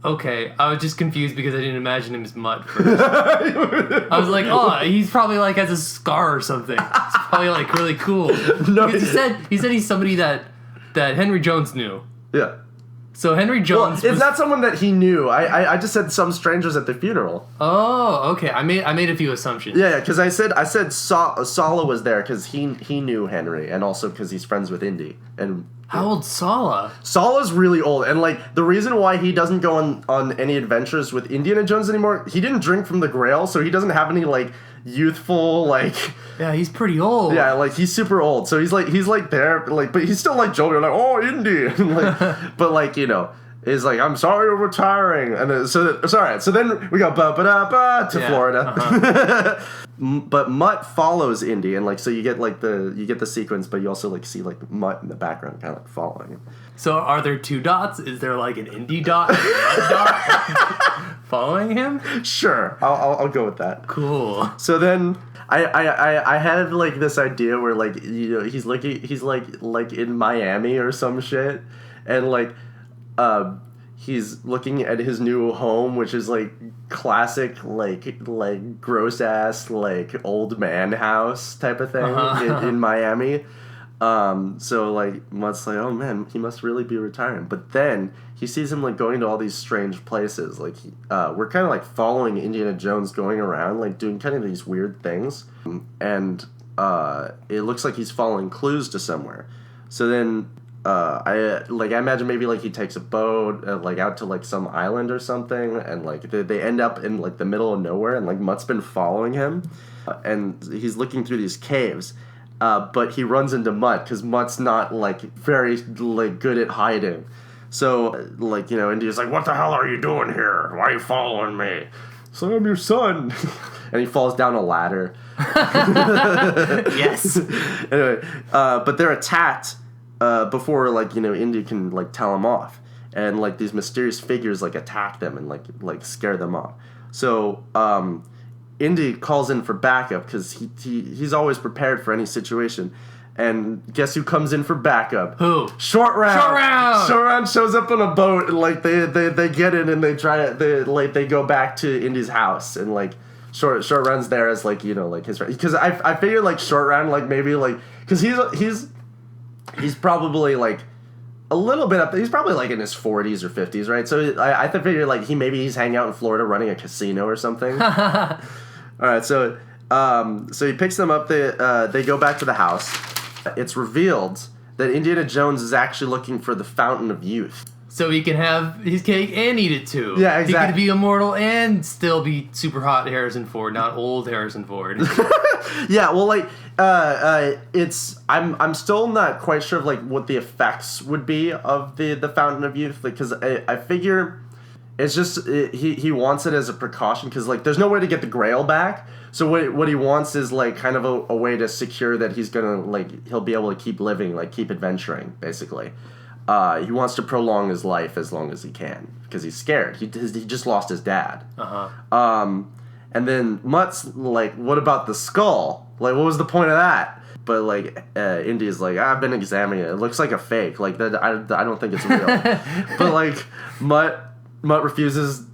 Okay, I was just confused because I didn't imagine him as Mutt first. I was like, oh, he's probably like has a scar or something. It's probably like really cool. No, because he said he's somebody that Henry Jones knew. Yeah. So Henry Jones. Well, it's not someone that he knew. I just said some strangers at the funeral. Oh, okay. I made a few assumptions. Yeah, because I said Sala was there because he knew Henry, and also because he's friends with Indy. And how old's Sala? Sala's really old, and like the reason why he doesn't go on any adventures with Indiana Jones anymore, he didn't drink from the Grail, so he doesn't have any like youthful like. Yeah, he's pretty old. Yeah, like he's super old, so he's like there, like, but he's still like joking, like, oh, Indy, like, but like, you know. Is like, I'm sorry you're retiring, and then, so then we go to Florida. Uh-huh. But Mutt follows Indy, and like so you get the sequence, but you also like see like Mutt in the background, kind of like following him. So are there two dots? Is there like an Indy dot, and a Mutt dot following him? Sure, I'll go with that. Cool. So then. I had like this idea where like, you know, he's like in Miami or some shit, and like he's looking at his new home, which is like classic like gross ass like old man house type of thing in Miami. So like Mutt's like, oh man, he must really be retiring. But then he sees him like going to all these strange places. Like we're kind of like following Indiana Jones going around like doing kind of these weird things, and it looks like he's following clues to somewhere. So then I imagine maybe like he takes a boat like out to like some island or something, and like they end up in like the middle of nowhere, and like Mutt's been following him, and he's looking through these caves. But he runs into Mutt because Mutt's not like very like good at hiding, So, like, you know, Indy's like, what the hell are you doing here? Why are you following me? So I'm your son. And he falls down a ladder. Yes. Anyway, but they're attacked before, like, you know, Indy can, like, tell them off. And, like, these mysterious figures, like, attack them and, like scare them off. So, Indy calls in for backup because he's always prepared for any situation. And guess who comes in for backup? Who? Short Round. Short Round. Short Round shows up on a boat and like they get in and they go back to Indy's house and like Short Round's there as like, you know, like his friend, because I figure like Short Round like maybe like because he's probably like a little bit up. He's probably like in his 40s or 50s, right? So I figure like he's hanging out in Florida running a casino or something. All right, so he picks them up. They go back to the house. It's revealed that Indiana Jones is actually looking for the Fountain of Youth. So he can have his cake and eat it too. Yeah, exactly. He can be immortal and still be super hot Harrison Ford, not old Harrison Ford. Yeah, well, like, it's I'm still not quite sure of like what the effects would be of the Fountain of Youth, like, because I figure it's just he wants it as a precaution because like there's no way to get the Grail back. So what he wants is like kind of a way to secure that he's gonna like he'll be able to keep living, like keep adventuring, basically. He wants to prolong his life as long as he can because he's scared. He just lost his dad. And then Mutt's like, what about the skull? Like, what was the point of that? But like Indy's like, I've been examining it. It looks like a fake. Like that, I don't think it's real. But like Mutt refuses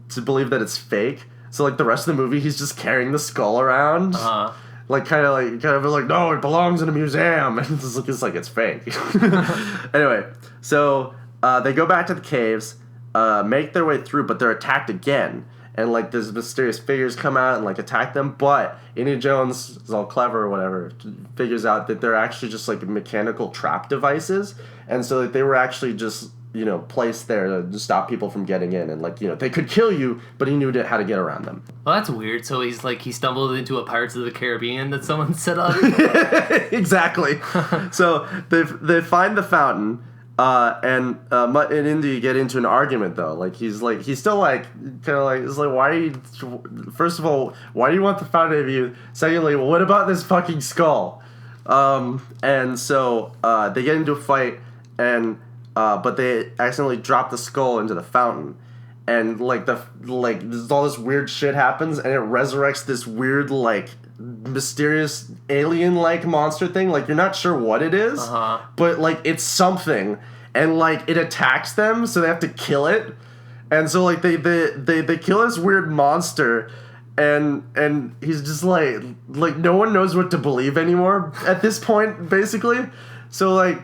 to believe that it's fake. So like the rest of the movie, he's just carrying the skull around, like kind of like no, it belongs in a museum, and it's like it's fake. Anyway, so they go back to the caves, make their way through, but they're attacked again, and like these mysterious figures come out and like attack them. But Indiana Jones is all clever or whatever, figures out that they're actually just like mechanical trap devices, and so like, they were actually just, you know, placed there to stop people from getting in, and like, you know, they could kill you, but he knew how to get around them. Well, that's weird. So he stumbled into a Pirates of the Caribbean that someone set up. Exactly. So they find the fountain, and Mutt and Indy get into an argument though. Like he's still like kind of like, it's like, why are you? First of all, why do you want the Fountain of Youth? Secondly, well, what about this fucking skull? And so they get into a fight, and but they accidentally drop the skull into the fountain, and like all this weird shit happens, and it resurrects this weird like mysterious alien like monster thing. Like you're not sure what it is, but like it's something, and like it attacks them, so they have to kill it, and so like they kill this weird monster. And he's just like no one knows what to believe anymore at this point, basically. So like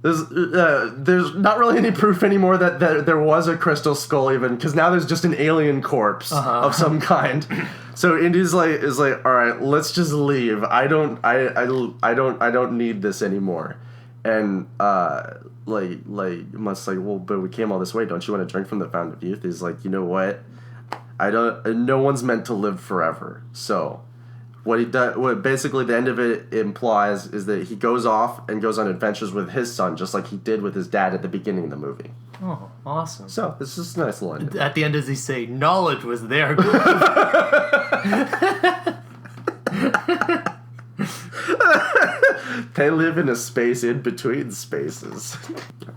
there's not really any proof anymore that there was a crystal skull, even, because now there's just an alien corpse of some kind. So Indy's is like, all right, let's just leave. I don't need this anymore. And Mutt's like, well, but we came all this way. Don't you want to drink from the Fountain of Youth? He's like, you know what? No one's meant to live forever. So what he does, what basically the end of it implies, is that he goes off and goes on adventures with his son, just like he did with his dad at the beginning of the movie. Oh, awesome. So it's just a nice little ending. At the end, does he say, knowledge was there? They live in a space in between spaces.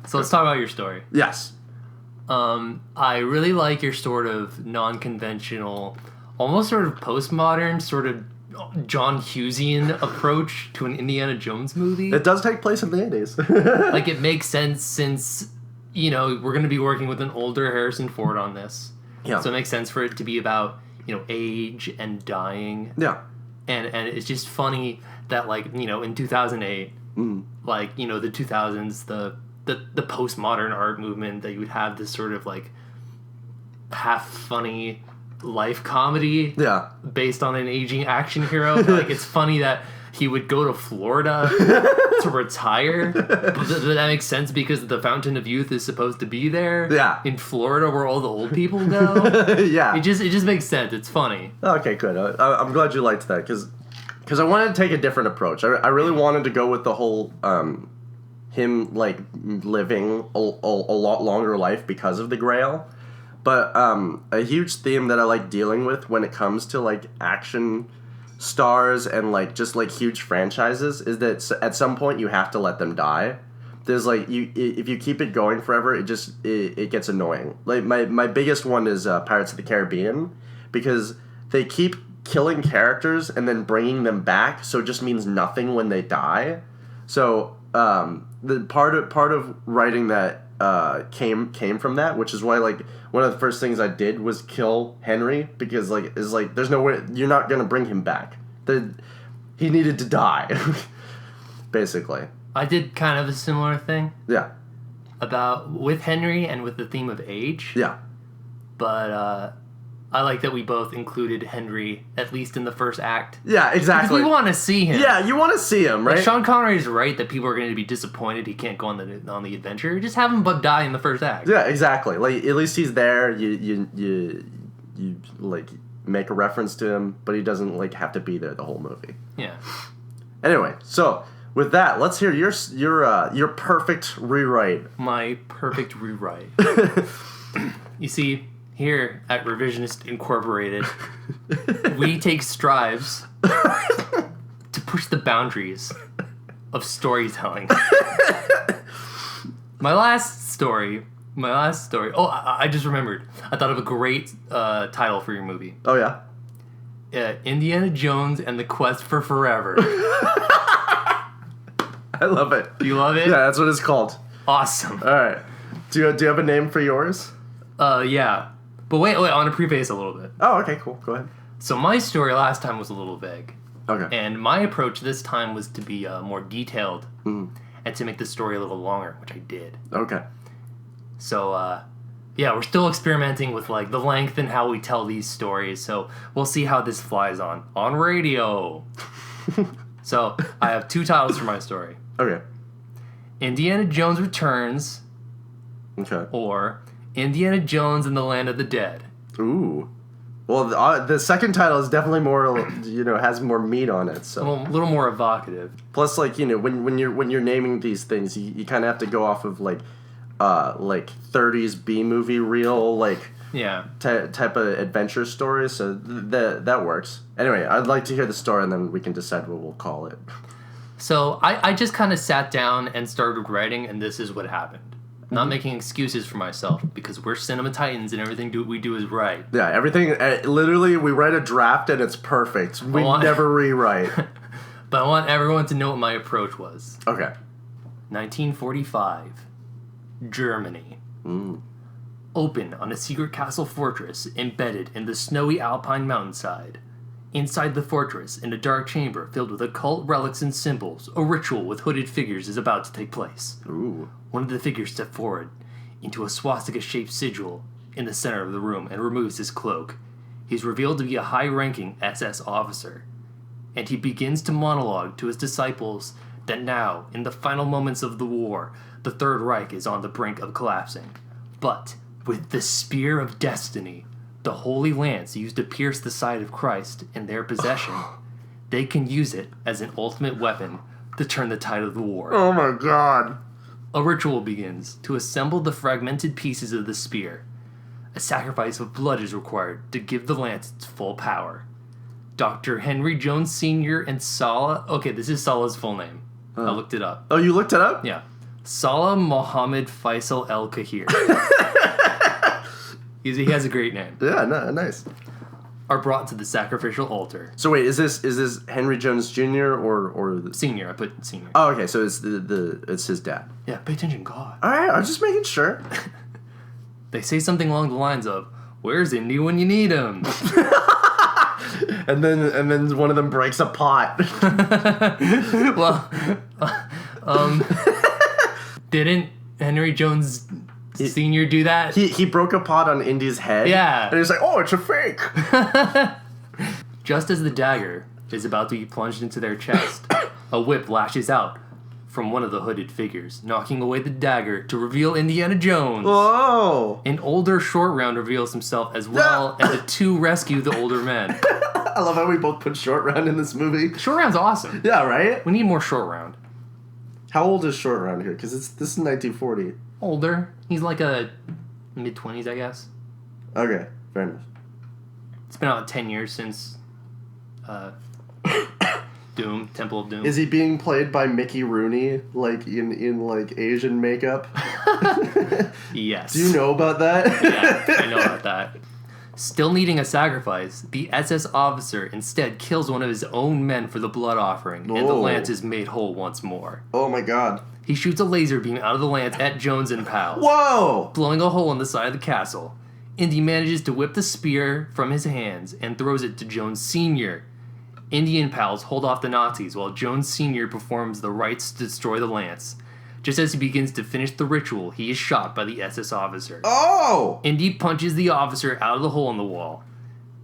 So let's talk about your story. Yes. I really like your sort of non-conventional, almost sort of postmodern, sort of John Hughesian approach to an Indiana Jones movie. It does take place in the 80s. Like, it makes sense since, you know, we're going to be working with an older Harrison Ford on this. Yeah. So it makes sense for it to be about, you know, age and dying. Yeah. And it's just funny that, like, you know, in 2008, like, you know, the 2000s, the postmodern art movement, that you would have this sort of like half funny life comedy based on an aging action hero. Like, it's funny that he would go to Florida to retire, but that makes sense because the Fountain of Youth is supposed to be there in Florida where all the old people go. It just makes sense. It's funny. Okay, good. I'm glad you liked that because I wanted to take a different approach. I really wanted to go with the whole him like living a lot longer life because of the Grail. But a huge theme that I like dealing with when it comes to like action stars and like just like huge franchises is that at some point you have to let them die. There's like if you keep it going forever, it gets annoying. Like my biggest one is Pirates of the Caribbean, because they keep killing characters and then bringing them back, so it just means nothing when they die. So the part of writing that came from that, which is why like one of the first things I did was kill Henry, because like there's no way you're not gonna bring him back. He needed to die, basically. I did kind of a similar thing. Yeah. With Henry and with the theme of age. Yeah. But I like that we both included Henry, at least in the first act. Yeah, exactly. Because we want to see him. Yeah, you want to see him, right? Like Sean Connery is right that people are going to be disappointed he can't go on the adventure. Just have him but die in the first act. Yeah, exactly. Like at least he's there. You like make a reference to him, but he doesn't like have to be there the whole movie. Yeah. Anyway, so with that, let's hear your perfect rewrite. My perfect rewrite. You see, here at Revisionist Incorporated, we take strives to push the boundaries of storytelling. My last story. Oh, I just remembered. I thought of a great title for your movie. Oh, yeah? Indiana Jones and the Quest for Forever. I love it. You love it? Yeah, that's what it's called. Awesome. All right. Do you have a name for yours? Yeah. But wait, I want to preface a little bit. Oh, okay, cool. Go ahead. So my story last time was a little vague. Okay. And my approach this time was to be more detailed and to make the story a little longer, which I did. Okay. So, yeah, we're still experimenting with like the length and how we tell these stories. So we'll see how this flies on radio. So I have two titles for my story. Okay. Indiana Jones Returns. Okay. Or Indiana Jones and the Land of the Dead. Ooh. Well, the second title is definitely more, has more meat on it. So A little more evocative. plus, like, when you're naming these things, you kind of have to go off of like 30s B movie reel type of adventure stories. So that works. Anyway, I'd like to hear the story, and then we can decide what we'll call it. So I just kind of sat down and started writing, and this is what happened. Not making excuses for myself, because we're Cinema Titans and everything we do is right. Yeah, everything, literally, we write a draft and it's perfect. We never rewrite. But I want everyone to know what my approach was. Okay. 1945, Germany. Open on a secret castle fortress embedded in the snowy alpine mountainside. Inside the fortress, in a dark chamber filled with occult relics and symbols, a ritual with hooded figures is about to take place. Ooh. One of the figures steps forward into a swastika-shaped sigil in the center of the room and removes his cloak. He's revealed to be a high-ranking SS officer, and he begins to monologue to his disciples that now, in the final moments of the war, the Third Reich is on the brink of collapsing. But with the Spear of Destiny, the holy lance used to pierce the side of Christ in their possession, they can use it as an ultimate weapon to turn the tide of the war. Oh my god. A ritual begins to assemble the fragmented pieces of the spear. A sacrifice of blood is required to give the lance its full power. Dr. Henry Jones Sr. and Salah... Okay, this is Salah's full name. I looked it up. Oh, you looked it up? Yeah. Salah Mohammed Faisal El Kahir. He has a great name. Yeah, nice. Are brought to the sacrificial altar. So wait, is this Henry Jones Jr. or the... Senior, I put senior. Oh, okay, so it's it's his dad. Yeah, pay attention, God. All right, I was just making sure. They say something along the lines of, "Where's Indy when you need him?" and then one of them breaks a pot. Well, didn't Henry Jones Senior do that? He broke a pot on Indy's head. Yeah. And he's like, "Oh, it's a fake." Just as the dagger is about to be plunged into their chest, a whip lashes out from one of the hooded figures, knocking away the dagger to reveal Indiana Jones. Whoa! An older Short Round reveals himself as well, and the two rescue the older men. I love how we both put Short Round in this movie. Short Round's awesome. Yeah, right? We need more Short Round. How old is Short around here? Because this is 1940. Older. He's like a mid-20s, I guess. Okay, fair enough. It's been about 10 years since Doom, Temple of Doom. Is he being played by Mickey Rooney, like in like Asian makeup? Yes. Do you know about that? Yeah, I know about that. Still needing a sacrifice, the SS officer instead kills one of his own men for the blood offering, and the lance is made whole once more. Oh my god. He shoots a laser beam out of the lance at Jones and pals. Whoa! Blowing a hole in the side of the castle. Indy manages to whip the spear from his hands and throws it to Jones Sr. Indy and pals hold off the Nazis while Jones Sr. performs the rites to destroy the lance. Just as he begins to finish the ritual, he is shot by the SS officer. Oh! Indy punches the officer out of the hole in the wall.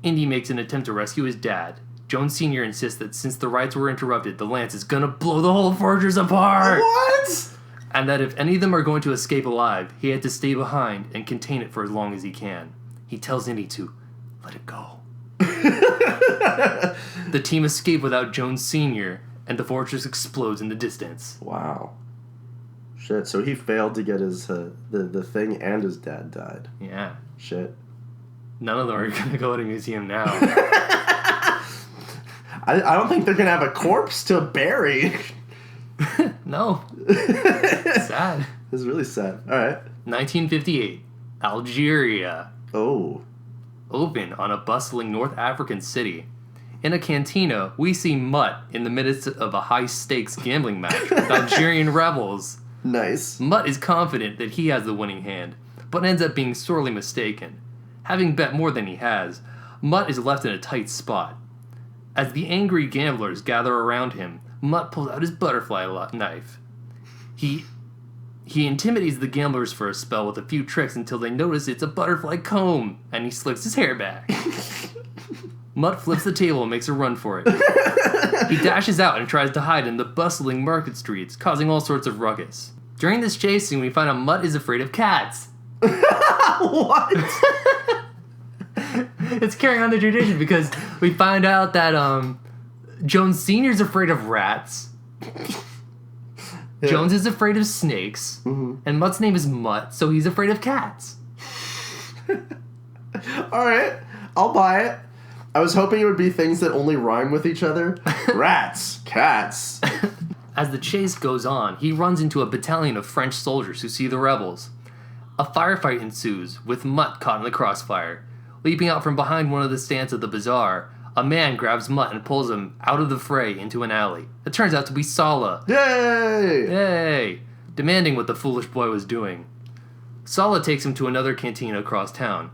Indy makes an attempt to rescue his dad. Jones Sr. insists that since the rites were interrupted, the lance is gonna blow the whole fortress apart! What? And that if any of them are going to escape alive, he had to stay behind and contain it for as long as he can. He tells Indy to let it go. The team escape without Jones Sr., and the fortress explodes in the distance. Wow. Shit, so he failed to get his, the thing and his dad died. Yeah. Shit. None of them are going to go to a museum now. I don't think they're going to have a corpse to bury. No. Sad. This is really sad. Alright. 1958. Algeria. Oh. Open on a bustling North African city. In a cantina, we see Mutt in the midst of a high-stakes gambling match with Algerian rebels. Nice. Mutt is confident that he has the winning hand, but ends up being sorely mistaken. Having bet more than he has, Mutt is left in a tight spot. As the angry gamblers gather around him, Mutt pulls out his butterfly knife. He intimidates the gamblers for a spell with a few tricks until they notice it's a butterfly comb, and he slicks his hair back. Mutt flips the table and makes a run for it. He dashes out and tries to hide in the bustling market streets, causing all sorts of ruckus. During this chase scene, we find out Mutt is afraid of cats. What? It's carrying on the tradition because we find out that Jones Sr. is afraid of rats. Yeah. Jones is afraid of snakes. Mm-hmm. And Mutt's name is Mutt, so he's afraid of cats. Alright, I'll buy it. I was hoping it would be things that only rhyme with each other. Rats, cats. As the chase goes on, he runs into a battalion of French soldiers who see the rebels. A firefight ensues, with Mutt caught in the crossfire. Leaping out from behind one of the stands of the bazaar, a man grabs Mutt and pulls him out of the fray into an alley. It turns out to be Sala. Yay! Yay! Demanding what the foolish boy was doing. Sala takes him to another canteen across town.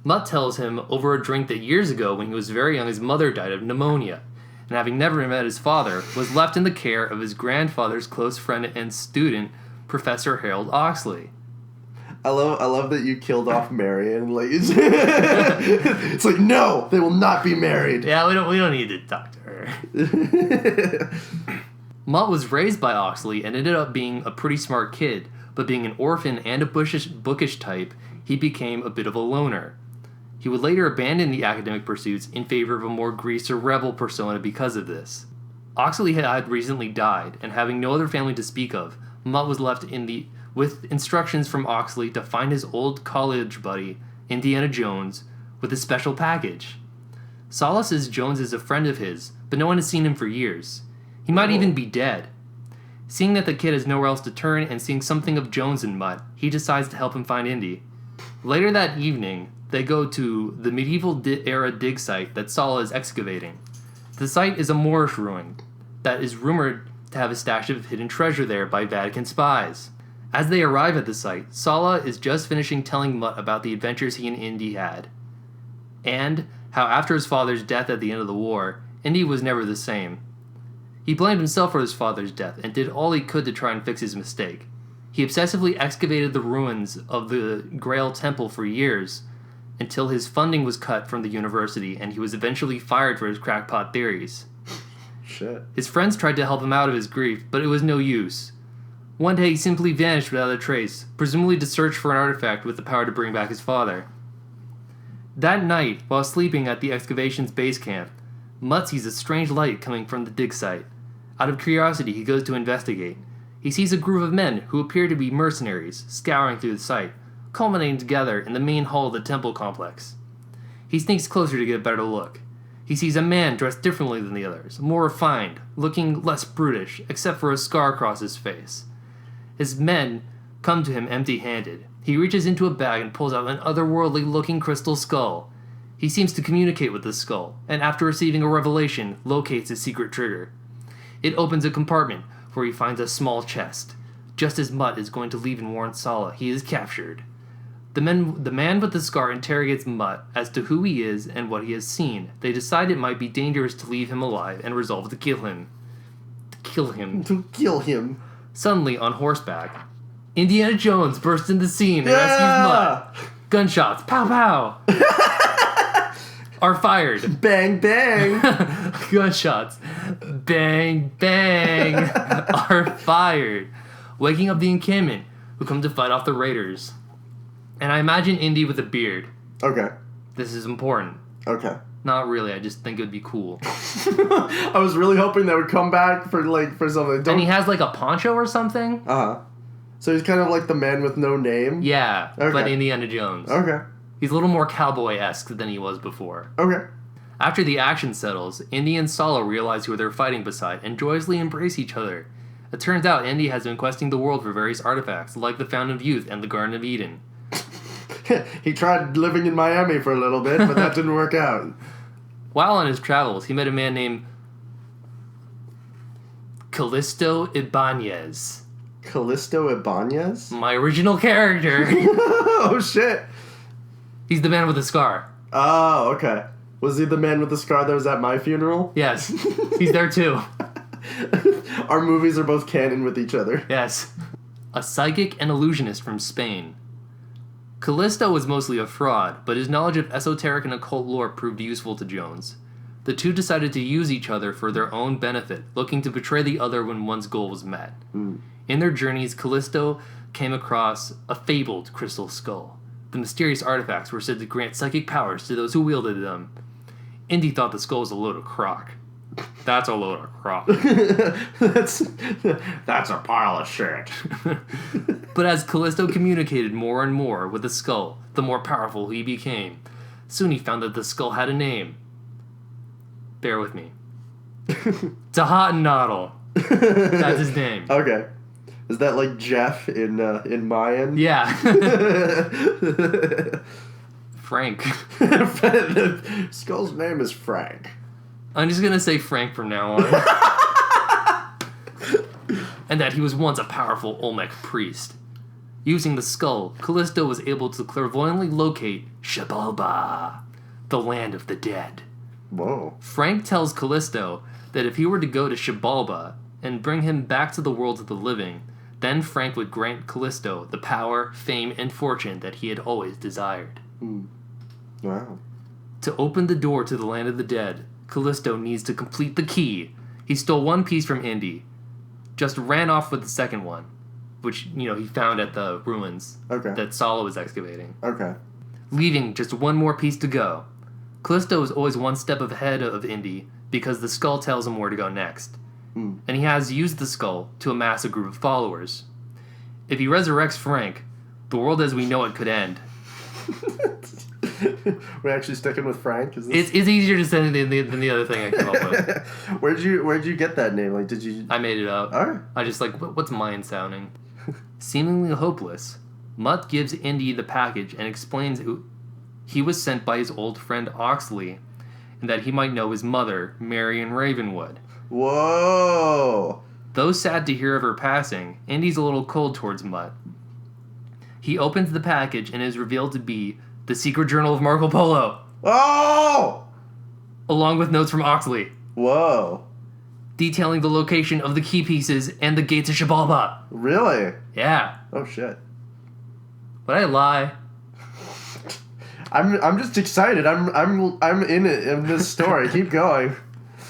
Mutt tells him over a drink that years ago, when he was very young, his mother died of pneumonia, and having never met his father, was left in the care of his grandfather's close friend and student, Professor Harold Oxley. I love that you killed off Marion. Like, it's like, no, they will not be married. Yeah, we don't need to talk to her. Mutt was raised by Oxley and ended up being a pretty smart kid, but being an orphan and a bookish type, he became a bit of a loner. He would later abandon the academic pursuits in favor of a more greaser rebel persona because of this. Oxley had recently died, and having no other family to speak of, Mutt was left with instructions from Oxley to find his old college buddy, Indiana Jones, with a special package. Sala says Jones is a friend of his, but no one has seen him for years. He might even be dead. Seeing that the kid has nowhere else to turn and seeing something of Jones in Mutt, he decides to help him find Indy. Later that evening, they go to the medieval-era dig site that Sala is excavating. The site is a Moorish ruin that is rumored to have a stash of hidden treasure there by Vatican spies. As they arrive at the site, Sala is just finishing telling Mutt about the adventures he and Indy had, and how after his father's death at the end of the war, Indy was never the same. He blamed himself for his father's death and did all he could to try and fix his mistake. He obsessively excavated the ruins of the Grail Temple for years, until his funding was cut from the university and he was eventually fired for his crackpot theories. Shit. His friends tried to help him out of his grief, but it was no use. One day he simply vanished without a trace, presumably to search for an artifact with the power to bring back his father. That night, while sleeping at the excavation's base camp, Mutt sees a strange light coming from the dig site. Out of curiosity, he goes to investigate. He sees a group of men who appear to be mercenaries scouring through the site, culminating together in the main hall of the temple complex. He sneaks closer to get a better look. He sees a man dressed differently than the others, more refined, looking less brutish, except for a scar across his face. His men come to him empty-handed. He reaches into a bag and pulls out an otherworldly-looking crystal skull. He seems to communicate with the skull, and after receiving a revelation, locates its secret trigger. It opens a compartment, where he finds a small chest. Just as Mutt is going to leave and warn Sala, he is captured. The man with the scar interrogates Mutt as to who he is and what he has seen. They decide it might be dangerous to leave him alive and resolve to kill him. To kill him. Suddenly, on horseback, Indiana Jones bursts into the scene and rescues Mutt. Gunshots, pow pow, are fired. Bang bang. Gunshots, bang bang, are fired, waking up the encampment, who come to fight off the raiders. And I imagine Indy with a beard. Okay. This is important. Okay. Not really, I just think it would be cool. I was really hoping that would come back for something. And he has like a poncho or something? Uh-huh. So he's kind of like the man with no name? Yeah, Okay. but Indiana Jones. Okay. He's a little more cowboy-esque than he was before. Okay. After the action settles, Indy and Solo realize who they're fighting beside and joyously embrace each other. It turns out Indy has been questing the world for various artifacts, like the Fountain of Youth and the Garden of Eden. He tried living in Miami for a little bit, but that didn't work out. While on his travels, he met a man named Callisto Ibanez. Callisto Ibanez? My original character. Oh, shit. He's the man with the scar. Oh, okay. Was he the man with the scar that was at my funeral? Yes. He's there too. Our movies are both canon with each other. Yes. A psychic and illusionist from Spain. Callisto was mostly a fraud, but his knowledge of esoteric and occult lore proved useful to Jones. The two decided to use each other for their own benefit, looking to betray the other when one's goal was met. In their journeys, Callisto came across a fabled crystal skull. The mysterious artifacts were said to grant psychic powers to those who wielded them. Indy thought the skull was a load of crock. That's a load of crock. That's a pile of shit. But as Callisto communicated more and more with the skull, the more powerful he became. Soon he found that the skull had a name. Bear with me. Tahatnadal. That's his name. Okay. Is that like Jeff in Mayan? Yeah. Frank. The skull's name is Frank. I'm just gonna say Frank from now on. And that he was once a powerful Olmec priest. Using the skull, Callisto was able to clairvoyantly locate Xibalba, the land of the dead. Whoa. Frank tells Callisto that if he were to go to Xibalba and bring him back to the world of the living, then Frank would grant Callisto the power, fame, and fortune that he had always desired. Wow. To open the door to the land of the dead, Callisto needs to complete the key. He stole one piece from Indy, just ran off with the second one, which, he found at the ruins that Sala was excavating. Okay. Leaving just one more piece to go. Callisto is always one step ahead of Indy because the skull tells him where to go next. And he has used the skull to amass a group of followers. If he resurrects Frank, the world as we know it could end. We're actually sticking with Frank? It's easier to say than the other thing I came up with. Where'd you get that name? Like, did you... I made it up. Alright. I just what's Mayan sounding? Seemingly hopeless, Mutt gives Indy the package and explains he was sent by his old friend Oxley, and that he might know his mother, Marion Ravenwood. Whoa! Though sad to hear of her passing, Indy's a little cold towards Mutt. He opens the package and is revealed to be the secret journal of Marco Polo. Oh! Along with notes from Oxley. Whoa. Detailing the location of the key pieces and the gates of Xibalba. Really? Yeah. Oh shit. Would I lie? I'm just excited. I'm in it in this story. Keep going.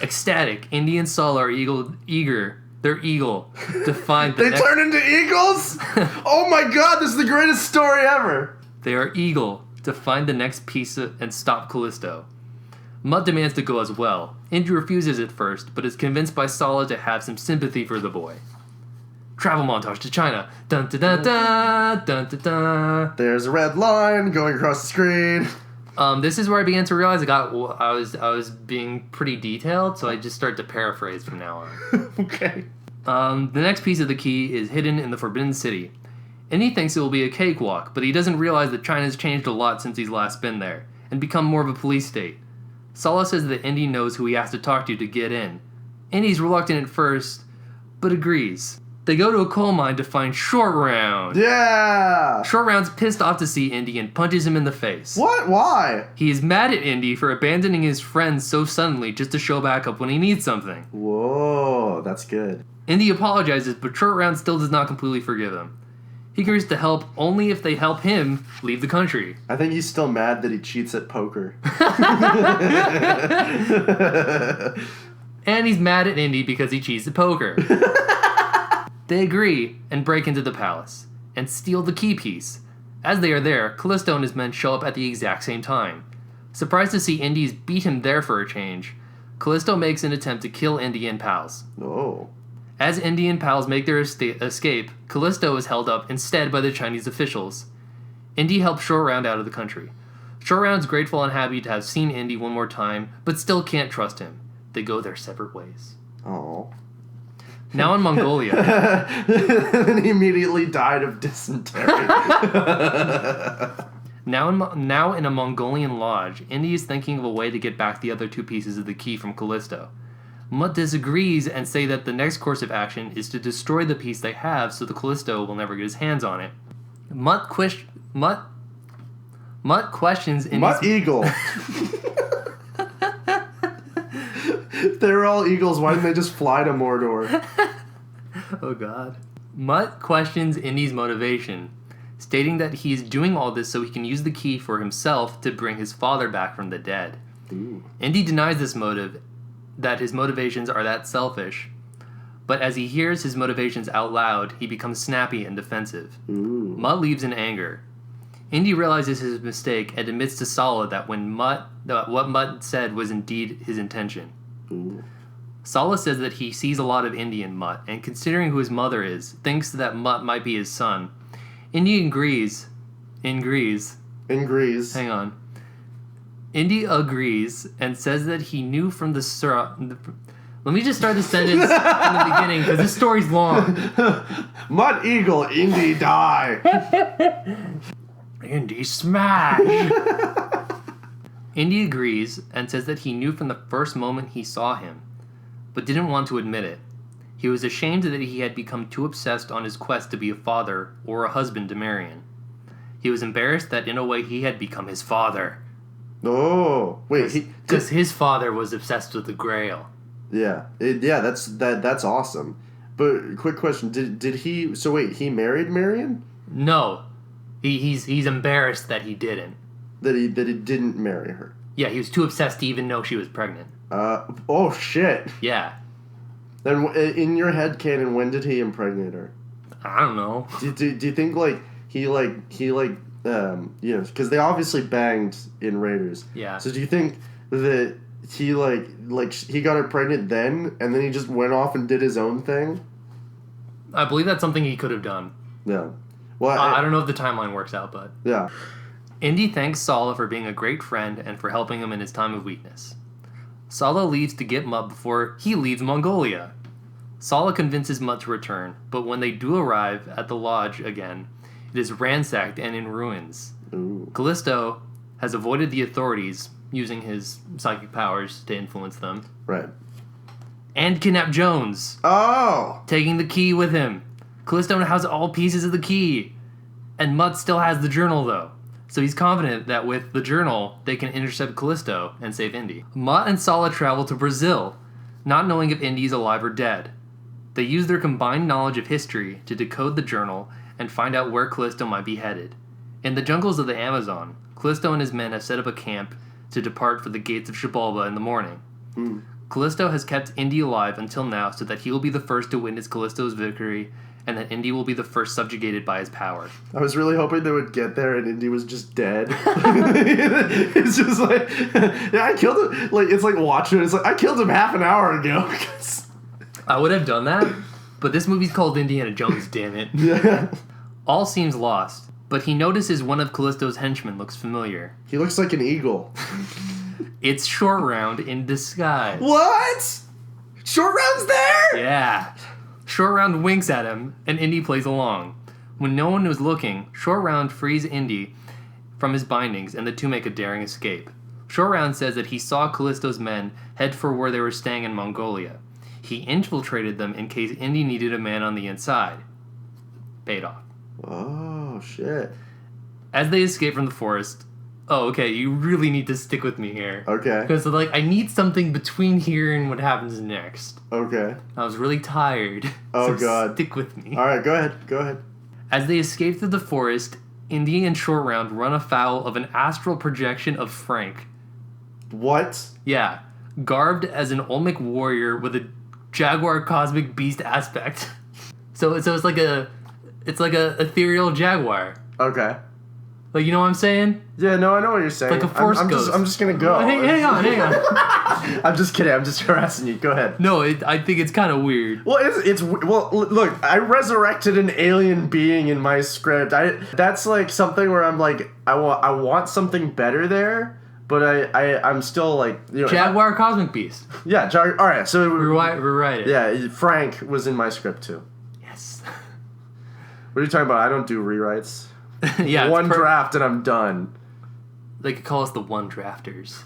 Ecstatic, Indy and Saul are eager. They're eagle to find the They next... turn into eagles? Oh my god, this is the greatest story ever. They are eagle to find the next piece and stop Callisto. Mutt demands to go as well. Indy refuses at first, but is convinced by Sala to have some sympathy for the boy. Travel montage to China. Dun dun dun dun dun dun dun. There's a red line going across the screen. This is where I began to realize I was being pretty detailed, so I just started to paraphrase from now on. Okay. The next piece of the key is hidden in the Forbidden City. Indy thinks it will be a cakewalk, but he doesn't realize that China's changed a lot since he's last been there, and become more of a police state. Sala says that Indy knows who he has to talk to get in. Indy's reluctant at first, but agrees. They go to a coal mine to find Short Round. Yeah! Short Round's pissed off to see Indy and punches him in the face. What? Why? He is mad at Indy for abandoning his friends so suddenly just to show back up when he needs something. Whoa, that's good. Indy apologizes, but Short Round still does not completely forgive him. He agrees to help only if they help him leave the country. I think he's still mad that he cheats at poker. And he's mad at Indy because he cheats at poker. They agree and break into the palace and steal the key piece. As they are there, Callisto and his men show up at the exact same time. Surprised to see Indy's beat him there for a change, Callisto makes an attempt to kill Indy and pals. Oh. As Indy and pals make their escape, Callisto is held up instead by the Chinese officials. Indy helps Short Round out of the country. Short Round's grateful and happy to have seen Indy one more time, but still can't trust him. They go their separate ways. Oh. Now in Mongolia. And he immediately died of dysentery. Now in a Mongolian lodge, Indy is thinking of a way to get back the other two pieces of the key from Callisto. Mutt disagrees and say that the next course of action is to destroy the piece they have so the Callisto will never get his hands on it. Mutt questions Indy's... Mutt Eagle. They were all eagles. Why didn't they just fly to Mordor? Oh, God. Mutt questions Indy's motivation, stating that he is doing all this so he can use the key for himself to bring his father back from the dead. Ooh. Indy denies this motive, that his motivations are that selfish. But as he hears his motivations out loud, he becomes snappy and defensive. Ooh. Mutt leaves in anger. Indy realizes his mistake and admits to Sala that what Mutt said was indeed his intention. Ooh. Sala says that he sees a lot of Indy in Mutt, and considering who his mother is, thinks that Mutt might be his son. Indy agrees. Hang on. Indy agrees and says that he knew from the start. Let me just start the sentence from the beginning because this story's long. Mutt Eagle, Indy die. Indy smash. Indy agrees and says that he knew from the first moment he saw him, but didn't want to admit it. He was ashamed that he had become too obsessed on his quest to be a father or a husband to Marion. He was embarrassed that in a way he had become his father. Oh, wait. Because his father was obsessed with the Grail. Yeah. That's awesome. But quick question, did he... So wait, he married Marion? No. He's embarrassed that he didn't. That he didn't marry her. Yeah, he was too obsessed to even know she was pregnant. Oh shit. Yeah. Then in your head canon, when did he impregnate her? I don't know. Do you think he you know, because they obviously banged in Raiders. Yeah. So do you think that he he got her pregnant then, and then he just went off and did his own thing? I believe that's something he could have done. Yeah. Well, I don't know if the timeline works out, but... Yeah. Indy thanks Sala for being a great friend and for helping him in his time of weakness. Sala leaves to get Mutt before he leaves Mongolia. Sala convinces Mutt to return, but when they do arrive at the lodge again, it is ransacked and in ruins. Ooh. Callisto has avoided the authorities, using his psychic powers to influence them. Right. And kidnapped Jones, Oh! taking the key with him. Callisto has all pieces of the key. And Mutt still has the journal, though. So he's confident that with the journal, they can intercept Callisto and save Indy. Mutt and Sala travel to Brazil, not knowing if Indy is alive or dead. They use their combined knowledge of history to decode the journal and find out where Callisto might be headed. In the jungles of the Amazon, Callisto and his men have set up a camp to depart for the gates of Xibalba in the morning. Mm. Callisto has kept Indy alive until now so that he will be the first to witness Callisto's victory and that Indy will be the first subjugated by his power. I was really hoping they would get there and Indy was just dead. It's just like, yeah, I killed him. Like, it's like watching it. It's like, I killed him half an hour ago. I would have done that, But this movie's called Indiana Jones, damn it. Yeah. All seems lost, but he notices one of Callisto's henchmen looks familiar. He looks like an eagle. It's Short Round in disguise. What? Short Round's there? Yeah. Short Round winks at him, and Indy plays along. When no one was looking, Short Round frees Indy from his bindings, and the two make a daring escape. Short Round says that he saw Callisto's men head for where they were staying in Mongolia. He infiltrated them in case Indy needed a man on the inside. Paid off. Oh, shit. As they escape from the forest, oh, okay, you really need to stick with me here. Okay. Because, like, I need something between here and what happens next. Okay. I was really tired. Oh, so God. Stick with me. All right, go ahead. As they escape through the forest, Indy and Short Round run afoul of an astral projection of Frank. What? Yeah. Garbed as an Olmec warrior with a jaguar cosmic beast aspect. So it's like a ethereal jaguar. Okay. Like, you know what I'm saying? Yeah, no, I know what you're saying. Like a force ghost. I'm just gonna go. Hang on. I'm just kidding. I'm just harassing you. Go ahead. No, I think it's kind of weird. Well, look, I resurrected an alien being in my script. That's like something where I'm like, I want something better there, but I'm still like, you know, Jaguar cosmic beast. Yeah, all right. So rewrite it. Yeah, Frank was in my script too. Yes. What are you talking about? I don't do rewrites. Yeah, one draft and I'm done. They could call us the One Drafters.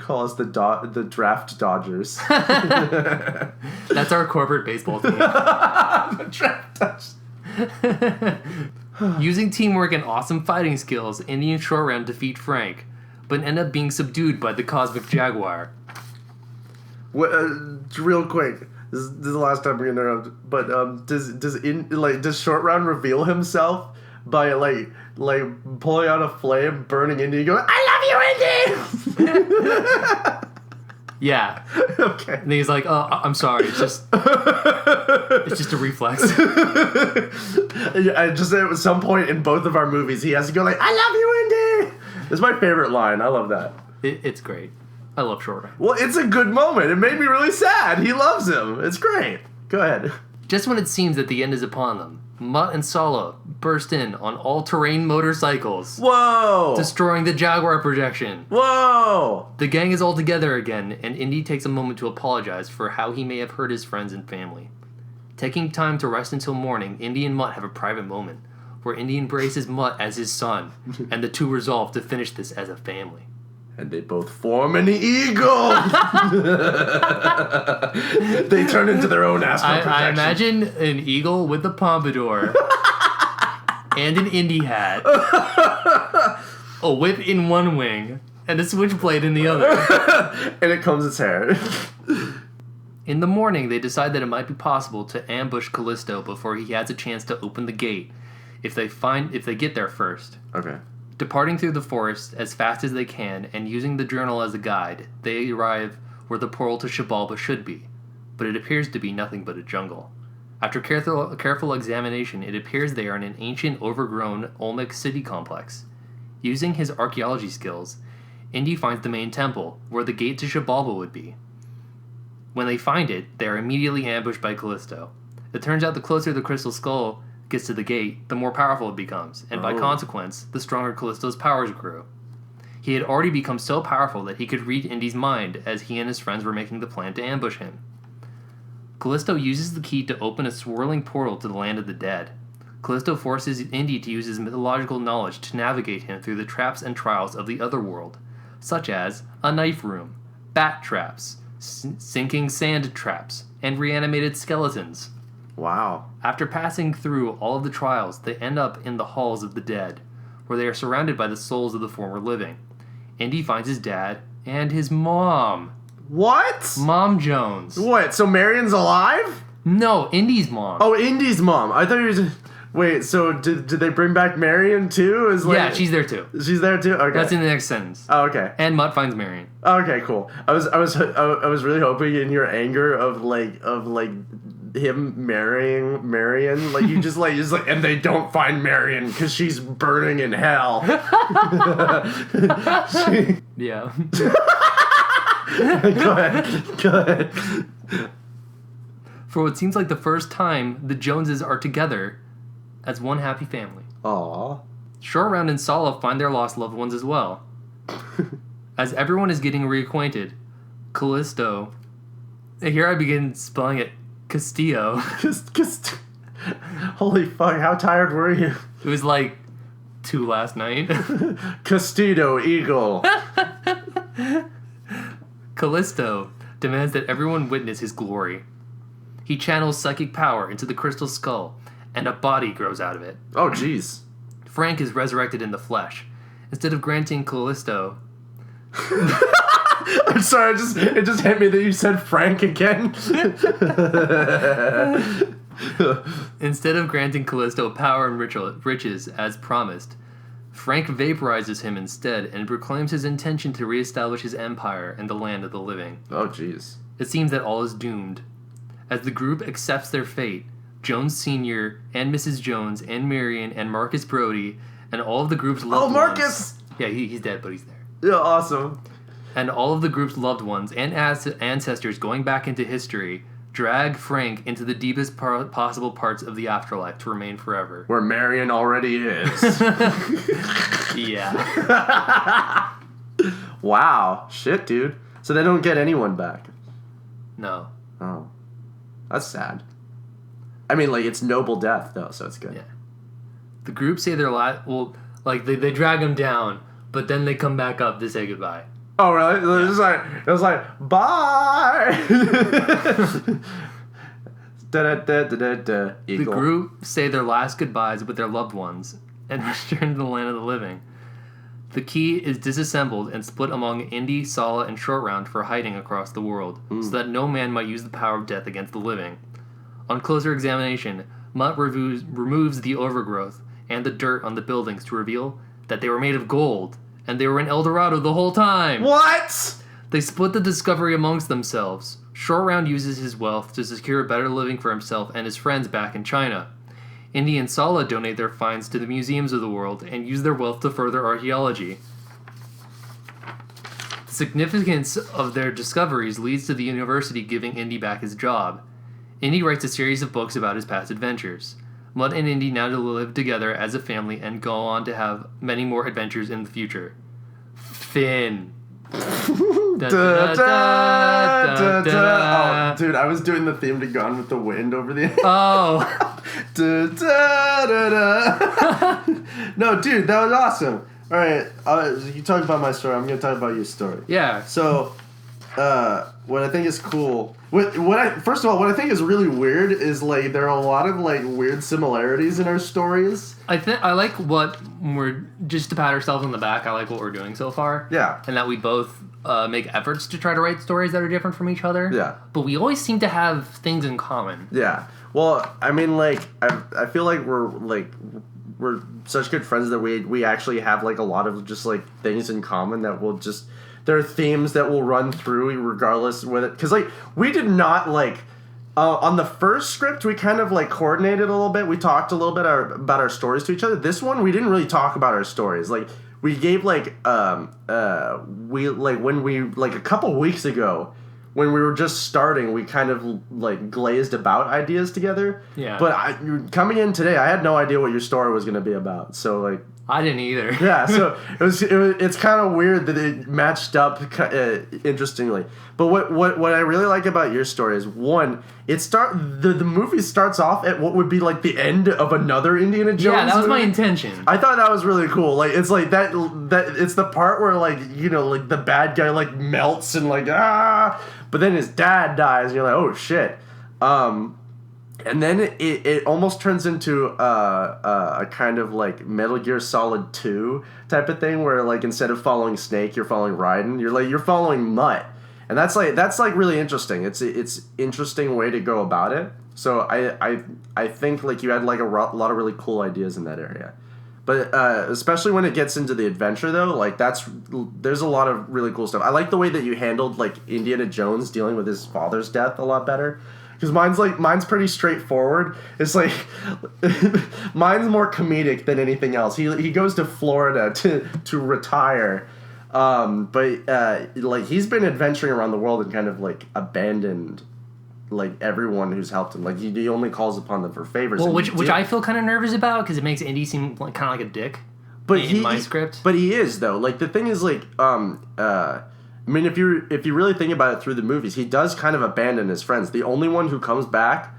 Call us the Draft Dodgers. That's our corporate baseball team. The Draft Dodgers. Using teamwork and awesome fighting skills, Indy and Short Round defeat Frank, but end up being subdued by the Cosmic Jaguar. Real quick. This is the last time we're gonna interrupt, but does Short Round reveal himself by like pulling out a flame, burning Indy, and going, "I love you, Indy." Yeah. Okay. And he's like, "Oh, I'm sorry. It's just a reflex." Yeah, just at some point in both of our movies, he has to go like, "I love you, Indy." That's my favorite line. I love that. It's great. I love Short Round. Well, it's a good moment. It made me really sad. He loves him. It's great. Go ahead. Just when it seems that the end is upon them, Mutt and Sala burst in on all-terrain motorcycles. Whoa! Destroying the Jaguar projection. Whoa! The gang is all together again, and Indy takes a moment to apologize for how he may have hurt his friends and family. Taking time to rest until morning, Indy and Mutt have a private moment, where Indy embraces Mutt as his son, and the two resolve to finish this as a family. And they both form an eagle! They turn into their own astral projection. I imagine an eagle with a pompadour and an Indy hat, a whip in one wing, and a switchblade in the other. And it combs its hair. In the morning, they decide that it might be possible to ambush Callisto before he has a chance to open the gate, if they get there first. Okay. Departing through the forest as fast as they can and using the journal as a guide, they arrive where the portal to Xibalba should be, but it appears to be nothing but a jungle. After careful examination, it appears they are in an ancient, overgrown Olmec city complex. Using his archaeology skills, Indy finds the main temple, where the gate to Xibalba would be. When they find it, they are immediately ambushed by Callisto. It turns out the closer the crystal skull gets to the gate, the more powerful it becomes, and by consequence, the stronger Callisto's powers grew. He had already become so powerful that he could read Indy's mind as he and his friends were making the plan to ambush him. Callisto uses the key to open a swirling portal to the land of the dead. Callisto forces Indy to use his mythological knowledge to navigate him through the traps and trials of the other world, such as a knife room, bat traps, sinking sand traps, and reanimated skeletons. Wow. After passing through all of the trials, they end up in the halls of the dead, where they are surrounded by the souls of the former living. Indy finds his dad and his mom. What? Mom Jones. What? So Marion's alive? No, Indy's mom. Oh, Indy's mom. I thought you were just... Wait, so did they bring back Marion too? Yeah, she's there too. She's there too? Okay. That's in the next sentence. Oh, okay. And Mutt finds Marion. Okay, cool. I was really hoping in your anger of him marrying Marion, like you just like and they don't find Marion because she's burning in hell. Yeah. Go ahead. For what seems like the first time, the Joneses are together as one happy family. Aww. Short Round and Sala find their lost loved ones as well. As everyone is getting reacquainted, Callisto... Here I begin spelling it Castillo. Holy fuck, how tired were you? It was like 2 last night. Castillo Eagle. Callisto demands that everyone witness his glory. He channels psychic power into the crystal skull, and a body grows out of it. Oh, jeez. Frank is resurrected in the flesh. Instead of granting Callisto... I'm sorry, it just hit me that you said Frank again. Instead of granting Callisto power and riches as promised, Frank vaporizes him instead and proclaims his intention to reestablish his empire in the land of the living. Oh, jeez. It seems that all is doomed. As the group accepts their fate, Jones Sr. and Mrs. Jones and Marion and Marcus Brody and all of the group's loved ones... Oh, Marcus! Yeah, he's dead, but he's there. Yeah, awesome. And all of the group's loved ones and ancestors going back into history drag Frank into the deepest possible parts of the afterlife to remain forever. Where Marion already is. Yeah. Wow. Shit, dude. So they don't get anyone back. No. Oh. That's sad. I mean, like, it's noble death, though, so it's good. Yeah. The group say their last... Well, like, they drag him down, but then they come back up to say goodbye. Oh, really? Yeah. It was like, bye! The group say their last goodbyes with their loved ones and return to the land of the living. The key is disassembled and split among Indy, Sala, and Short Round for hiding across the world, so that no man might use the power of death against the living. On closer examination, Mutt removes the overgrowth and the dirt on the buildings to reveal that they were made of gold, and they were in El Dorado the whole time. What? They split the discovery amongst themselves. Short Round uses his wealth to secure a better living for himself and his friends back in China. Indy and Sala donate their finds to the museums of the world and use their wealth to further archaeology. The significance of their discoveries leads to the university giving Indy back his job. Indy writes a series of books about his past adventures. Mutt and Indy now live together as a family and go on to have many more adventures in the future. Finn. Oh, dude, I was doing the theme to Gone with the Wind over the... Oh. No, dude, that was awesome. All right, you talk about my story. I'm going to talk about your story. Yeah. So, what I think is cool... First of all, what I think is really weird is, like, there are a lot of, like, weird similarities in our stories. I like what we're... Just to pat ourselves on the back, I like what we're doing so far. Yeah. And that we both make efforts to try to write stories that are different from each other. Yeah. But we always seem to have things in common. Yeah. Well, I mean, like, I feel like we're such good friends that we actually have, like, a lot of just, like, things in common that will just... There are themes that will run through regardless whether... Because, like, we did not, like... on the first script, we kind of, like, coordinated a little bit. We talked a little bit about our stories to each other. This one, we didn't really talk about our stories. Like, we gave, like... when we... Like, a couple weeks ago... When we were just starting, we kind of, like, glazed about ideas together. Yeah. But coming in today, I had no idea what your story was going to be about. So, like... I didn't either. Yeah, so it's kind of weird that it matched up interestingly. But what I really like about your story is, one, the movie starts off at what would be like the end of another Indiana Jones Yeah, that was movie. my intention. I thought that was really cool. Like, it's like that it's the part where, like, you know, like the bad guy, like, melts and, like, but then his dad dies and you're like, oh shit. And then it almost turns into a kind of, like, Metal Gear Solid 2 type of thing where, like, instead of following Snake, you're following Raiden. You're following Mutt. And that's really interesting. It's interesting way to go about it. So I think, like, you had, like, a lot of really cool ideas in that area. But especially when it gets into the adventure, though, like, there's a lot of really cool stuff. I like the way that you handled, like, Indiana Jones dealing with his father's death a lot better. Because mine's pretty straightforward. It's like, mine's more comedic than anything else. He goes to Florida to retire, but like, he's been adventuring around the world and kind of, like, abandoned like everyone who's helped him. Like he only calls upon them for favors. Well, which I feel kind of nervous about because it makes Indy seem like kind of like a dick. But in my script. But he is though. Like the thing is like I mean if you really think about it through the movies, he does kind of abandon his friends. The only one who comes back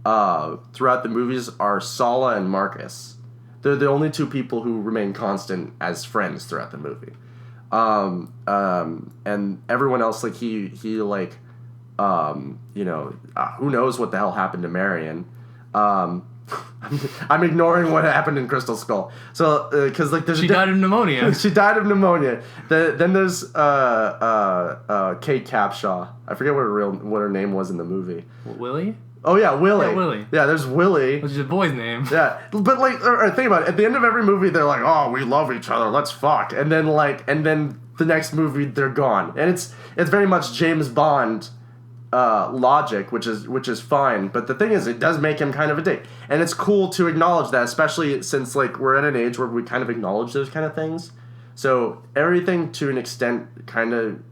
throughout the movies are Sala and Marcus. They're the only two people who remain constant as friends throughout the movie. And everyone else, like he like, who knows what the hell happened to Marion. I'm ignoring what happened in Crystal Skull. So, because like she died of pneumonia. She died of pneumonia. Then there's Kate Capshaw. I forget what her name was in the movie. Willie. Oh yeah, Willie. Yeah, Willie. Yeah, there's Willie. Which is a boy's name. Yeah, but like, think about it. At the end of every movie, they're like, "Oh, we love each other. Let's fuck." And then the next movie, they're gone. And it's very much James Bond logic, which is fine. But the thing is, it does make him kind of a dick. And it's cool to acknowledge that, especially since like we're at an age where we kind of acknowledge those kind of things. So everything to an extent kind of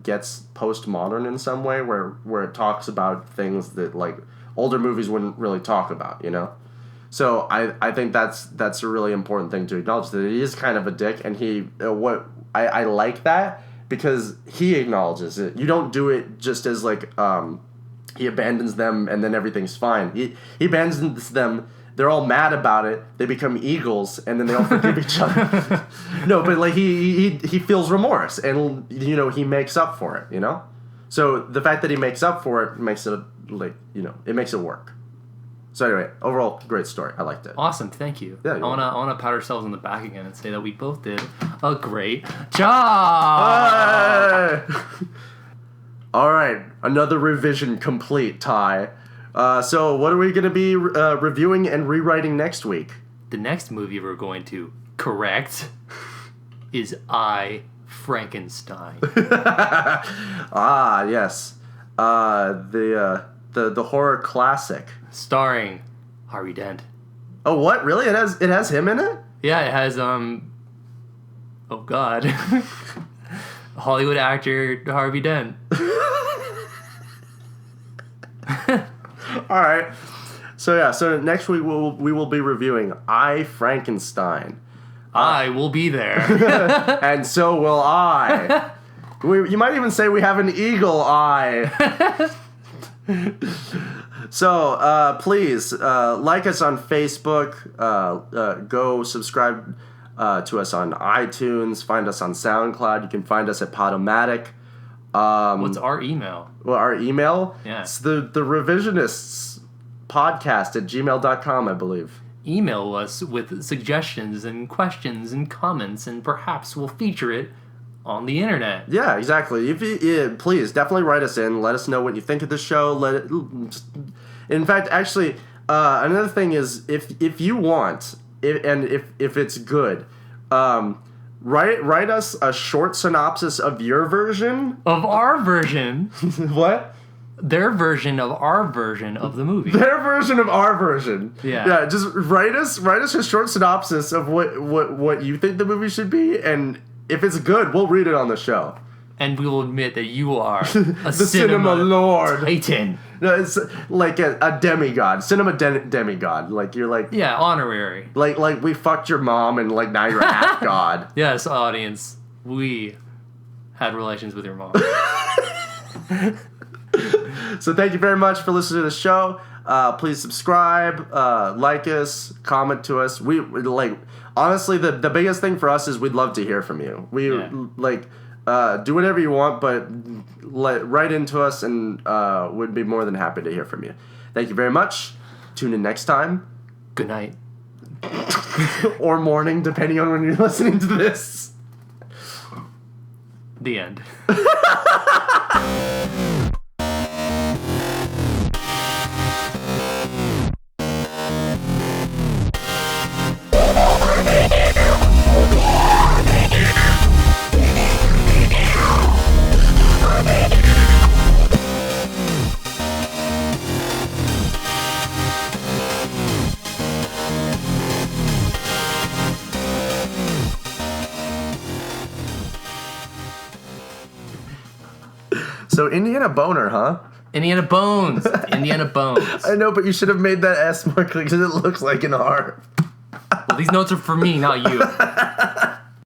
gets postmodern in some way, where it talks about things that like older movies wouldn't really talk about, you know. So I think that's a really important thing to acknowledge, that he is kind of a dick, and I like that because he acknowledges it. You don't do it just as like he abandons them and then everything's fine. He abandons them. They're all mad about it. They become eagles, and then they all forgive each other. No, but like he feels remorse, and he makes up for it. So the fact that he makes up for it makes it it makes it work. So anyway, overall, great story. I liked it. Awesome, thank you. Yeah, I wanna pat ourselves on the back again and say that we both did a great job. Hey! All right, another revision complete, Ty. So what are we going to be reviewing and rewriting next week? The next movie we're going to correct is I, Frankenstein. Ah, yes. The horror classic. Starring Harvey Dent. Oh, what? Really? It has him in it? Yeah, it has oh god. Hollywood actor Harvey Dent. All right. So next week we will be reviewing I, Frankenstein. I will be there. And so will I. You might even say we have an eagle eye. So please like us on Facebook. Go subscribe to us on iTunes. Find us on SoundCloud. You can find us at Podomatic. What's our email? Well, our email? Yeah. It's the Revisionists podcast at gmail.com, I believe. Email us with suggestions and questions and comments, and perhaps we'll feature it on the internet. Yeah, exactly. Please, definitely write us in. Let us know what you think of the show. In fact, actually, another thing is, if you want, if it's good, write us a short synopsis of your version. Of our version. What? Their version of our version of the movie. Their version of our version. Yeah. Yeah, just write us a short synopsis of what you think the movie should be, and if it's good, we'll read it on the show. And we will admit that you are a the cinema lord. Titan. No, it's like a demigod. Cinema demigod. Like you're like... Yeah, honorary. Like we fucked your mom and like now you're half god. Yes, audience. We had relations with your mom. So thank you very much for listening to the show. Please subscribe, like us, comment to us. We like, honestly, the biggest thing for us is we'd love to hear from you. Do whatever you want, but write into us, and we'd be more than happy to hear from you. Thank you very much. Tune in next time. Good night. Or morning, depending on when you're listening to this. The end. So Indiana Boner, huh? Indiana Bones. Indiana Bones. I know, but you should have made that S more clear because it looks like an R. Well, these notes are for me, not you.